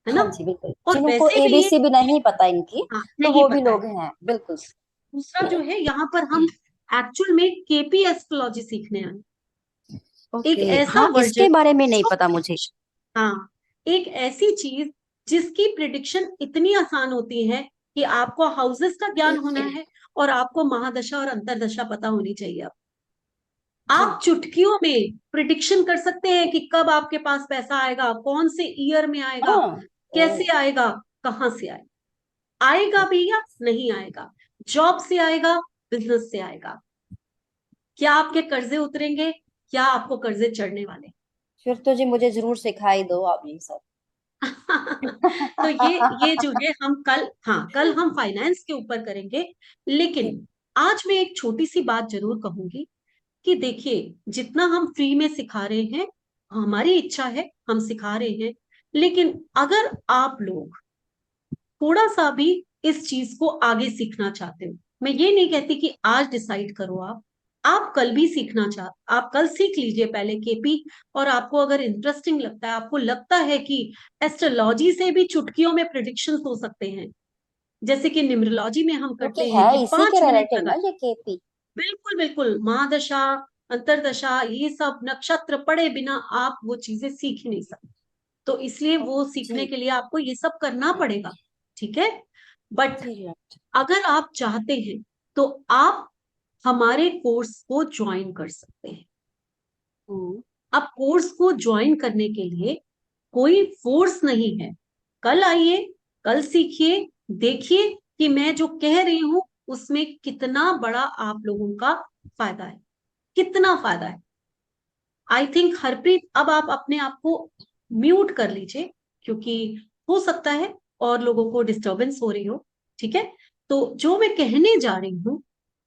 है ना। हाँ जी बिल्कुल, और जिनको वैसे भी ये, एबीसी भी नहीं पता इनकी, हाँ, तो नहीं वो भी पता है। लोग हैं बिल्कुल। दूसरा जो है, यहाँ पर हम एक्चुअल में केपी एस्ट्रोलॉजी सीखने आए। एक ओके, ऐसा हाँ वर्जन इसके बारे में नहीं जो, पता मुझे। हाँ, एक ऐसी चीज जिसकी प्रिडिक्शन इतनी आसान होती है कि आपको हाउसेस का ज्ञान होना है और आपको महादशा और अंतरदशा पता होनी चाहिए। अब जी आप चुटकियों में प्रिडिक्शन कर सकते हैं कि कब आपके पास पैसा आएगा, कौन से ईयर में आएगा, हाँ। ओ, कैसे आएगा, कहां से आएगा, आएगा भी या नहीं आएगा, जॉब से आएगा, बिजनेस से आएगा, क्या आपके कर्जे उतरेंगे, क्या आपको कर्जे चढ़ने वाले। फिर तो जी मुझे जरूर सिखाई दो आप ये सब। तो ये जो है, हम कल, हाँ, कल हम फाइनेंस के ऊपर करेंगे। जी। लेकिन आज मैं एक छोटी सी बात जरूर कहूंगी कि देखिए, जितना हम फ्री में सिखा रहे हैं, हमारी इच्छा है हम सिखा रहे हैं, लेकिन अगर आप लोग थोड़ा सा भी इस चीज को आगे सीखना चाहते हो, मैं ये नहीं कहती कि आज डिसाइड करो, आप कल भी सीखना चाह, आप कल सीख लीजिए पहले केपी। और आपको अगर इंटरेस्टिंग लगता है, आपको लगता है कि एस्ट्रोलॉजी से भी चुटकियों में प्रिडिक्शंस हो सकते हैं, जैसे कि न्यूमरोलॉजी में हम क्योंकि करते हैं है कि इसी के 5 मिनट रिलेटेड लगा, ना ये केपी। बिल्कुल बिल्कुल, महादशा, अंतरदशा, ये सब नक्षत्र पढ़े बिना आप वो चीजें सीख ही नहीं सकते। तो इसलिए वो सीखने जी के लिए आपको ये सब करना पड़ेगा, ठीक है। बट जी राइट। अगर आप चाहते हैं तो आप हमारे कोर्स को ज्वाइन कर सकते हैं। हम्म। अब कोर्स को ज्वाइन करने के लिए कोई फोर्स नहीं है। कल आइए, कल सीखिए, देखिए कि मैं जो कह रही हूं उसमें कितना बड़ा आप लोगों का फायदा है, कितना फायदा है। आई थिंक हरप्रीत, अब आप अपने आप को म्यूट कर लीजिए, क्योंकि हो सकता है और लोगों को डिस्टरबेंस हो रही हो, ठीक है। तो जो मैं कहने जा रही हूँ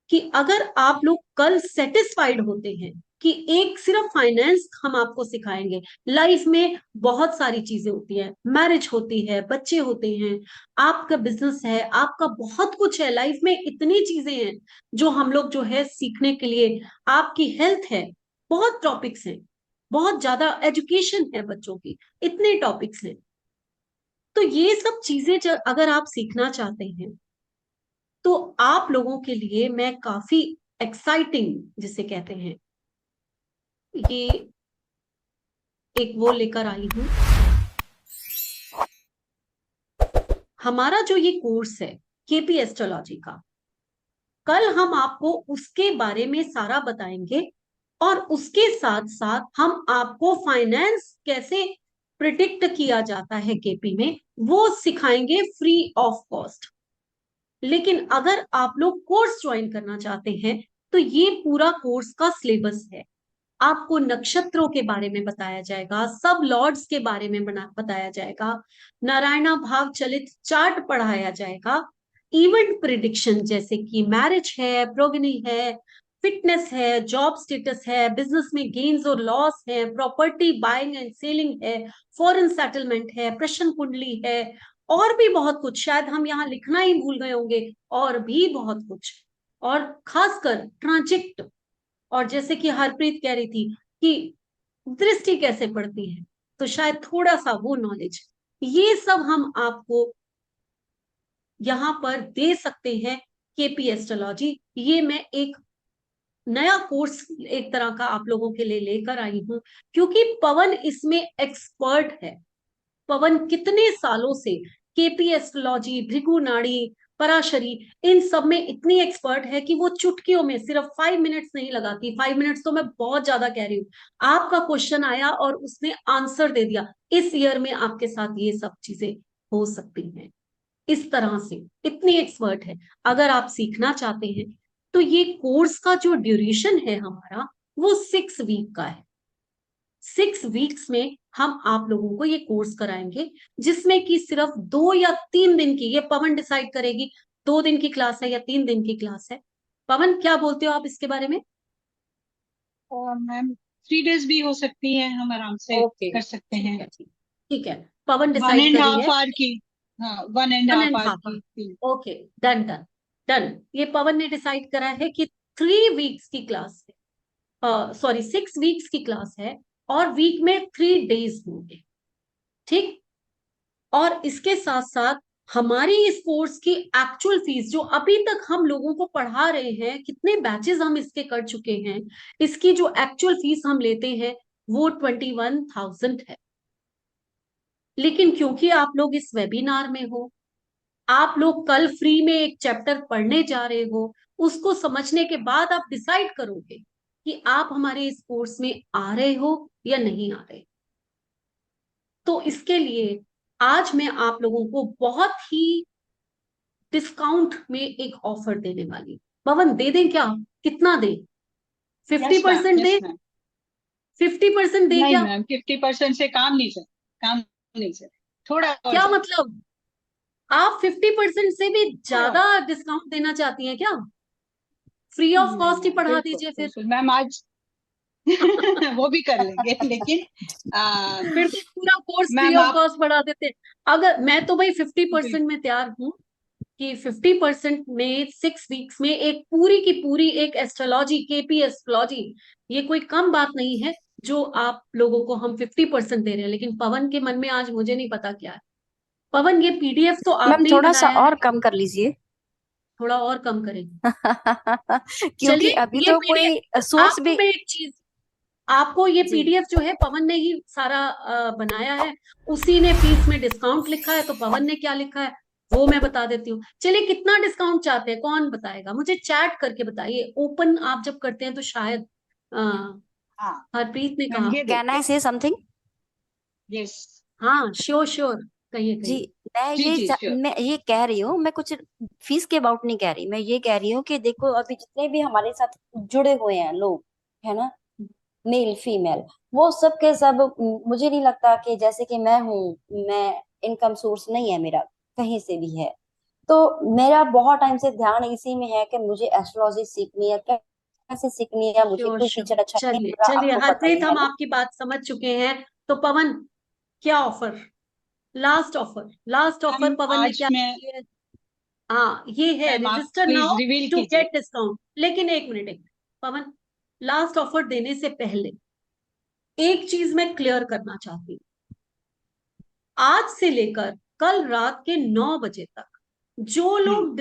कि अगर आप लोग कल सेटिस्फाइड होते हैं कि एक सिर्फ फाइनेंस हम आपको सिखाएंगे, लाइफ में बहुत सारी चीजें होती हैं, मैरिज होती है, बच्चे होते हैं, आपका बिजनेस है, आपका बहुत कुछ है, लाइफ में इतनी चीजें हैं जो हम लोग जो है सीखने के लिए, आपकी हेल्थ है, बहुत टॉपिक्स हैं, बहुत ज्यादा एजुकेशन है बच्चों की, इतने टॉपिक्स हैं। तो ये सब चीजें अगर आप सीखना चाहते हैं तो आप लोगों के लिए मैं काफी एक्साइटिंग, जिसे कहते हैं, ये एक वो लेकर आई हूं। हमारा जो ये कोर्स है केपी एस्ट्रोलॉजी का, कल हम आपको उसके बारे में सारा बताएंगे, और उसके साथ साथ हम आपको फाइनेंस कैसे प्रिडिक्ट किया जाता है केपी में, वो सिखाएंगे फ्री ऑफ कॉस्ट। लेकिन अगर आप लोग कोर्स ज्वाइन करना चाहते हैं तो ये पूरा कोर्स का सिलेबस है। आपको नक्षत्रों के बारे में बताया जाएगा, सब लॉर्ड्स के बारे में बताया जाएगा, नारायणा भाग चलित चार्ट पढ़ाया जाएगा, इवेंट प्रिडिक्शन जैसे कि मैरिज है, प्रोगनी है, फिटनेस है, जॉब स्टेटस है, बिजनेस में गेन्स और लॉस है, प्रॉपर्टी बाइंग एंड सेलिंग है, फॉरेन सेटलमेंट है, प्रश्न कुंडली है, और भी बहुत कुछ, शायद हम यहाँ लिखना ही भूल गए होंगे, और भी बहुत कुछ। और खासकर ट्रांजिट, और जैसे कि हरप्रीत कह रही थी कि दृष्टि कैसे पड़ती है, तो शायद थोड़ा सा वो नॉलेज, ये सब हम आपको यहाँ पर दे सकते हैं। केपी एस्ट्रोलॉजी, ये मैं एक नया कोर्स एक तरह का आप लोगों के लिए लेकर आई हूं, क्योंकि पवन इसमें एक्सपर्ट है। पवन कितने सालों से केपी एस्ट्रोलॉजी, भृगु नाड़ी, पराशरी, इन सब में इतनी एक्सपर्ट है कि वो चुटकियों में, सिर्फ 5 मिनट्स नहीं लगाती, 5 मिनट्स तो मैं बहुत ज्यादा कह रही हूँ, आपका क्वेश्चन आया और उसने आंसर दे दिया, इस ईयर में आपके साथ ये सब चीजें हो सकती हैं। इस तरह से इतनी एक्सपर्ट है। अगर आप सीखना चाहते हैं तो ये कोर्स का जो ड्यूरेशन है हमारा, वो 6 वीक का है। 6 वीक्स में हम आप लोगों को ये कोर्स कराएंगे, जिसमें कि सिर्फ 2 या 3 दिन की, ये पवन डिसाइड करेगी 2 दिन की क्लास है या 3 दिन की क्लास है। पवन, क्या बोलते हो आप इसके बारे में? और मैम 3 days भी हो सकती है, हम आराम से ओके, कर सकते ठीक हैं। है, ठीक है, पवन 1 डिसाइड and कर रही half है। hour की। हाँ, 1 and 1 half and hour half, की। Okay, done done done. ये पवन ने डिसाइड करा है कि 3 वीक्स की क्लास है, सॉरी 6 वीक्स की क्लास है, और वीक में 3 डेज होंगे, ठीक। और इसके साथ साथ हमारी इस कोर्स की एक्चुअल फीस, जो अभी तक हम लोगों को पढ़ा रहे हैं, कितने बैचेस हम इसके कर चुके हैं, इसकी जो एक्चुअल फीस हम लेते हैं वो 21,000 है। लेकिन क्योंकि आप लोग इस वेबिनार में हो, आप लोग कल फ्री में एक चैप्टर पढ़ने जा रहे हो, उसको समझने के बाद आप डिसाइड करोगे कि आप हमारे इस कोर्स में आ रहे हो या नहीं आ रहे। तो इसके लिए आज मैं आप लोगों को बहुत ही डिस्काउंट में एक ऑफर देने वाली हूँ। पवन, दे दें क्या? कितना दें? 50% यस दे? मैम। 50% दे नहीं क्या? मैम, 50% से काम नहीं सर, काम नहीं सर, थोड़ा और क्या ज्यादा, मतलब? आप 50% से भी थोड़ा। ज्यादा डिस्काउंट देना चाहती हैं क्या? फ्री ऑफ नहीं कॉस्ट ही मैम, पढ़ा बिल्कुल दीजिए फिर। बिल्कुल मैम, आज वो भी कर लेंगे, लेकिन फिर तो पूरा कोर्स फ्री मैम ऑफ आप, कॉस्ट पढ़ा देते। अगर मैं तो भाई 50% बिल्कुल में तैयार हूँ कि 50% में 6 वीक्स में एक पूरी की पूरी एक एस्ट्रोलॉजी, केपी एस्ट्रोलॉजी, ये कोई कम बात नहीं है जो आप लोगों को हम 50% दे रहे हैं। लेकिन पवन के मन में आज मुझे नहीं पता क्या है। पवन, ये पीडीएफ तो मैम आपने ही थोड़ा सा बनाया है। और कम कर लीजिए। थोड़ा और कम करेंगे? क्योंकि चलिए, अभी ये तो पीडीएफ, कोई सोर्स आपको भी। मैं एक चीज, आपको ये जी। पीडीएफ जो है पवन ने ही सारा बनाया है। उसी ने फीस में डिस्काउंट लिखा है, तो पवन ने क्या लिखा है वो मैं बता देती हूँ। चलिए, कितना डिस्काउंट चाहते हैं, कौन बताएगा? मुझे चैट करके बताइए। ओपन आप जब करते हैं तो शायद हाँ हरप्रीत ने मैम, कहा। ये कैन आई देखिए। से समथिंग? यस। हाँ, श्योर श्योर, कहिए जी। कहिए। जी जी श्योर। मैं ये कह रही हूँ, मैं कुछ फीस के अबाउट नहीं कह रही, मैं ये कह रही हूँ कि देखो अभी जितने भी हमारे साथ जुड़े हुए हैं लोग, है ना, मेल फीमेल, वो सब के सब, मुझे नहीं लगता कि जैसे कि मैं हूँ, मैं इनकम सोर्स नहीं है मेरा कहीं से भी है, तो मेरा बहुत टाइम से ध्यान इसी में है कि मुझे एस्ट्रोलॉजी सीखनी है, कैसे सीखनी है, मुझे श्योर कोई श्योर, टीचर अच्छा नहीं चलिए मिल रहा, चलिए आपको पता हरप्रीत, ही है हम ना। आपकी बात समझ चुके हैं। तो पवन, क्या offer? Last offer, last offer ma'am Pawan ने आज क्या मैं, किया है? हाँ, ये है मैम आप register please now reveal to कीजिए। Get discount. लेकिन एक मिनट, एक मिनट पवन, लास्ट ऑफर देने से पहले एक चीज मैं क्लियर करना चाहती हूँ। आज से लेकर कल रात के 9 बजे तक जो हम्म। लोग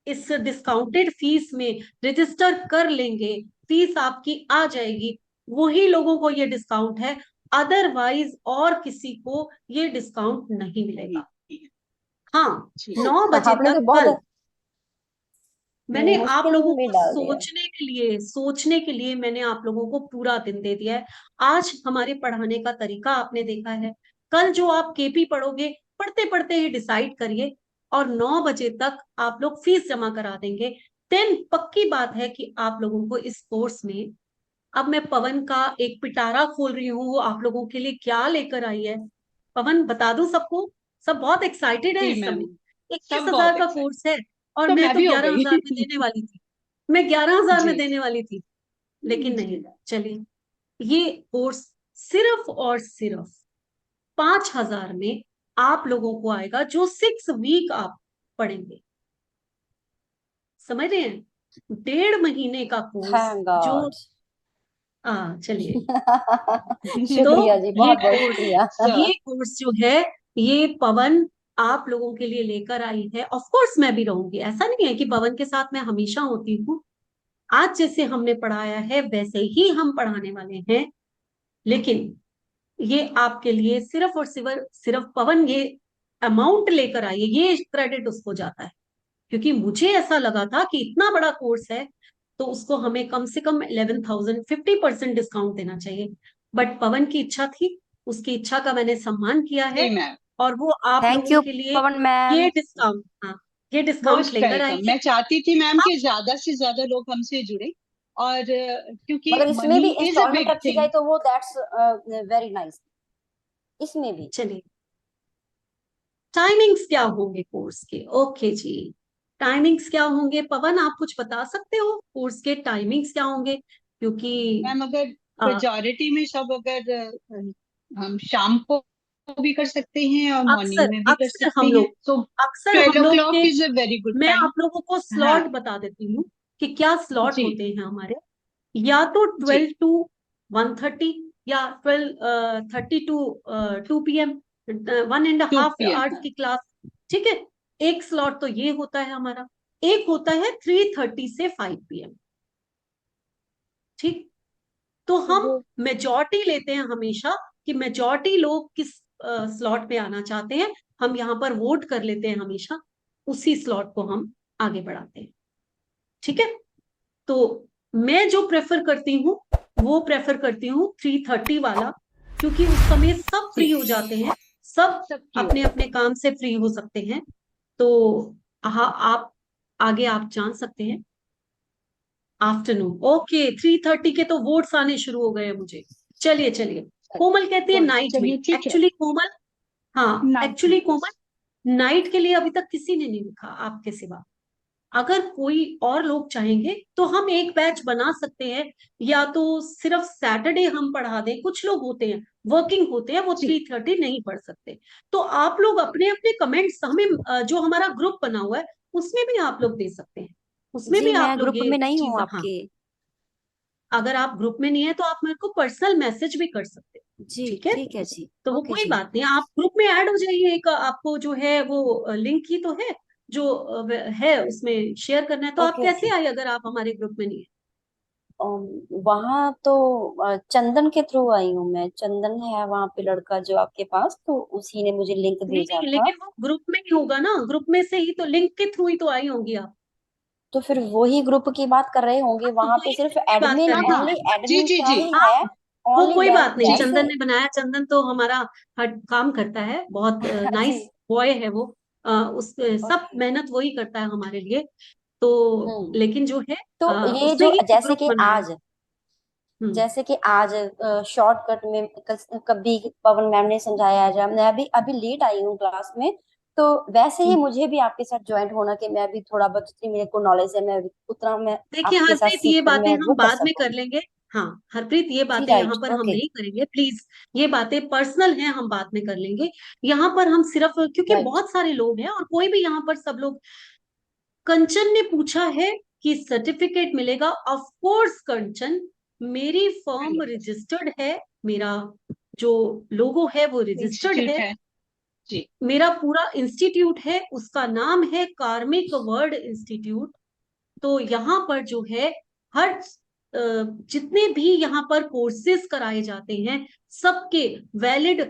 इस डिस्काउंटेड फीस में रजिस्टर कर लेंगे, फीस आपकी आ जाएगी, वही लोगों को ये डिस्काउंट है। अदरवाइज और किसी को ये डिस्काउंट नहीं नहीं। मिलेगा। हाँ, जी। 9 बजे आपने तक तो कल। बहुत मैंने आप मुश्किल लोगों में को डाल दिया। सोचने के लिए मैंने आप लोगों को पूरा दिन दे दिया है। आज हमारे पढ़ाने का तरीका आपने देखा है। कल जो आप केपी पढ़ोगे, पढ़ते पढ़ते ही डिसाइड करिए, और 9 बजे तक आप लोग फीस जमा करा देंगे। देन पक्की बात है कि आप लोगों को इस कोर्स में, अब मैं पवन का एक पिटारा खोल रही हूँ, वो आप लोगों के लिए क्या लेकर आई है। पवन, बता दूं सबको? सब बहुत एक्साइटेड है जी इस मैम, समय। इक्कीस सब हजार बहुत का एक्साइटेड, कोर्स है, और तो मैं मैं तो भी हो 11,000 में गई। देने वाली थी। मैं 11,000 में जी देने वाली थी, लेकिन नहीं। जी। चलिए, ये कोर्स सिर्फ और सिर्फ 5,000 में आप लोगों को आएगा, जो 6 वीक आप पढ़ेंगे। समझ रहे हैं? 1.5 महीने का कोर्स थैंक जो, गॉड। चलिए। तो शुक्रिया जी, ये बहुत बहुत कोर्स शुक्रिया। ये कोर्स जो है, ये पवन आप लोगों के लिए लेकर आई है। ऑफ कोर्स मैं भी रहूंगी, ऐसा नहीं है कि पवन के साथ मैं हमेशा होती हूँ। आज जैसे हमने पढ़ाया है वैसे ही हम पढ़ाने वाले हैं। लेकिन ये आपके लिए सिर्फ और सिर्फ सिर्फ पवन ये अमाउंट लेकर आई है, ये क्रेडिट उसको जाता है। क्योंकि मुझे ऐसा लगा था कि इतना बड़ा कोर्स है, तो उसको हमें कम से कम 11,000, 50% डिस्काउंट देना चाहिए। बट पवन की इच्छा थी, उसकी इच्छा का मैंने सम्मान किया जी है, मैम, और वो आप थैंक लोगों यू के लिए पवन मैम। ये डिस्काउंट, हाँ, ये डिस्काउंट मोस्ट लेकर आई वेलकम। है। मैं चाहती थी मैम हाँ, कि ज्यादा से ज्यादा लोग हमसे जुड़े, और क्योंकि मगर इसमें मनी भी इज अ इंस्टॉलमेंट बिग रखी थिंग। जाए तो वो दैट्स वेरी नाइस, इसमें भी। चलिए, टाइमिंग्स क्या होंगे कोर्स के? ओके जी, टाइमिंग्स क्या होंगे? पवन, आप कुछ बता सकते हो कोर्स के टाइमिंग्स क्या होंगे? क्योंकि मैम अगर अ, मेजॉरिटी में सब अगर हम शाम को भी कर सकते हैं और मॉर्निंग अक्सर में भी कर अक्सर सकते हम हैं, लोग तो अक्सर हम 12 लोग के o'clock is a very good मैं टाइम। आप लोगों को हाँ स्लॉट बता देती हूँ कि क्या स्लॉट जी होते हैं हमारे। या तो जी 12 to 1:30, या 12:30 to 2 PM, 1.5 2 PM। आवर्स की क्लास। ठीक है, एक स्लॉट तो ये होता है हमारा। एक होता है 3:30 से 5 PM। ठीक, तो तो हम वो मेजॉरिटी लेते हैं हमेशा कि मेजॉरिटी लोग किस स्लॉट पे आना चाहते हैं, हम यहाँ पर वोट कर लेते हैं हमेशा, उसी स्लॉट को हम आगे बढ़ाते हैं। ठीक है, तो मैं जो प्रेफर करती हूँ वो प्रेफर करती हूँ 3:30 वाला, क्योंकि उस समय सब जी फ्री हो जाते हैं, सब सब फ्री हो अपने जाते अपने काम से फ्री हो सकते हैं। तो हाँ, आप आगे आप जान सकते हैं। आफ्टरनून, ओके, 3:30 के तो वोट्स आने शुरू हो गए मुझे। चलिए चलिए, हैं। कोमल कहती है गुड, नाइट में। चलिए ठीक है। एक्चुअली कोमल, हाँ नाइट में एक्चुअली यस। कोमल, नाइट के लिए अभी तक किसी ने नहीं लिखा आपके सिवा। अगर कोई और लोग चाहेंगे तो हम एक बैच बना सकते हैं, या तो सिर्फ सैटरडे हम पढ़ा दें। कुछ लोग होते हैं, वर्किंग होते हैं, वो जी 3:30 नहीं पढ़ सकते। तो आप लोग अपने अपने कमेंट्स हमें जो हमारा ग्रुप बना हुआ है उसमें भी आप लोग दे सकते हैं। उसमें जी भी आप मैं लोग ग्रुप ये में नहीं हूँ चीज, हाँ, आपके। अगर आप ग्रुप में नहीं है तो आप मेरे को पर्सनल मैसेज भी कर सकते हैं। जी ठीक है, ठीक है जी। तो वो ओके कोई जी। बात नहीं, आप ग्रुप में ऐड हो जाइए। एक आपको जो है वो लिंक ही तो है जो है, उसमें शेयर करना है। तो आप ओके कैसे ओके। आए अगर आप हमारे ग्रुप में नहीं है? वहाँ तो चंदन के थ्रू आई हूँ मैं। चंदन है वहाँ पे लड़का जो आपके पास, तो उसी ने मुझे लिंक नहीं भेजा नहीं, था। लेकिन वो ग्रुप में ही होगा ना, ग्रुप में से ही तो, लिंक के थ्रू ही तो आई होंगी आप। तो फिर वही ग्रुप की बात कर रहे होंगे, हाँ, वहां पे वही सिर्फ ग्रुप की बात एडमिन, कर हाँ रहे हैं। हाँ ओनली जी एडमिन जी का जी ही है। हाँ, वो ओनली कोई बात नहीं, दैट्स चंदन ने बनाया। चंदन तो हमारा हर काम करता है, बहुत जी। नाइस बॉय है वो। उस सब ओके। मेहनत वही करता है हमारे लिए। तो हम्म। लेकिन जो है तो ये उसने जो ही जैसे ग्रुप कि बनाया है। आज, हम्म। जैसे कि आज शॉर्टकट में कभी पवन मैम ने समझाया है, जब मैं अभी अभी लेट आई हूँ क्लास में, तो वैसे ही हम्म। मुझे भी आपके साथ ज्वाइंट होना कि मैं भी थोड़ा बहुत जितनी मेरे को नॉलेज है मैं उतना मैं देखिए आपके साथ हरप्रीत, सीख ये कर बातें मैं वो हम कर बाद में सकूं। कर लेंगे। हाँ हरप्रीत, ये जी बातें यहाँ राइट पर हम ओके। नहीं करेंगे प्लीज। ये बातें पर्सनल हैं, हम बाद में कर लेंगे। यहाँ पर हम सिर्फ, क्योंकि राइट। बहुत सारे लोग हैं और कोई भी यहाँ पर सब लोग। कंचन ने पूछा है कि सर्टिफिकेट मिलेगा। ऑफ कोर्स कंचन, मेरी फर्म मिलेगा। रजिस्टर्ड है, मेरा जो लोगो है वो रजिस्टर्ड इंस्टीट्यूट है। है जी। मेरा पूरा इंस्टीट्यूट है, उसका नाम है कार्मिक वर्ड इंस्टीट्यूट। तो यहाँ पर जो है हर जितने भी यहाँ पर कोर्सेज कराए जाते हैं सबके वैलिड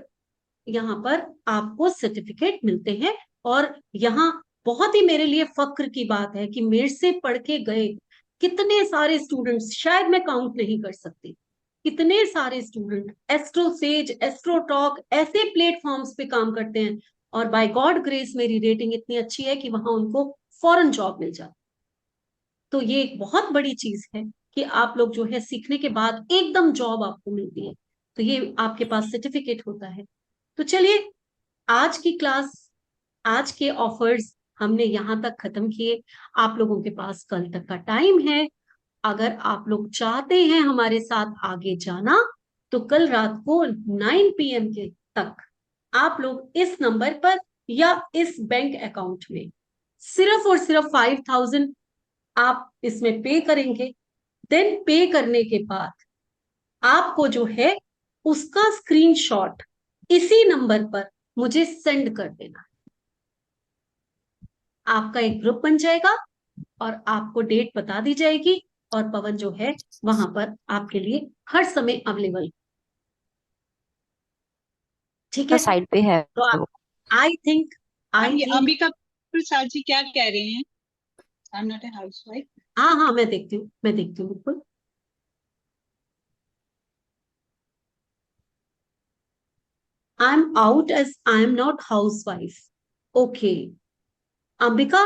यहाँ पर आपको सर्टिफिकेट मिलते हैं। और यहाँ बहुत ही मेरे लिए फक्र की बात है कि मेरे से पढ़ के गए कितने सारे स्टूडेंट्स, शायद मैं काउंट नहीं कर सकती, कितने सारे student astro says, astro talk ऐसे प्लेटफॉर्म्स पे काम करते हैं। और बाय गॉड ग्रेस मेरी रेटिंग इतनी अच्छी है कि वहां उनको फॉरेन जॉब मिल जाती। तो ये एक बहुत बड़ी चीज है कि आप लोग जो है सीखने के बाद एकदम जॉब आपको मिलती है। तो ये आपके पास सर्टिफिकेट होता है। तो चलिए, आज की क्लास, आज के ऑफर्स हमने यहाँ तक खत्म किए। आप लोगों के पास कल तक का टाइम है। अगर आप लोग चाहते हैं हमारे साथ आगे जाना, तो कल रात को 9 PM के तक आप लोग इस नंबर पर या इस बैंक अकाउंट में सिर्फ और सिर्फ 5,000 आप इसमें पे करेंगे। देन पे करने के बाद आपको जो है उसका स्क्रीनशॉट इसी नंबर पर मुझे सेंड कर देना। आपका एक ग्रुप बन जाएगा और आपको डेट बता दी जाएगी, और पवन जो है वहां पर आपके लिए हर समय अवेलेबल। ठीक तो है, साइड पे है तो आप, वो। आई थिंक मैम आई ये थिंक अंबिका प्रसाद जी क्या कह रहे हैं? I am not a housewife. हाँ हाँ, मैं देखती हूँ, मैं देखती हूँ बिल्कुल। I am out as I am not housewife. Okay Ambika,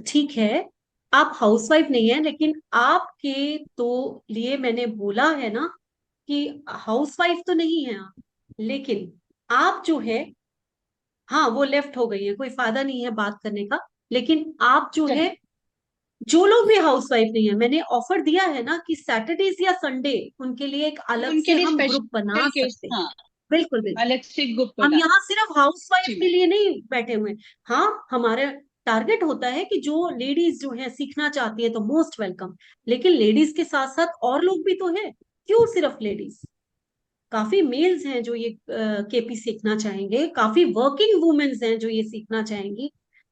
ठीक है। आप हाउसवाइफ नहीं है, लेकिन आपके तो लिए मैंने बोला है ना कि हाउसवाइफ तो नहीं है आप, लेकिन आप जो है, हाँ वो लेफ्ट हो गई है, कोई फायदा नहीं है बात करने का, लेकिन आप जो चल, है, जो लोग भी हाउसवाइफ नहीं है, मैंने ऑफर दिया है ना कि सैटरडेज या संडे उनके लिए एक अलग उनके से लिए हम ग्रुप बना स्पेशल केस, सकते हैं। हाँ, बिल्कुल बिल्कुल। अलग से ग्रुप हम बना। यहाँ सिर्फ हाउसवाइफ जी के मैम। लिए नहीं बैठे हुए हैं। हाँ, हमारा टारगेट होता है कि जो लेडीज जो है सीखना चाहती है तो मोस्ट वेलकम, लेकिन लेडीज के साथ साथ और लोग भी तो है, क्यों सिर्फ लेडीज? काफी मेल्स हैं जो ये केपी सीखना चाहेंगे, काफी वर्किंग वुमेन्स हैं जो ये सीखना चाहेंगी,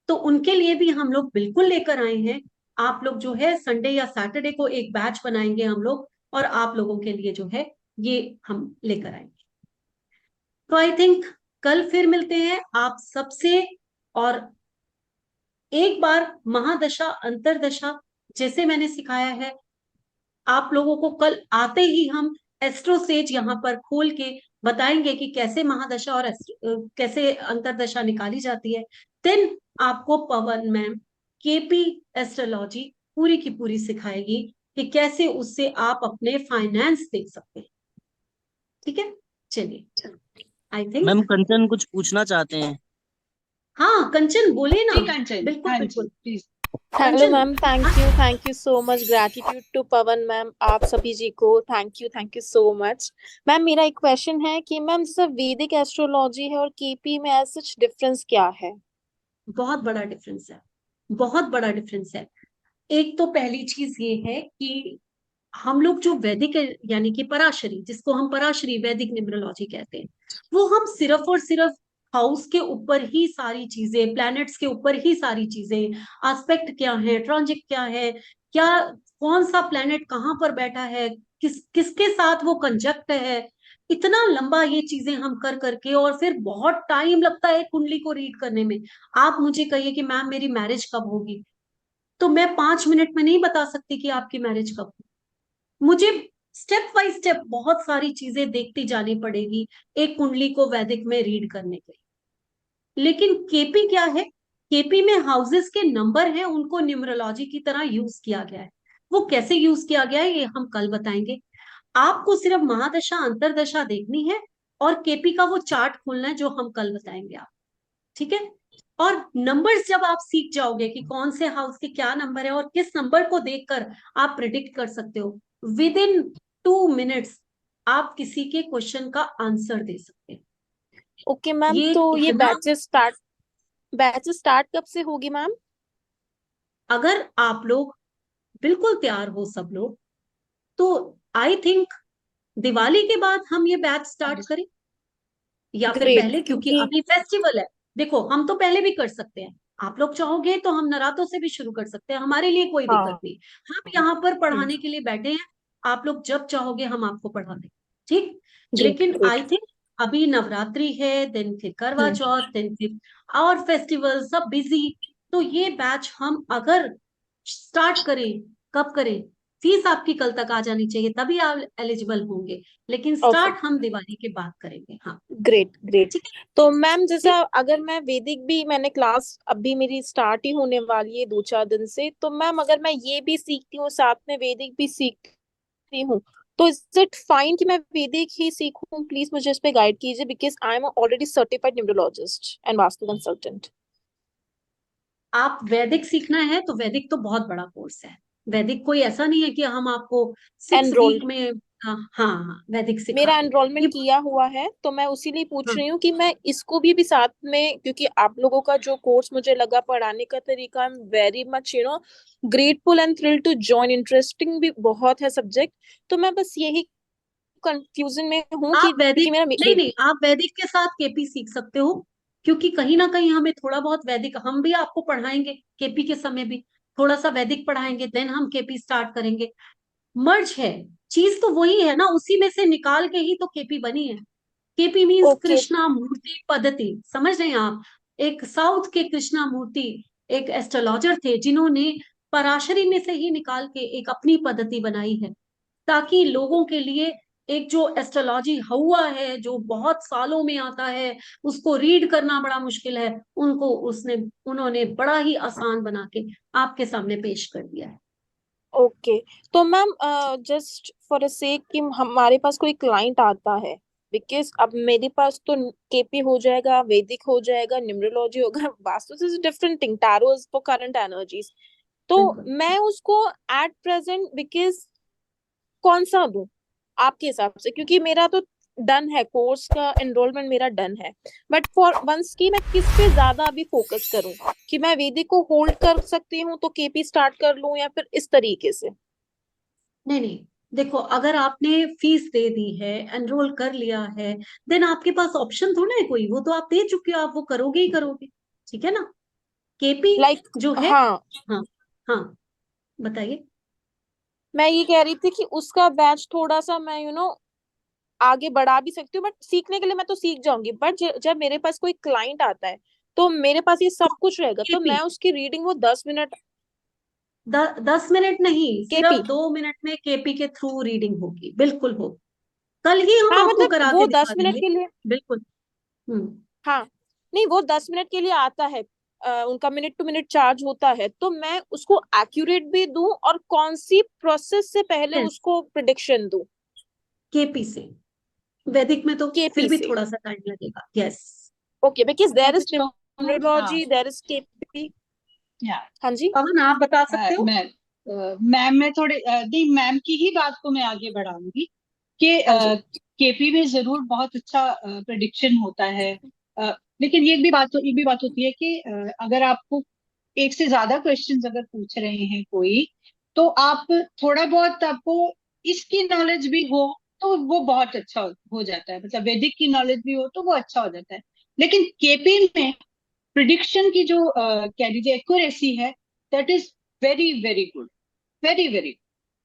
तो उनके लिए भी हम लोग बिल्कुल लेकर आए हैं। आप लोग जो है संडे या सैटरडे को एक बैच बनाएंगे हम लोग, और आप लोगों के लिए जो है ये हम लेकर आएंगे। तो आई थिंक कल फिर मिलते हैं आप सबसे, और एक बार महादशा अंतरदशा जैसे मैंने सिखाया है, आप लोगों को कल आते ही हम एस्ट्रो सेज यहाँ पर खोल के बताएंगे कि कैसे महादशा और कैसे अंतरदशा निकाली जाती है। देन आपको पवन मैम केपी एस्ट्रोलॉजी पूरी की पूरी सिखाएगी कि कैसे उससे आप अपने फाइनेंस देख सकते हैं। ठीक है, चलिए, आई मैम थिंक। कंचन कुछ पूछना चाहते हैं। हाँ कंचन बोले ना। जी कंचन, बिल्कुल हाँ जी बिल्कुल। Please. Hello Kanchan. Ma'am, thank you so much, gratitude to Pawan ma'am, आप सभी जी को thank you so much. Ma'am मेरा एक क्वेश्चन है कि मैम जैसे वैदिक एस्ट्रोलॉजी है और केपी में एज सच डिफरेंस क्या है? बहुत बड़ा डिफरेंस है, बहुत बड़ा डिफरेंस है। एक तो पहली चीज ये है कि हम लोग जो वैदिक यानी कि पराशरी, जिसको हम पराशरी वैदिक न्यूमरोलॉजी कहते हैं, वो हम सिर्फ और सिर्फ हाउस के ऊपर ही सारी चीजें, प्लैनेट्स के ऊपर ही सारी चीजें, एस्पेक्ट क्या है, ट्रांजिट क्या है, क्या कौन सा प्लैनेट कहाँ पर बैठा है, किसके साथ वो कंजक्ट है, इतना लंबा ये चीजें हम कर करके, और फिर बहुत टाइम लगता है कुंडली को रीड करने में। आप मुझे कहिए कि मैम मेरी मैरिज कब होगी, तो मैं 5 मिनट में नहीं बता सकती कि आपकी मैरिज कब होगी। मुझे स्टेप बाय स्टेप बहुत सारी चीजें देखती जानी पड़ेगी एक कुंडली को वैदिक में रीड करने के लिए। लेकिन केपी क्या है, केपी में हाउसेस के नंबर हैं, उनको न्यूमरोलॉजी की तरह यूज किया गया है। वो कैसे यूज किया गया है ये हम कल बताएंगे। आपको सिर्फ महादशा अंतरदशा देखनी है, और केपी का वो चार्ट खोलना है जो हम कल बताएंगे आप। ठीक है, और नंबर्स जब आप सीख जाओगे कि कौन से हाउस के क्या नंबर है, और किस नंबर को देखकर आप प्रिडिक्ट कर सकते हो, विद इन 2 मिनट्स आप किसी के क्वेश्चन का आंसर दे सकते हैं। ओके मैम, ये तो ये इतना, बैचेस स्टार्ट कब से होगी मैम? अगर आप लोग बिल्कुल तैयार हो सब लोग, तो आई थिंक दिवाली के बाद हम ये बैच स्टार्ट करें, या फिर ग्रेट, पहले, क्योंकि क्योंकि अभी फेस्टिवल है। देखो हम तो पहले भी कर सकते हैं, आप लोग चाहोगे तो हम नरातों से भी शुरू कर सकते हैं, हमारे लिए कोई दिक्कत हाँ नहीं। हम यहाँ पर पढ़ाने के लिए बैठे हैं, आप लोग जब चाहोगे हम आपको पढ़ा दें। ठीक, ग्रेट लेकिन ग्रेट। आई थिंक अभी नवरात्रि है, दिन फिर करवा हम्म, चौथ, दिन फिर और फेस्टिवल, सब बिजी। तो ये बैच हम अगर स्टार्ट करें, कब करें? फीस आपकी कल तक आ जानी चाहिए, तभी आप एलिजिबल होंगे, लेकिन ओके, स्टार्ट हम दिवाली के बाद करेंगे। हाँ ग्रेट ग्रेट। ठीक है। तो मैम जैसा ठीक, अगर मैं वैदिक भी, मैंने क्लास अभी मेरी स्टार्ट ही होने वाली है 2-4 दिन से, तो मैम अगर मैं ये भी सीखती हूँ साथ में वैदिक भी सीखती हूँ, तो इज इट फाइन कि मैं वैदिक ही सीखूं? प्लीज मुझे इस पे गाइड कीजिए, because I am already certified numerologist and vastu consultant. आप वैदिक सीखना है तो वैदिक तो बहुत बड़ा कोर्स है। वैदिक कोई ऐसा नहीं है कि हम आपको 6 वीक एनरोल्ड, में, हाँ हाँ, वैदिक मेरा सिखाते हैं एनरोलमेंट ये। किया हुआ है, तो मैं उसी लिए पूछ हाँ, रही हूँ कि मैं इसको भी साथ में, क्योंकि आप लोगों का जो कोर्स मुझे लगा पढ़ाने का तरीका, I am very much grateful and thrill to join, interesting भी बहुत है सब्जेक्ट। तो मैं बस यही कंफ्यूजन में हूँ कि आप क्योंकि वैदिक, मेरा नहीं नहीं, आप वैदिक के साथ केपी सीख सकते हो, क्योंकि कहीं ना कहीं हमें थोड़ा बहुत वैदिक हम भी आपको पढ़ाएंगे, केपी के समय भी थोड़ा सा वैदिक पढ़ाएंगे, देन हम केपी स्टार्ट करेंगे। मर्ज है, चीज तो वही है ना, उसी में से निकाल के ही तो केपी बनी है। KP means okay. Krishna Murthy पद्धति, समझ रहे हैं आप? एक साउथ के कृष्णा मूर्ति एक एस्ट्रोलॉजर थे, जिन्होंने पराशरी में से ही निकाल के एक अपनी पद्धति बनाई है, ताकि लोगों के लिए एक जो एस्ट्रोलॉजी हुआ है जो बहुत सालों में आता है, उसको रीड करना बड़ा मुश्किल है, उनको उन्होंने बड़ा ही आसान बना के आपके सामने पेश कर दिया है। ओके। तो मैम जस्ट फॉर अ सेक कि हमारे पास कोई क्लाइंट आता है, बिकॉज अब मेरे पास तो केपी हो जाएगा, वैदिक हो जाएगा, न्यूमरोलॉजी होगा, vastu is different thing, tarot is for current energies. तो बिल्कुल। मैं उसको एट प्रेजेंट बिकॉज कौन सा दूं आपके हिसाब से, क्योंकि मेरा तो डन है, कोर्स का एनरोलमेंट मेरा डन है, बट फॉर वंस की मैं किस पे ज्यादा अभी फोकस करूं, कि मैं वैदिक को होल्ड कर सकती हूँ तो केपी स्टार्ट कर लूं, या फिर इस तरीके से? नहीं नहीं, देखो अगर आपने फीस दे दी है, एनरोल कर लिया है, देन आपके पास ऑप्शन थोड़ा है कोई, वो तो आप दे चुके हो, आप वो करोगे ही करोगे। ठीक है ना। केपी लाइक जो है, हाँ, हाँ हाँ, बताइए। मैं ये कह रही थी कि उसका बैच थोड़ा सा मैं आगे बढ़ा भी सकती हूँ, बट सीखने के लिए मैं तो सीख जाऊंगी, बट जब मेरे पास कोई क्लाइंट आता है तो मेरे पास ये सब कुछ रहेगा, तो केपी मैं उसकी रीडिंग वो 10 मिनट। 10 मिनट नहीं, केपी, सिर्फ 2 मिनट में केपी के थ्रू रीडिंग होगी, बिल्कुल हो। कल ही हम हाँ आपको मतलब करा वो के दस दिखा मिनट देंगे। के लिए, बिल्कुल। हम्म। हाँ, नहीं वो 10 मिनट के लिए आता है, उनका मिनट टू मिनट चार्ज होता है, तो मैं उसको एक्यूरेट भी दूं और कौन सी प्रोसेस से पहले यस, उसको प्रिडिक्शन दूं? केपी से। वैदिक में तो फिर केपी भी से। थोड़ा सा टाइम लगेगा। यस। ओके, बिकॉज मैं देयर इज कुछ कहूँ? हाँ, न्यूमरोलॉजी, देयर इज केपी। या हाँ जी। पवन आप बता सकते हो। मैम मैं थोड़े नहीं, मैम की ही बात को मैं आगे बढ़ाऊंगी कि हाँ जी। केपी में जरूर बहुत अच्छा प्रेडिक्शन होता है। लेकिन ये भी बात होती है कि अगर आपको एक से ज्यादा क्वेश्चंस अगर पूछ रहे हैं कोई, तो आप थोड़ा बहुत आपको इसकी नॉलेज भी हो तो वो बहुत अच्छा हो जाता है, मतलब वैदिक की नॉलेज भी हो तो वो अच्छा हो जाता है। लेकिन केपी में प्रिडिक्शन की जो कह लीजिए एक्यूरेसी है, that is very very good, very very.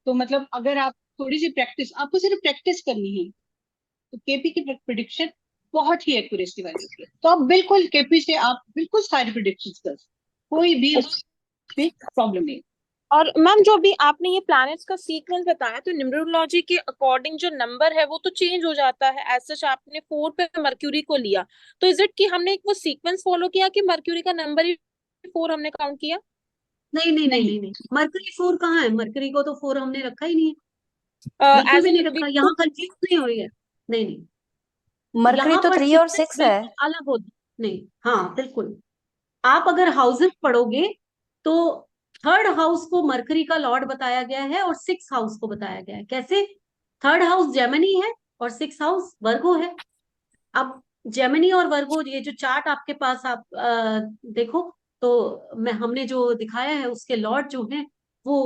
तो मतलब अगर आप थोड़ी सी प्रैक्टिस, आपको सिर्फ प्रैक्टिस करनी है, तो केपी की प्रिडिक्शन बहुत ही एक्यूरेसी वाली होती है। तो आप बिल्कुल केपी से आप बिल्कुल सारी प्रिडिक्शन कर सकते हैं। कोई भी उसमें प्रॉब्लम नहीं। और मैम जो भी आपने ये प्लैनेट्स का सीक्वेंस बताया, तो न्यूमरोलॉजी के अकॉर्डिंग जो नंबर है वो तो चेंज हो जाता है, एज सच आपने 4 पे मर्क्यूरी को लिया, तो इज इट कि हमने एक वो सीक्वेंस फॉलो किया कि मर्क्यूरी का नंबर ही 4 हमने काउंट किया? नहीं नहीं नहीं नहीं, नहीं नहीं, मरकरी 4 कहाँ है? मरकरी को तो 4 हमने रखा ही नहीं है। बिल्कुल एज भी इन नहीं रखा, यहाँ कंफ्यूज नहीं हो रही है। नहीं नहीं, मरकरी यहाँ तो पर 3 और 6 सीक्वेंस है। बिल्कुल अलग होती। नहीं, हाँ बिल्कुल। आप अगर हाउसेस पढ़ोगे तो थर्ड हाउस को मरकरी का लॉर्ड बताया गया है और 6 हाउस को बताया गया है। कैसे? थर्ड हाउस जेमिनी है और 6 हाउस वर्गो है। अब जेमिनी और वर्गो, ये जो चार्ट आपके पास आप देखो, तो मैं हमने जो दिखाया है उसके लॉर्ड जो है वो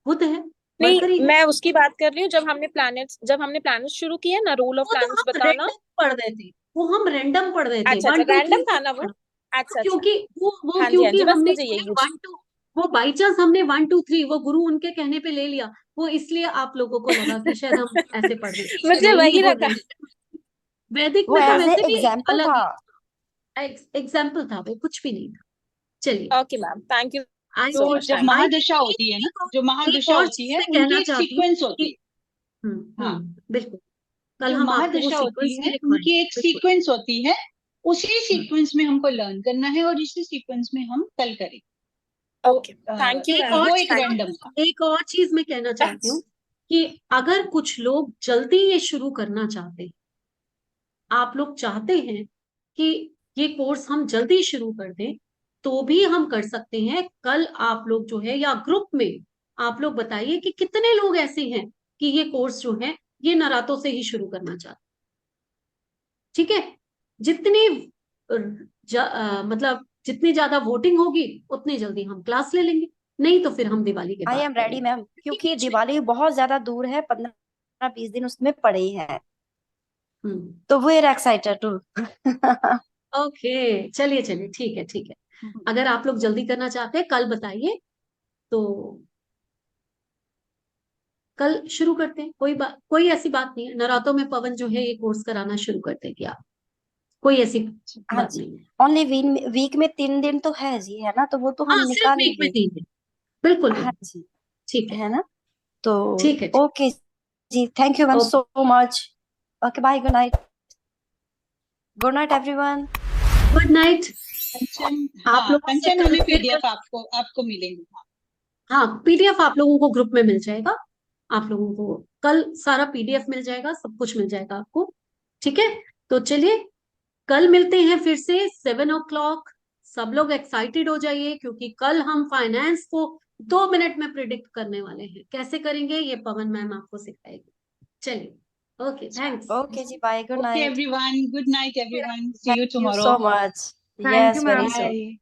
बुध है, नहीं, मरकरी है। मैं उसकी बात कर रही हूँ जब हमने प्लैनेट्स शुरू किए ना, रूल ऑफ वो तो प्लैनेट्स हम बताना। रैंडम पढ़ रहे थे, वो हम रैंडम पढ़ रहे थे, अच्छा अच्छा, वन टू थ्री रैंडम था ना वो। पढ़ा। अच्छा अच्छा। क्योंकि वो हाँ जी हाँ क्योंकि जी, बस हमने मुझे जो है यही पूछ। वन टू, वो बाई चांस हमने 1 2 3 वो गुरु उनके कहने पे ले लिया, वो इसलिए आप लोगों को लगा कि शायद हम ऐसे पढ़ रहे हैं। मुझे नहीं, वही वो रखा। वैदिक वो में तो एज ए वैसे भी एग्जाम्पल अलग था। ही एग्जाम्पल था, वो कुछ भी नहीं था। चलिए। ओके मैम, थैंक यू आई सो तो मच, जब थैंक यू। महादशा एक, होती है ना, जो एक महादशा और होती चीज है मैं उनकी कहना एक चाहती हूँ सीक्वेंस होती कि है। हाँ, बिल्कुल, कल जो हम आपको वो महादशा होती सीक्वेंस भी है लिखवाएंगे। उनकी एक बिल्कुल। सीक्वेंस होती है। उसी हम्म। सीक्वेंस में हमको लर्न करना है और इसी सीक्वेंस में हम कल करें। तो ओके, थैंक यू एक मैम, और वो एक चीज थैंक रैंडम था। एक और चीज मैं कहना चाहती हूँ कि अगर कुछ लोग जल्दी ये शुरू करना चाहते हैं, आप लोग चाहते हैं कि ये कोर्स हम जल्दी शुरू कर दें, तो भी हम कर सकते हैं। कल आप लोग जो है, या ग्रुप में आप लोग बताइए कि कितने लोग ऐसे हैं कि ये कोर्स जो है ये नरातों से ही शुरू करना चाहते हैं। ठीक है। जितनी मतलब जितनी ज्यादा वोटिंग होगी उतनी जल्दी हम क्लास ले लेंगे, नहीं तो फिर हम दिवाली के आई बाद एम रेडी करेंगे। मैम, क्योंकि दिवाली बहुत ज्यादा दूर है, 15-20 दिन उसमें पड़े हैं। हम्म। तो we are excited to. Okay, चलिए चलिए, ठीक है ठीक है। अगर आप लोग जल्दी करना चाहते हैं कल बताइए, तो कल शुरू करते हैं। कोई ऐसी बात नहीं है, नरातों में पवन जो है ये कोर्स कराना शुरू कर देगी। आप, कोई ऐसी हाँ बात जी। नहीं है। ओनली वीक में 3 दिन तो है जी, है ना, तो वो तो हम हाँ, सिर्फ निकाल वीक में लेंगे। 3 दिन। बिल्कुल हाँ बिल्कुल। जी। ठीक है है ना। तो ठीक है। ओके जी, thank you ma'am Okay. So much. Okay bye, good night. Good night everyone. Good night. Kanchan, आप हाँ लोगों से कंचन, कल हमें फिर पीडीएफ आपको मिलेंगे। हाँ, पीडीएफ आप लोगों को ग्रुप में मिल जाएगा। आप लोगों को कल सारा पीडीएफ मिल जाएगा, सब कुछ मिल जाएगा आपको। ठीक है, तो चलिए कल मिलते हैं फिर से 7 o'clock। सब लोग एक्साइटेड हो जाइए, क्योंकि कल हम फाइनेंस को 2 मिनट में प्रिडिक्ट करने वाले हैं। कैसे करेंगे ये पवन मैम आपको सिखाएगी। चलिए, ओके, थैंक्स। ओके जी, bye, good okay night. Everyone, good night everyone, see you thank you tomorrow. So much. Thank you yes, very ma'am. Soon. Bye.